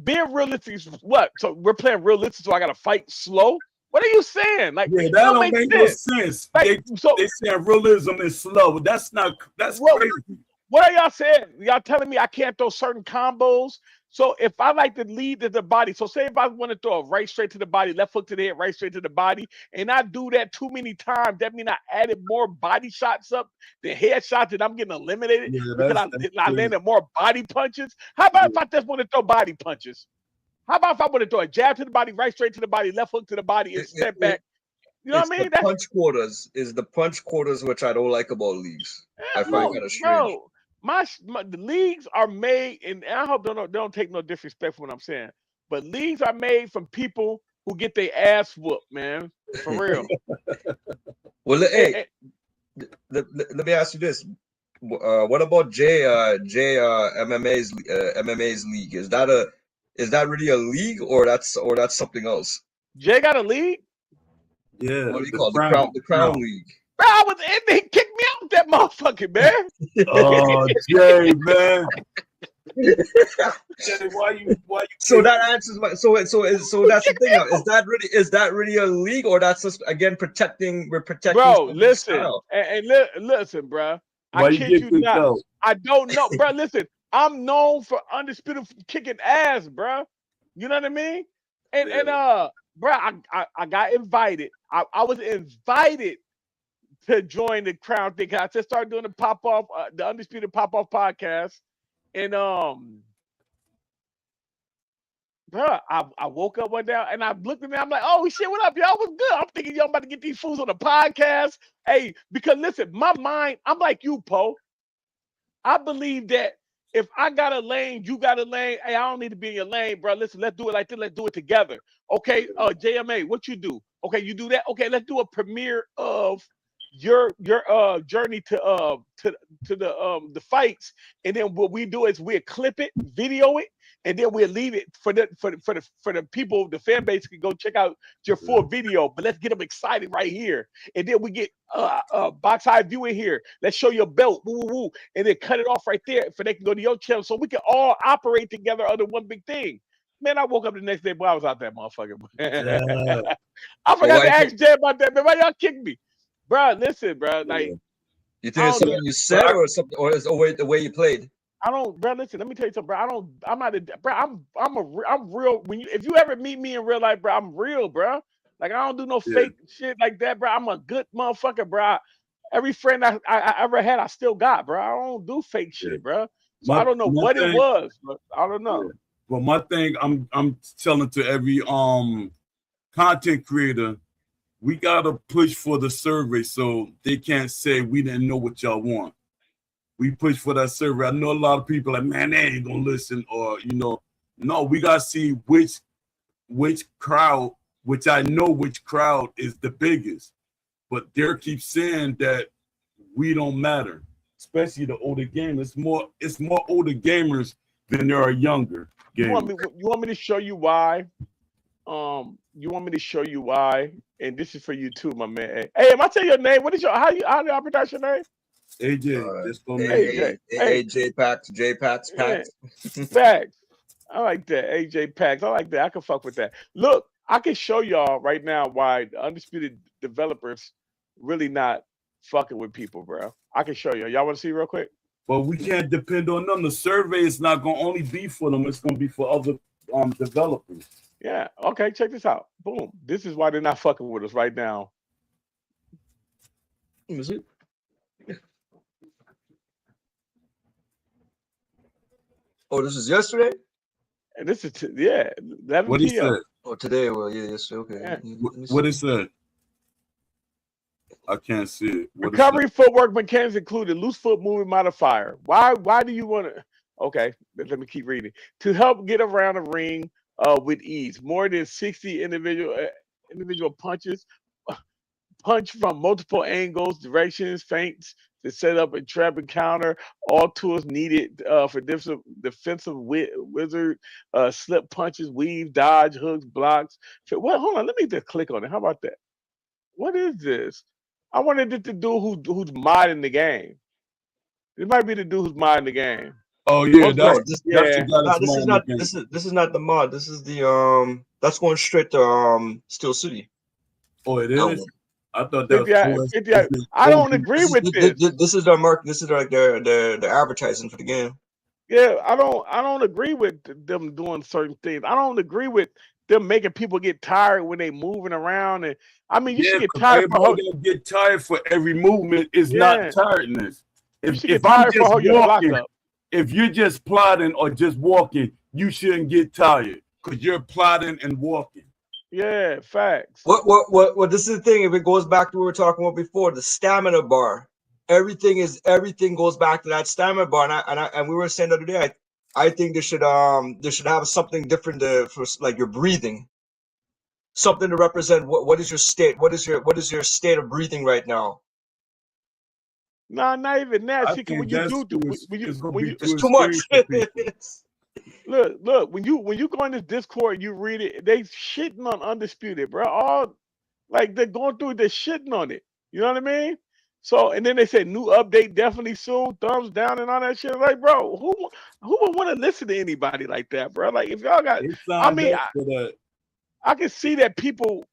being realistic is what? So we're playing realistic, so I gotta fight slow. What are you saying? Like Yeah, it that don't make make no sense. sense. Like, so They saying realism is slow. That's what, crazy. what are y'all saying? Y'all telling me I can't throw certain combos? So if I like to lead to the body, so say if I want to throw a right straight to the body, left hook to the head, right straight to the body, and I do that too many times, that means I added more body shots up than head shots, and I'm getting eliminated Yeah, because I crazy. landed more body punches. How about if I just want to throw body punches? How about if I want to throw a jab to the body, right straight to the body, left hook to the body, and step back? You know It's what I mean? the punch quarters. Is the punch quarters which I don't like about leagues. I find kind of strange. Bro, the leagues are made, and I hope they don't take no disrespect for what I'm saying, but leagues are made from people who get their ass whooped, man. For real. Well, hey, let me ask you this: what about MMA's league? Is that really a league, or that's something else? Jay got a league? Yeah. What do you call it? The Crown League? Bro, I was in there, he kicked me out that motherfucker, man. Oh, Jay, man. Jay, why you So that answers my so that's the thing now. Is that really a league, or that's just again protecting Bro, listen, style? listen, bro. Why I you kid get you kicked not. out? I don't know, bro. Listen, I'm known for undisputed kicking ass, bro. You know what I mean? And bro, I got invited. I was invited to join the Crown thing. I just started doing the pop off, the undisputed pop off podcast, and bro, I woke up one day and I looked at me. I'm like, oh shit, what up, y'all? What's good? I'm thinking y'all about to get these fools on the podcast. Hey, because listen, my mind, I'm like you, Poe. I believe that if I got a lane, you got a lane. Hey, I don't need to be in your lane, bro. Listen, let's do it like this. Let's do it together. Okay, JMA, what you do? Okay, you do that. Okay, let's do a premiere of your journey to the fights, and then what we do is we clip it, video it, and then we'll leave it for the people, the fan base can go check out your full video. But let's get them excited right here, and then we get box eye view in here. Let's show your belt, woo, woo, woo, and then cut it off right there, for they can go to your channel, so we can all operate together under one big thing. Man, I woke up the next day, boy, I was out that motherfucker. I forgot to ask Jay about that, man. Why y'all kick me? Bro, listen, bro. Like, you think it's something you said, or something, or it's the way you played? I don't, bro. Listen, let me tell you something, bro. I'm not, bro. I'm real. If you ever meet me in real life, bro, I'm real, bro. Like, I don't do no fake shit like that, bro. I'm a good motherfucker, bro. Every friend I ever had, I still got, bro. I don't do fake shit, bro. So I don't know what it was, but I don't know. But my thing, I'm telling to every content creator, we gotta push for the survey so they can't say we didn't know what y'all want. We push for that survey. I know a lot of people like, man, they ain't gonna listen, or no, we gotta see which crowd, which I know which crowd is the biggest, but they keep saying that we don't matter, especially the older gamers. It's more older gamers than there are younger gamers. You want me to show you why? You want me to show you why? And this is for you too, my man. Hey, am I tell your name? What is how do I pronounce your name? AJ. AJ Pax. Pax. I like that. AJ Pax. I like that. I can fuck with that. Look, I can show y'all right now why the undisputed developers really not fucking with people, bro. I can show y'all. Y'all want to see real quick? But we can't depend on them. The survey is not gonna only be for them. It's gonna be for other developers. Yeah. Okay. Check this out. Boom. This is why they're not fucking with us right now. Is it? Oh, this is yesterday? And this is 11 What is p.m. that? Oh, today. Well, yeah, yesterday. Okay. Yeah. What is that? I can't see it. Recovery footwork mechanics included loose foot movement modifier. Why do you want to? Okay, let me keep reading. To help get around a ring with ease. More than 60 individual punches. Punch from multiple angles, directions, feints to set up a trap and counter. All tools needed for defensive wizard. Slip punches, weave, dodge, hooks, blocks. Well, hold on. Let me just click on it. How about that? What is this? I wanted it to do who's modding the game. It might be the dude who's modding the game. Oh yeah, this is not the mod. This is the that's going straight to Steel City. Oh, it is. I thought that. I don't agree with this. This is their mark. This is like their advertising for the game. Yeah, I don't agree with them doing certain things. I don't agree with them making people get tired when they moving around. And I mean, you should get tired. Get tired for every movement is not tiredness. If I'm just walking, if you're just plodding or just walking, you shouldn't get tired because you're plodding and walking. Yeah, facts. What this is the thing. If it goes back to what we were talking about before, the stamina bar, everything goes back to that stamina bar. And we were saying the other day, I think they should have something different for like your breathing, something to represent what is your state, what is your state of breathing right now. No, not even that. See, when you do, it's too much. Look, when you go in this Discord, you read it, they shitting on Undisputed, bro. All like they're going through, they're shitting on it. You know what I mean? So, and then they say new update definitely soon, thumbs down and all that shit. Like, bro, who would want to listen to anybody like that, bro? Like, if y'all got, I mean, I can see that people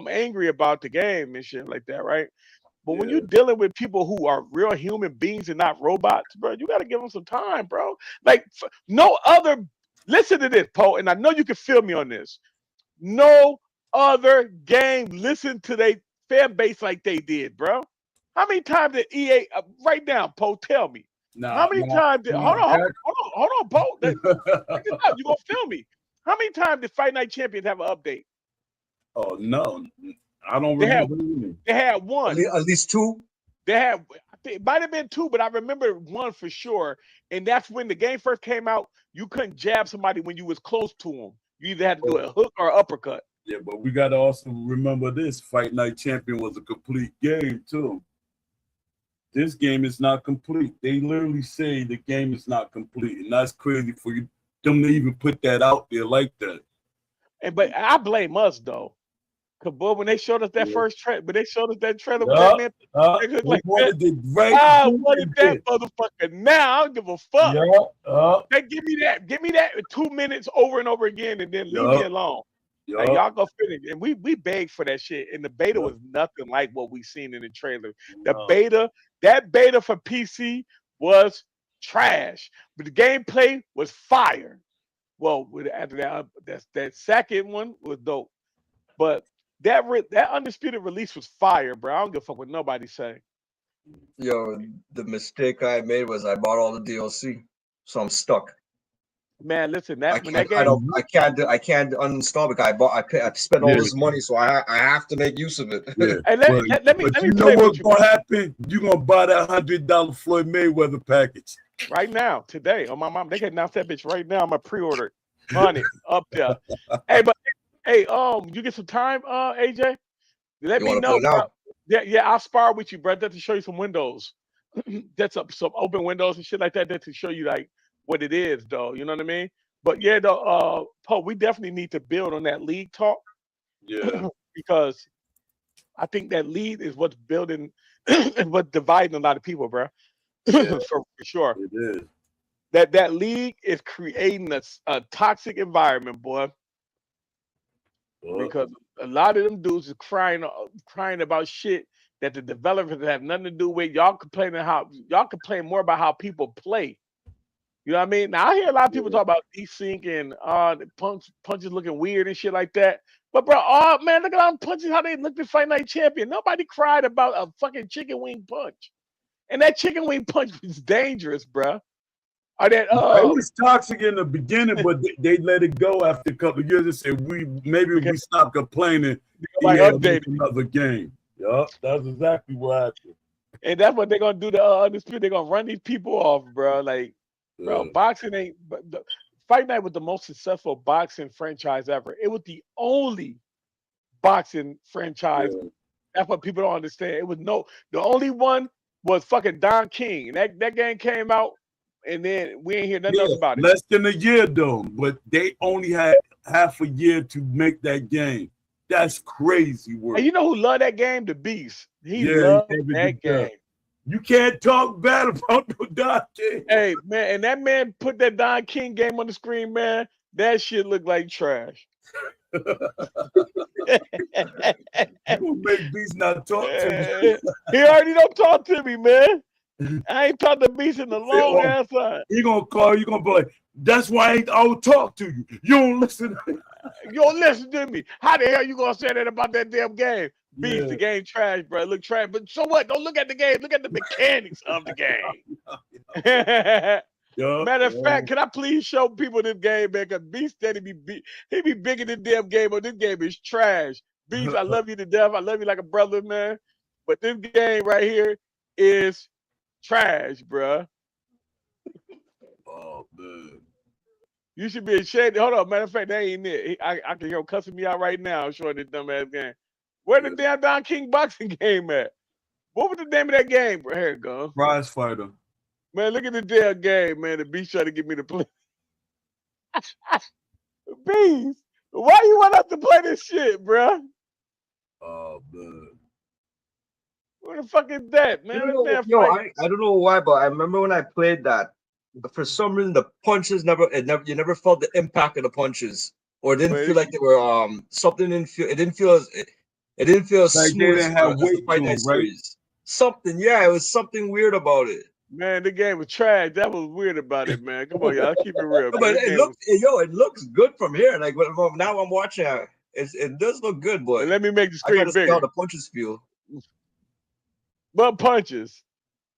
angry about the game and shit like that, right? But when you're dealing with people who are real human beings and not robots, bro, you got to give them some time, bro. Like, no other, listen to this, Poe, and I know you can feel me on this. No other game listened to their fan base like they did, bro. How many times did EA, right now, Poe, tell me. How many times did, hold on, Poe. You're going to feel me. How many times did Fight Night Champions have an update? Oh no, I don't They had- remember. Any. They had one. At least two. They had, I think it might have been two, but I remember one for sure. And that's when the game first came out. You couldn't jab somebody when you was close to them. You either had to do a hook or uppercut. Yeah, but we got to also remember this: Fight Night Champion was a complete game too. This game is not complete. They literally say the game is not complete, and that's crazy for you them to even put that out there like that. And but I blame us though. Cause boy, when they showed us that Yeah. first trailer, but they showed us that trailer with Yeah. that man. They look We like wanted it right. I then wanted and that there. motherfucker now. I don't give a fuck. Yeah. They give me that. Give me that 2 minutes over and over again, and then leave me alone. Yeah. Like, y'all go finish. And we begged for that shit. And the beta was nothing like what we seen in the trailer. The beta, that beta for PC was trash, but the gameplay was fire. Well, after that second one was dope, but that undisputed release was fire, bro. I don't give a fuck what nobody say. Yo, the mistake I made was I bought all the DLC, so I'm stuck. Man, listen, I can't uninstall because I spent all this money, so I have to make use of it. Yeah. Hey, let me you know play with what's you gonna happen? You're gonna buy that $100 Floyd Mayweather package. right now, today. On my mom, they can announce that bitch right now. I'm gonna pre-order it. Money up there. Hey, you get some time, AJ? Let me know. Bro. Yeah, I'll spar with you, bro. Just to show you some windows. That's some open windows and shit like that. That to show you like what it is, though. You know what I mean? But yeah, though, Poe, we definitely need to build on that league talk. Yeah. Because I think that lead is what's building and what's dividing a lot of people, bro. Yeah. for sure. It is. That league is creating a toxic environment, boy. Because a lot of them dudes is crying about shit that the developers have nothing to do with. Y'all complain more about how people play. You know what I mean? Now I hear a lot of people talk about desync and the punches looking weird and shit like that. But bro, man, look at all them punches, how they looked at Fight Night Champion. Nobody cried about a fucking chicken wing punch. And that chicken wing punch was dangerous, bro. It was toxic in the beginning, but they let it go after a couple of years and said we stopped complaining. Updated another game. Yup, that's exactly what happened. And that's what they're gonna do to Undisputed. They're gonna run these people off, bro. Like, bro, boxing ain't. Fight Night was the most successful boxing franchise ever. It was the only boxing franchise. Yeah. That's what people don't understand. The only one was fucking Don King. And that game came out. And then we ain't hear nothing else about it. Less than a year though, but they only had half a year to make that game. That's crazy work. And you know who loved that game? The Beast. He loved that game. You can't talk bad about no Don King. Hey man, and that man put that Don King game on the screen, man. That shit looked like trash. You gonna make Beast not talk to me? He already don't talk to me, man. I ain't talked to Beast in a long ass time. He gonna call you, gonna be like, that's why I don't talk to you. You don't listen. You don't listen to me. How the hell you gonna say that about that damn game? Beast, the game trash, bro. It look trash. But so what? Don't look at the game. Look at the mechanics of the game. Matter of fact, can I please show people this game, man? Because Beast said he be bigger than damn game, but this game is trash. Beast, I love you to death. I love you like a brother, man. But this game right here is trash, bro. Oh man. You should be ashamed. Hold on, matter of fact, that ain't it. I can hear him cussing me out right now showing this dumbass game. Where the damn Don King boxing game at? What was the name of that game, bro? Here it goes. Prize Fighter. Man, look at the damn game, man. The Beast trying to get me to play. Beast, why you want us to play this shit, bro? Oh man. What the fuck is that, man? I don't know why, but I remember when I played that. For some reason, the punches you never felt the impact of the punches, or it didn't feel like they were something. It didn't feel as like smooth they didn't have as weight the Fight to Night them, right? series. Something, it was something weird about it. Man, the game was trash. That was weird about it, man. Come on, y'all, keep it real. But it looks good from here. Like now I'm watching it does look good, but let me make the screen bigger. See how the punches feel. But punches.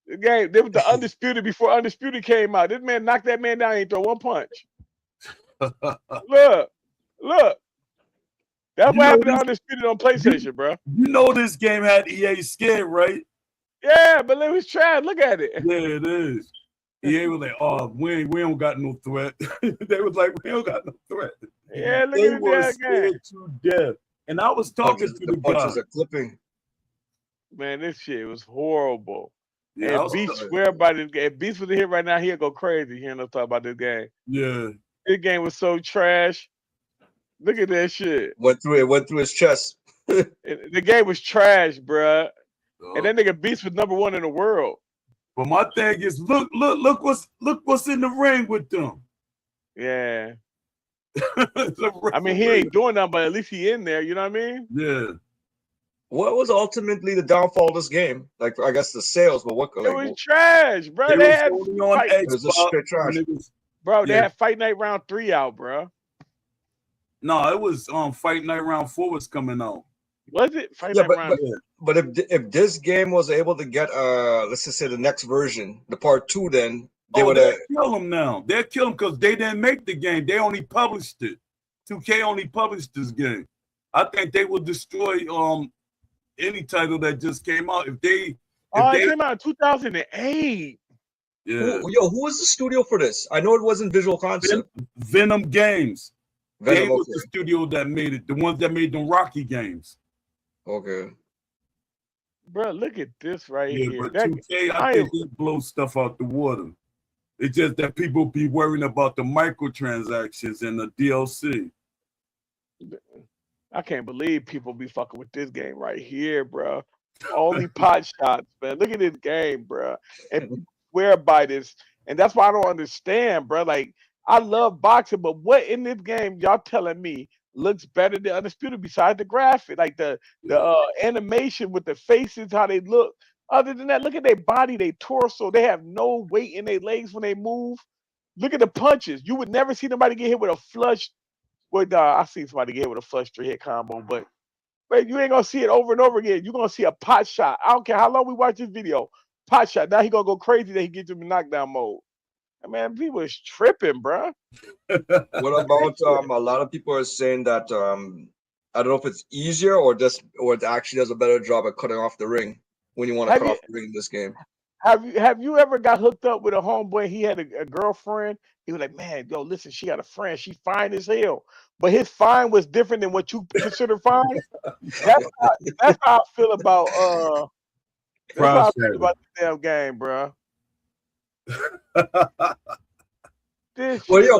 The game, there was the Undisputed before Undisputed came out. This man knocked that man down, he ain't throw one punch. Look, Look, that's You what know happened to this- Undisputed on PlayStation, bro. You know this game had EA scared, right? Yeah, but it was trash. Look at it. Yeah, it is. EA was like, "Oh, we don't got no threat." They was like, "We don't got no threat." Yeah, look They at the were damn game. scared to death. And I was talking to the guy. punches are clipping. Man, this shit was horrible. Yeah, I And was Beast talking- swear by this game. If Beast was here right now, he'll go crazy hearing us talk about this game. yeah. This game was so trash. Look at that shit. Went through his chest. The game was trash, bruh. So, And that nigga Beast was #1 in the world. but my thing is, look what's in the ring with them. Yeah. The I mean, he ain't doing nothing, but at least he in there. You know what I mean? Yeah. What was ultimately the downfall of this game? Like, I guess the sales, but what? It Like, was trash, bro. They They was had, only on fight- it was just Xbox. straight trash. and it was- bro, they Yeah. had Fight Night Round 3 out, bro. No, it was Fight Night Round 4 was coming out. Was it? Fight Yeah, Night but- Round But if this game was able to get let's just say the next version, the part 2, then they would have. They'll kill them now. They'll kill them because they didn't make the game. They only published it. 2K only published this game. I think they will destroy any title that just came out. If they it came out in 2008. yeah. Who was the studio for this? I know it wasn't Visual Concept. Venom Games. They Venom, was the studio that made it, the ones that made them Rocky games. okay. Bro, look at this right Yeah, here. but That, 2K, I I think they blow stuff out the water. It's just that people be worrying about the microtransactions and the DLC. I can't believe people be fucking with this game right here, bro. Only pot shots, man. Look at this game, bro. And swear by this. And that's why I don't understand, bro. Like, I love boxing, but what in this game y'all telling me looks better than Undisputed besides the graphic? Like the animation with the faces, how they look. Other than that, look at their body, their torso. They have no weight in their legs when they move. Look at the punches. You would never see nobody get hit with a flush. Well, I seen somebody get hit with a flush 3-hit combo, but you ain't gonna see it over and over again. You're gonna see a pot shot. I don't care how long we watch this video. Pot shot. Now he gonna go crazy that he gets him in knockdown mode. Man, people is tripping, bro. What about a lot of people are saying that I don't know if it's easier or it actually does a better job at cutting off the ring when you want to cut off the ring in this game. Have you ever got hooked up with a homeboy? He had a girlfriend. He was like, man, yo, listen, she got a friend. She fine as hell. But his fine was different than what you consider fine. That's how I feel about the damn game, bro. Well, yeah,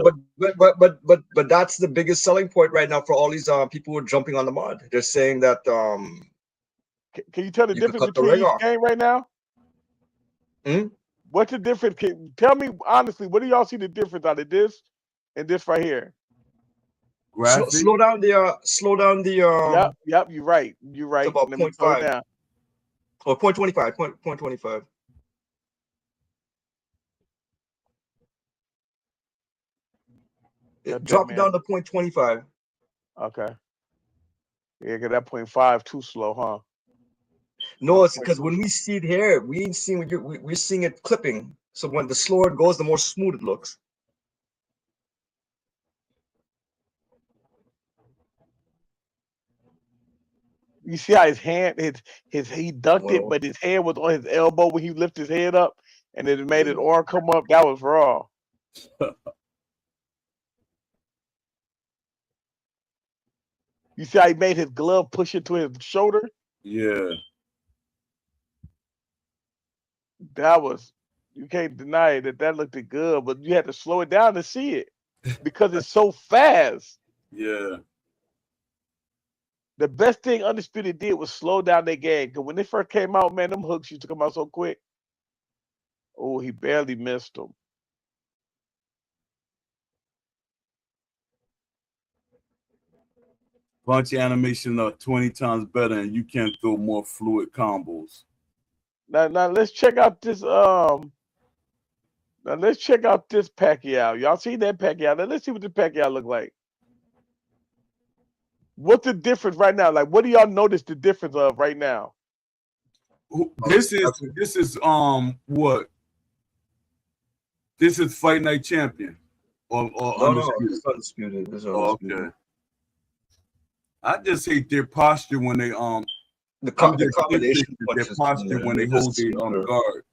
but that's the biggest selling point right now for all these people who are jumping on the mod. They're saying that can you tell the you difference cut the between ring each off. game right now? What's the difference? Tell me honestly, what do y'all see the difference out of this and this right here? Slow down the Yep, you're right. You're right. It's about Let me slow down. or 0.25, 0.25. Drop it down to 0.25. Okay. Yeah, because that 0.5 too slow, huh? No, it's because when we see it here, we ain't seeing we're seeing it clipping. So when the slower it goes, the more smooth it looks. You see how his hand, he ducked it, but his hand was on his elbow when he lifted his head up, and it made his arm come up. That was raw. You see how he made his glove push into his shoulder? Yeah. That was, you can't deny that looked good, but you had to slow it down to see it because it's so fast. Yeah. The best thing Undisputed did was slow down their game. Because when they first came out, man, them hooks used to come out so quick. Oh, he barely missed them. Punch animation are 20 times better, and you can throw more fluid combos. Now let's check out this. Now let's check out this Pacquiao. Y'all see that Pacquiao? Now let's see what the Pacquiao look like. What's the difference right now? Like, what do y'all notice the difference of right now? This is what? This is Fight Night Champion or No, it's Undisputed. It's Undisputed. okay. I just hate their posture when they The I'm just combination interested in their punches, posture when they they're hold just their smoother. guard.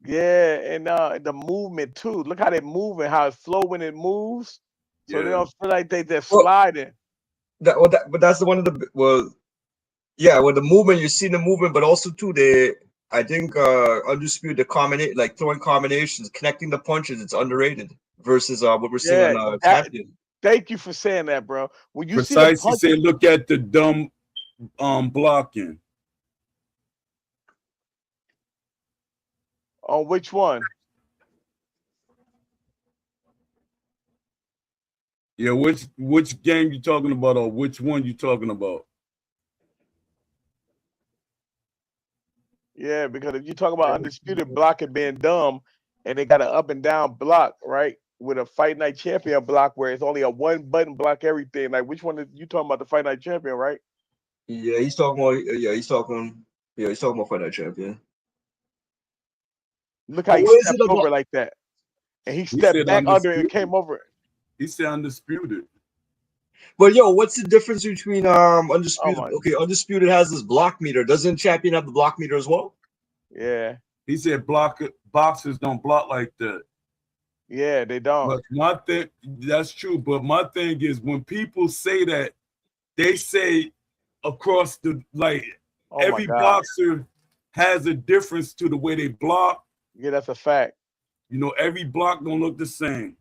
Yeah, and the movement too. Look how they move and how it's slow when it moves. So they Yeah. don't feel like they're Well, sliding. but that's the one of the yeah, with the movement, you see the movement, but also too I think Undisputed the combinate like throwing combinations, connecting the punches, it's underrated versus what we're seeing Yeah, on that. Champion. Thank you for saying that, bro. When you see the Precise, he punches said, look at the dumb blocking. on which one? Yeah, which game you talking about or which one you talking about? Yeah, because if you talk about Undisputed blocking being dumb, and they got an up and down block, right? With a Fight Night Champion block where it's only a one button block everything. Like which one is you talking about the Fight Night Champion, right? Yeah, he's talking about he's talking about Fight Night Champion. Look how But he what is stepped it about? over like that. And he He stepped said back under it and undisputed. came over it. He said undisputed. But yo, what's the difference between Oh Undisputed? my, Okay, Undisputed has this block meter. Doesn't Champion have the block meter as well? yeah, He said boxers don't block like that. yeah, they don't. But my thing, that's true. But my thing is when people say that, they say across the Oh my every God. boxer has a difference to the way they block. Yeah, that's a fact. You know, every block don't look the same.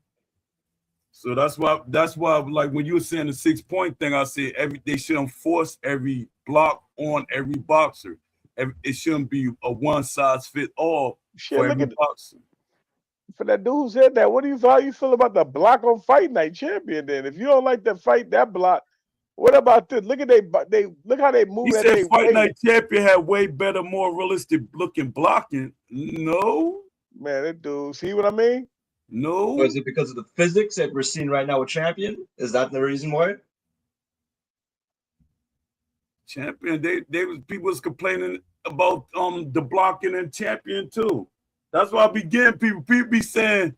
So that's why like when you were saying the 6-point thing, I said they shouldn't force every block on every boxer. It shouldn't be a one size fit all Shit, for look every at boxer. for that dude who said that. How you feel about the block on Fight Night Champion? Then, if you don't like that block, what about this? Look at they look how they move He at said they Fight weight. Night Champion had way better, more realistic looking blocking. No, Man, that dude. See what I mean? no. Or is it because of the physics that we're seeing right now with Champion? Is that the reason why? Champion, people was complaining about the blocking in Champion too. That's why I began people be saying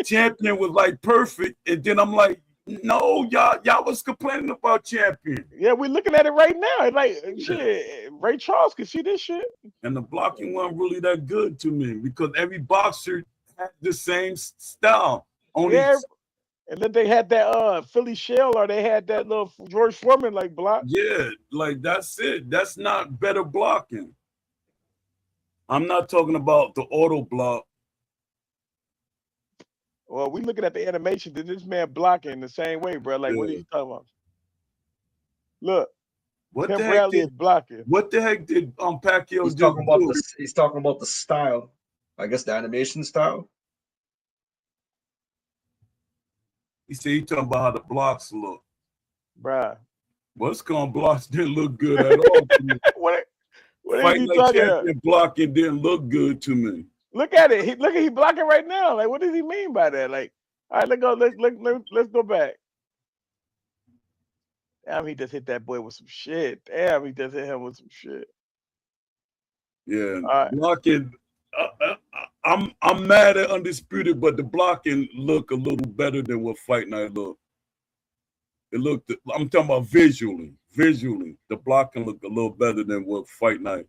Champion was like perfect, and then I'm like, no, y'all was complaining about Champion. Yeah, we're looking at it right now. It's like shit. Ray Charles can see this shit. And the blocking wasn't really that good to me because every boxer had the same style. Only Yeah. And then they had that Philly Shell, or they had that little George Foreman like block. yeah, like that's it. That's not better blocking. I'm not talking about the auto block. Well, we looking at the animation. Did this man blocking the same way, bro? Like, what are Yeah. you talking about? Look, What Tim the heck Bradley is did blocking. what the heck did Pacquiao He's just talking about do? he's talking about the style. I guess the animation style. He said he talking about how the blocks look. Bruh. What's called blocks didn't look good at all to me. What are Fight you Night talking about? Champion blocking didn't look good to me. Look at it. He blocking right now. Like, what does he mean by that? Like, all right, let's go back. Damn, he just hit that boy with some shit. Damn, he just hit him with some shit. Yeah, right. Blocking. I'm mad at Undisputed, but the blocking look a little better than what Fight Night looked. It looked. I'm talking about visually. Visually, the blocking looked a little better than what Fight Night.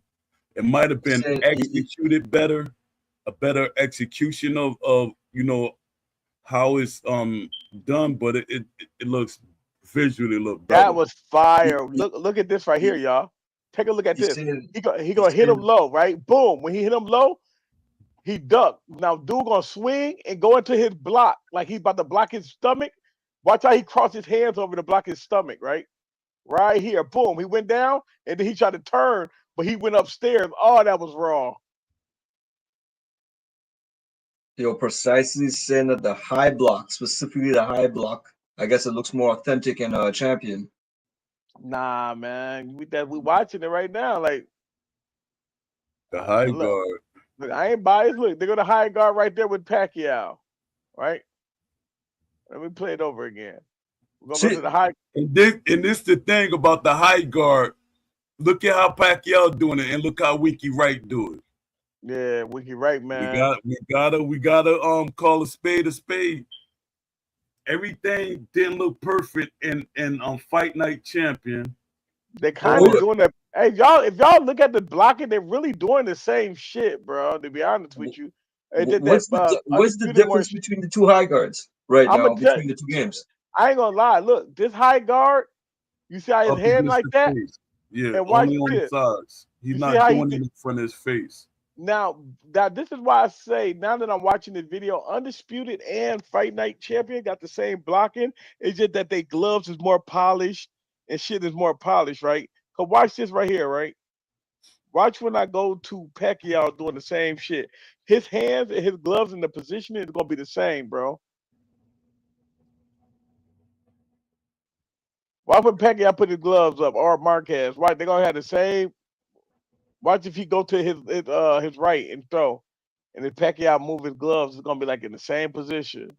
It might have been executed better, a better execution of how it's done, but it looks visually look better. That was fire. Look at this right here, y'all. Take a look at this. He gonna hit him low, right? Boom. When he hit him low, he ducked. Now dude gonna swing and go into his block like he's about to block his stomach. Watch how he crossed his hands over to block his stomach, right? Right here. Boom. He went down and then he tried to turn, but he went upstairs. Oh, that was wrong. You're precisely saying that the high block, specifically the high block, I guess it looks more authentic in Champion. Nah, man. We watching it right now. Like the high guard. Look, I ain't biased. Look, they go to high guard right there with Pacquiao, right? Let me play it over again. We're gonna go to the high. And this the thing about the high guard. Look at how Pacquiao doing it, and look how Wiki Wright do it. Yeah, Wiki Wright, man. We gotta call a spade a spade. everything didn't look perfect in Fight Night Champion. They kind of yeah. doing that. Hey, y'all, if y'all look at the blocking, they're really doing the same shit, bro. To be honest with you, they did that. What's the Undisputed difference Morris. between the two high guards right I'm now gonna tell. between the two games? I ain't gonna lie. Look, this high guard. You see how his Up hand against like the that, face. Yeah, and watch only on the this. sides. He's You see not how he doing it did. in front of his face. Now, this is why I say now that I'm watching this video, Undisputed and Fight Night Champion got the same blocking. It's just that they gloves is more polished and shit is more polished, right? Cause watch this right here, right? Watch when I go to Pacquiao doing the same shit. His hands and his gloves and the positioning is gonna be the same, bro. Why would Pacquiao put his gloves up or Marquez? Right, they're gonna have the same. Watch if he go to his right and throw, and if Pacquiao move his gloves, it's gonna be like in the same position.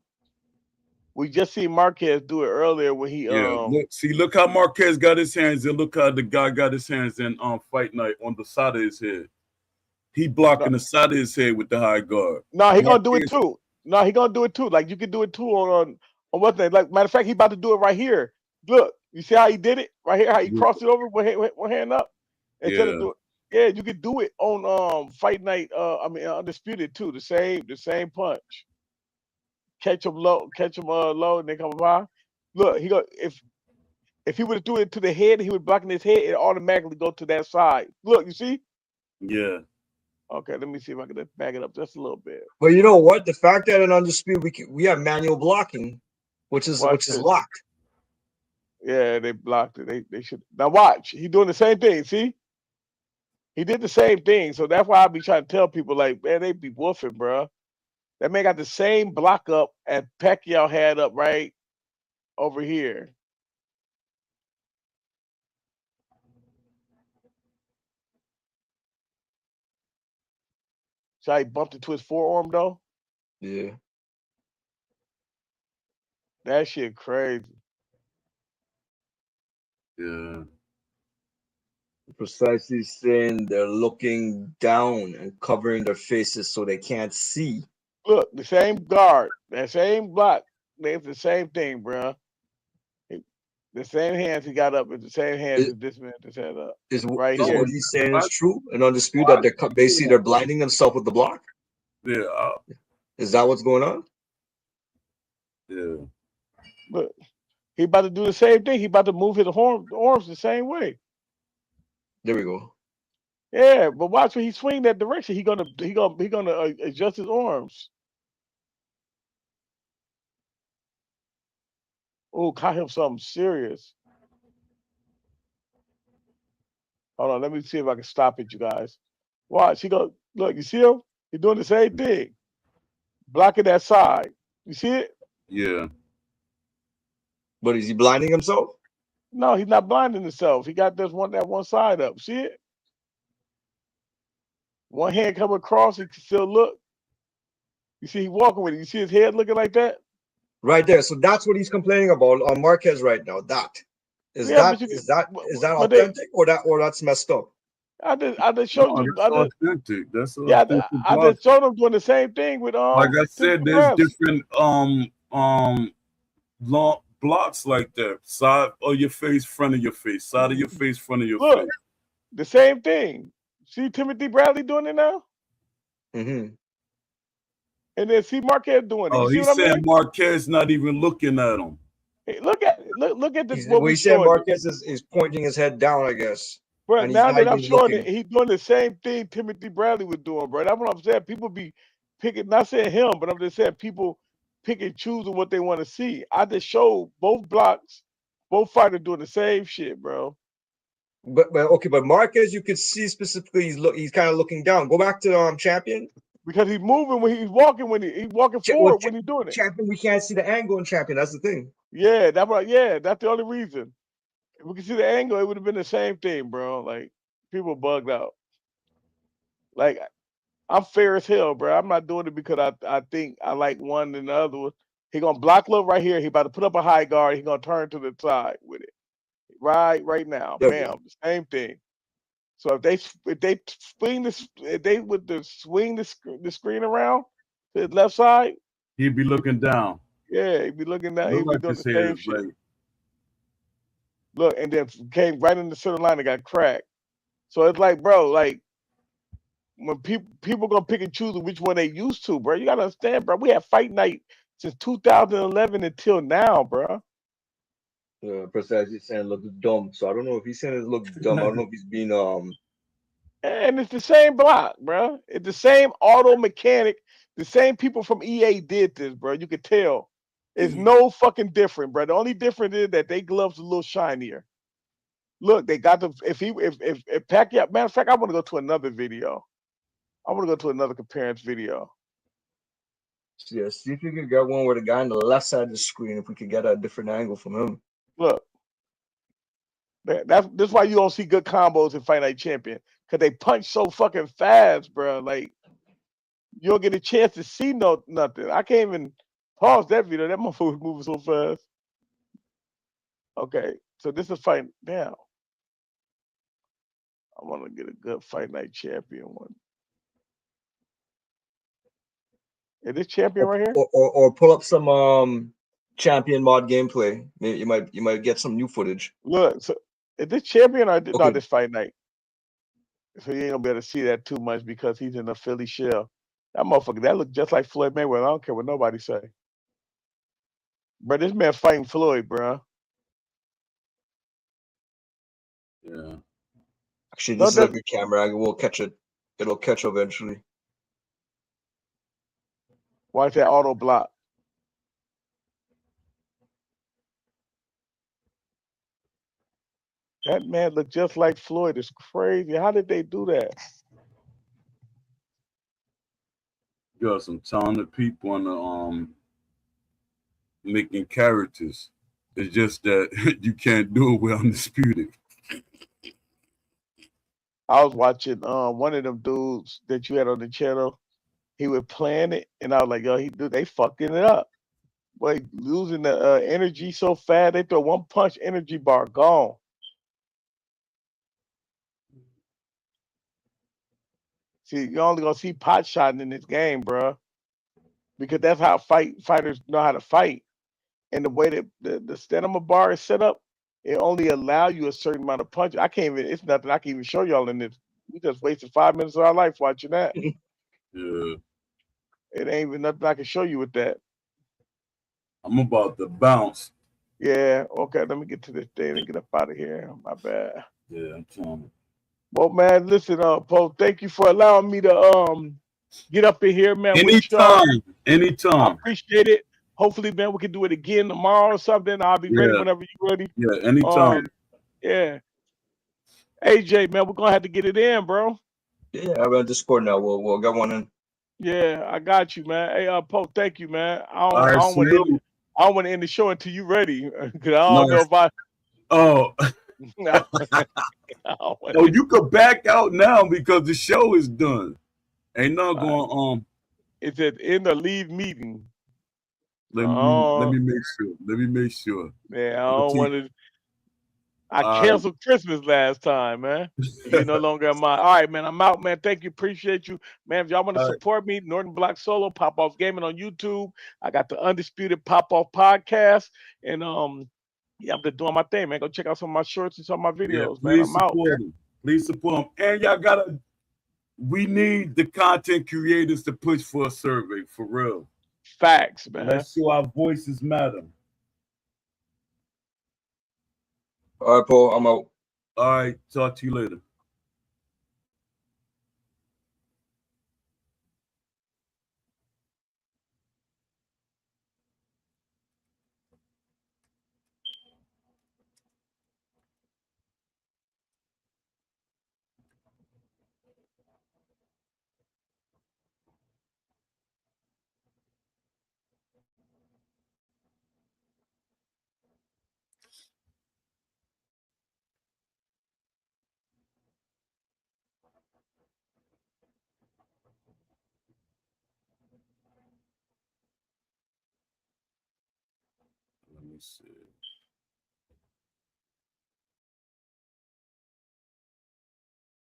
We just seen Marquez do it earlier when he Yeah, look how Marquez got his hands, and look how the guy got his hands in Fight Night on the side of his head. He blocking the side of his head with the high guard. No, he gonna do it Marquez- too. No, he gonna do it too. Like you can do it too on what thing. Like matter of fact, he about to do it right here. Look, you see how he did it right here? How he Yeah. crossed it over with one hand up instead of Yeah. doing. Yeah, you can do it on Fight Night. I mean Undisputed too. The same punch. Catch him low, low, and then come high. Look, he go if he would have threw it to the head, he would blocking his head. It automatically go to that side. Look, you see? Yeah. Okay, let me see if I can back it up just a little bit. But you know what? The fact that in Undisputed we have manual blocking, which is locked. Yeah, they blocked it. They should now watch. He doing the same thing. See, he did the same thing. So that's why I be trying to tell people like, man, they be woofing, bro. That man got the same block up as Pacquiao had up right over here. So he bumped it to his forearm though. Yeah. That shit crazy. Yeah. Precisely saying they're looking down and covering their faces so they can't see. Look, the same guard, that same block. It's the same thing, bro. The same hands he got up is the same hands that this man just had up. Is right is here. what he's saying is true and Undisputed that they're basically they're blinding themselves with the block? Yeah. Is that what's going on? Yeah. But he about to do the same thing. He about to move his arms the same way. There we go. Yeah, but watch when he swing that direction. He gonna adjust his arms. Oh, caught him something serious. Hold on, let me see if I can stop it, you guys. Watch, he go look. You see him? He's doing the same thing, blocking that side. You see it? Yeah. But is he blinding himself? No, he's not blinding himself. He got that one side up. See it? One hand come across, he can still look. You see, he walking with it. You see his head looking like that? Right there. So that's what he's complaining about on Marquez right now. That is that authentic or that's messed up? I just showed you. That's authentic. That's authentic. I just showed him doing the same thing with like I said, there's different long blocks like that. Side of your face, front of your face, side of your face, front of your face. The same thing. See Timothy Bradley doing it now? Mm-hmm. And then see Marquez doing it. Oh, he's saying Marquez not even looking at him. Hey, look at this. He's saying Marquez is pointing his head down, I guess. Bro, now that I'm showing it, he's doing the same thing Timothy Bradley was doing, bro. That's what I'm saying. People be picking, not saying him, but I'm just saying people pick and choosing what they want to see. I just showed both blocks, both fighters doing the same shit, bro. But Marquez, you could see specifically he's kind of looking down. Go back to Champion. Because he's moving when he's walking he's walking forward when he's doing it. Champion, we can't see the angle in Champion. That's the thing. Yeah, that's the only reason. If we could see the angle, it would have been the same thing, bro. Like people bugged out. Like I'm fair as hell, bro. I'm not doing it because I think I like one and the other one. He gonna block low right here. He about to put up a high guard. He gonna turn to the side with it. Right now. Yeah, bam. Same thing. So if they swing the screen around to his left side, he'd be looking down. Yeah, he be looking down. He Look be like doing his the head same is shit. like, Look, and then came right in the center line and got cracked. So it's like, bro, like when people gonna pick and choose which one they used to, bro. You gotta understand, bro. We had fight night since 2011 until now, bro. Precise, he's saying it looks dumb. So I don't know if he's saying it looks dumb. I don't know if he's being And it's the same block, bro. It's the same auto mechanic. The same people from EA did this, bro. You could tell. It's no fucking different, bro. The only difference is that they gloves a little shinier. Look, they got the if Pacquiao. Matter of fact, I want to go to another video. I want to go to another comparison video. yeah. See if you could get one with a guy on the left side of the screen. If we could get a different angle from him. Look, that's why you don't see good combos in Fight Night Champion because they punch so fucking fast, bro. Like you don't get a chance to see nothing. I can't even pause that video. That motherfucker was moving so fast. Okay, so this is Fight now. I want to get a good Fight Night Champion one. Is this champion right here? Or pull up some champion mod gameplay. Maybe you might get some new footage. Look, so is this champion or Okay. not this Fight Night? So you ain't gonna be able to see that too much because he's in a Philly shell. That motherfucker, that look just like Floyd Mayweather. I don't care what nobody say. Bro, this man fighting Floyd, bro. yeah. Actually, No, this is a good camera angle. We'll catch it. It'll catch eventually. Watch that auto block. That man looked just like Floyd. It's crazy. How did they do that? You got some talented people on the making characters. It's just that you can't do it with Undisputed. I was watching one of them dudes that you had on the channel. He was playing it, and I was like, yo, they fucking it up. Boy, losing the energy so fast, they throw one punch, energy bar gone. See, you're only gonna see pot shotting in this game, bro, because that's how fighters know how to fight. And the way that the stamina bar is set up, it only allow you a certain amount of punch. I can't even. It's nothing I can even show y'all in this. We just wasted 5 minutes of our life watching that. Yeah. It ain't even nothing I can show you with that. I'm about to bounce. Yeah. Okay. Let me get to this thing and get up out of here. My bad. Yeah, I'm telling you. Well, man, listen, Poe, thank you for allowing me to get up in here, man. Anytime. I appreciate it. Hopefully, man, we can do it again tomorrow or something. I'll be ready whenever you're ready. Yeah, anytime. Yeah. AJ, man, we're gonna have to get it in, bro. Yeah, I'm on Discord now. We'll get one in. Yeah, I got you, man. Hey, Poe, thank you, man. I right, don't want to end the show until you ready, because I don't know if I. Oh. Oh, you could back out now because the show is done. Ain't not going It said end or leave meeting. Let me make sure. Let me make sure. Yeah, I don't want to. I canceled Christmas last time, man. You no longer am I. All right, man. I'm out, man. Thank you. Appreciate you. Man, if y'all want to support me, Northern Block Solo, Pop Off Gaming on YouTube. I got the Undisputed Pop Off Podcast. And yeah, I'm just doing my thing, man. Go check out some of my shorts and some of my videos, man. I'm out. Please support them. And y'all we need the content creators to push for a survey, for real. Facts, man. Let's show our voices matter. All right, Paul, I'm out. All right, talk to you later. Let me see.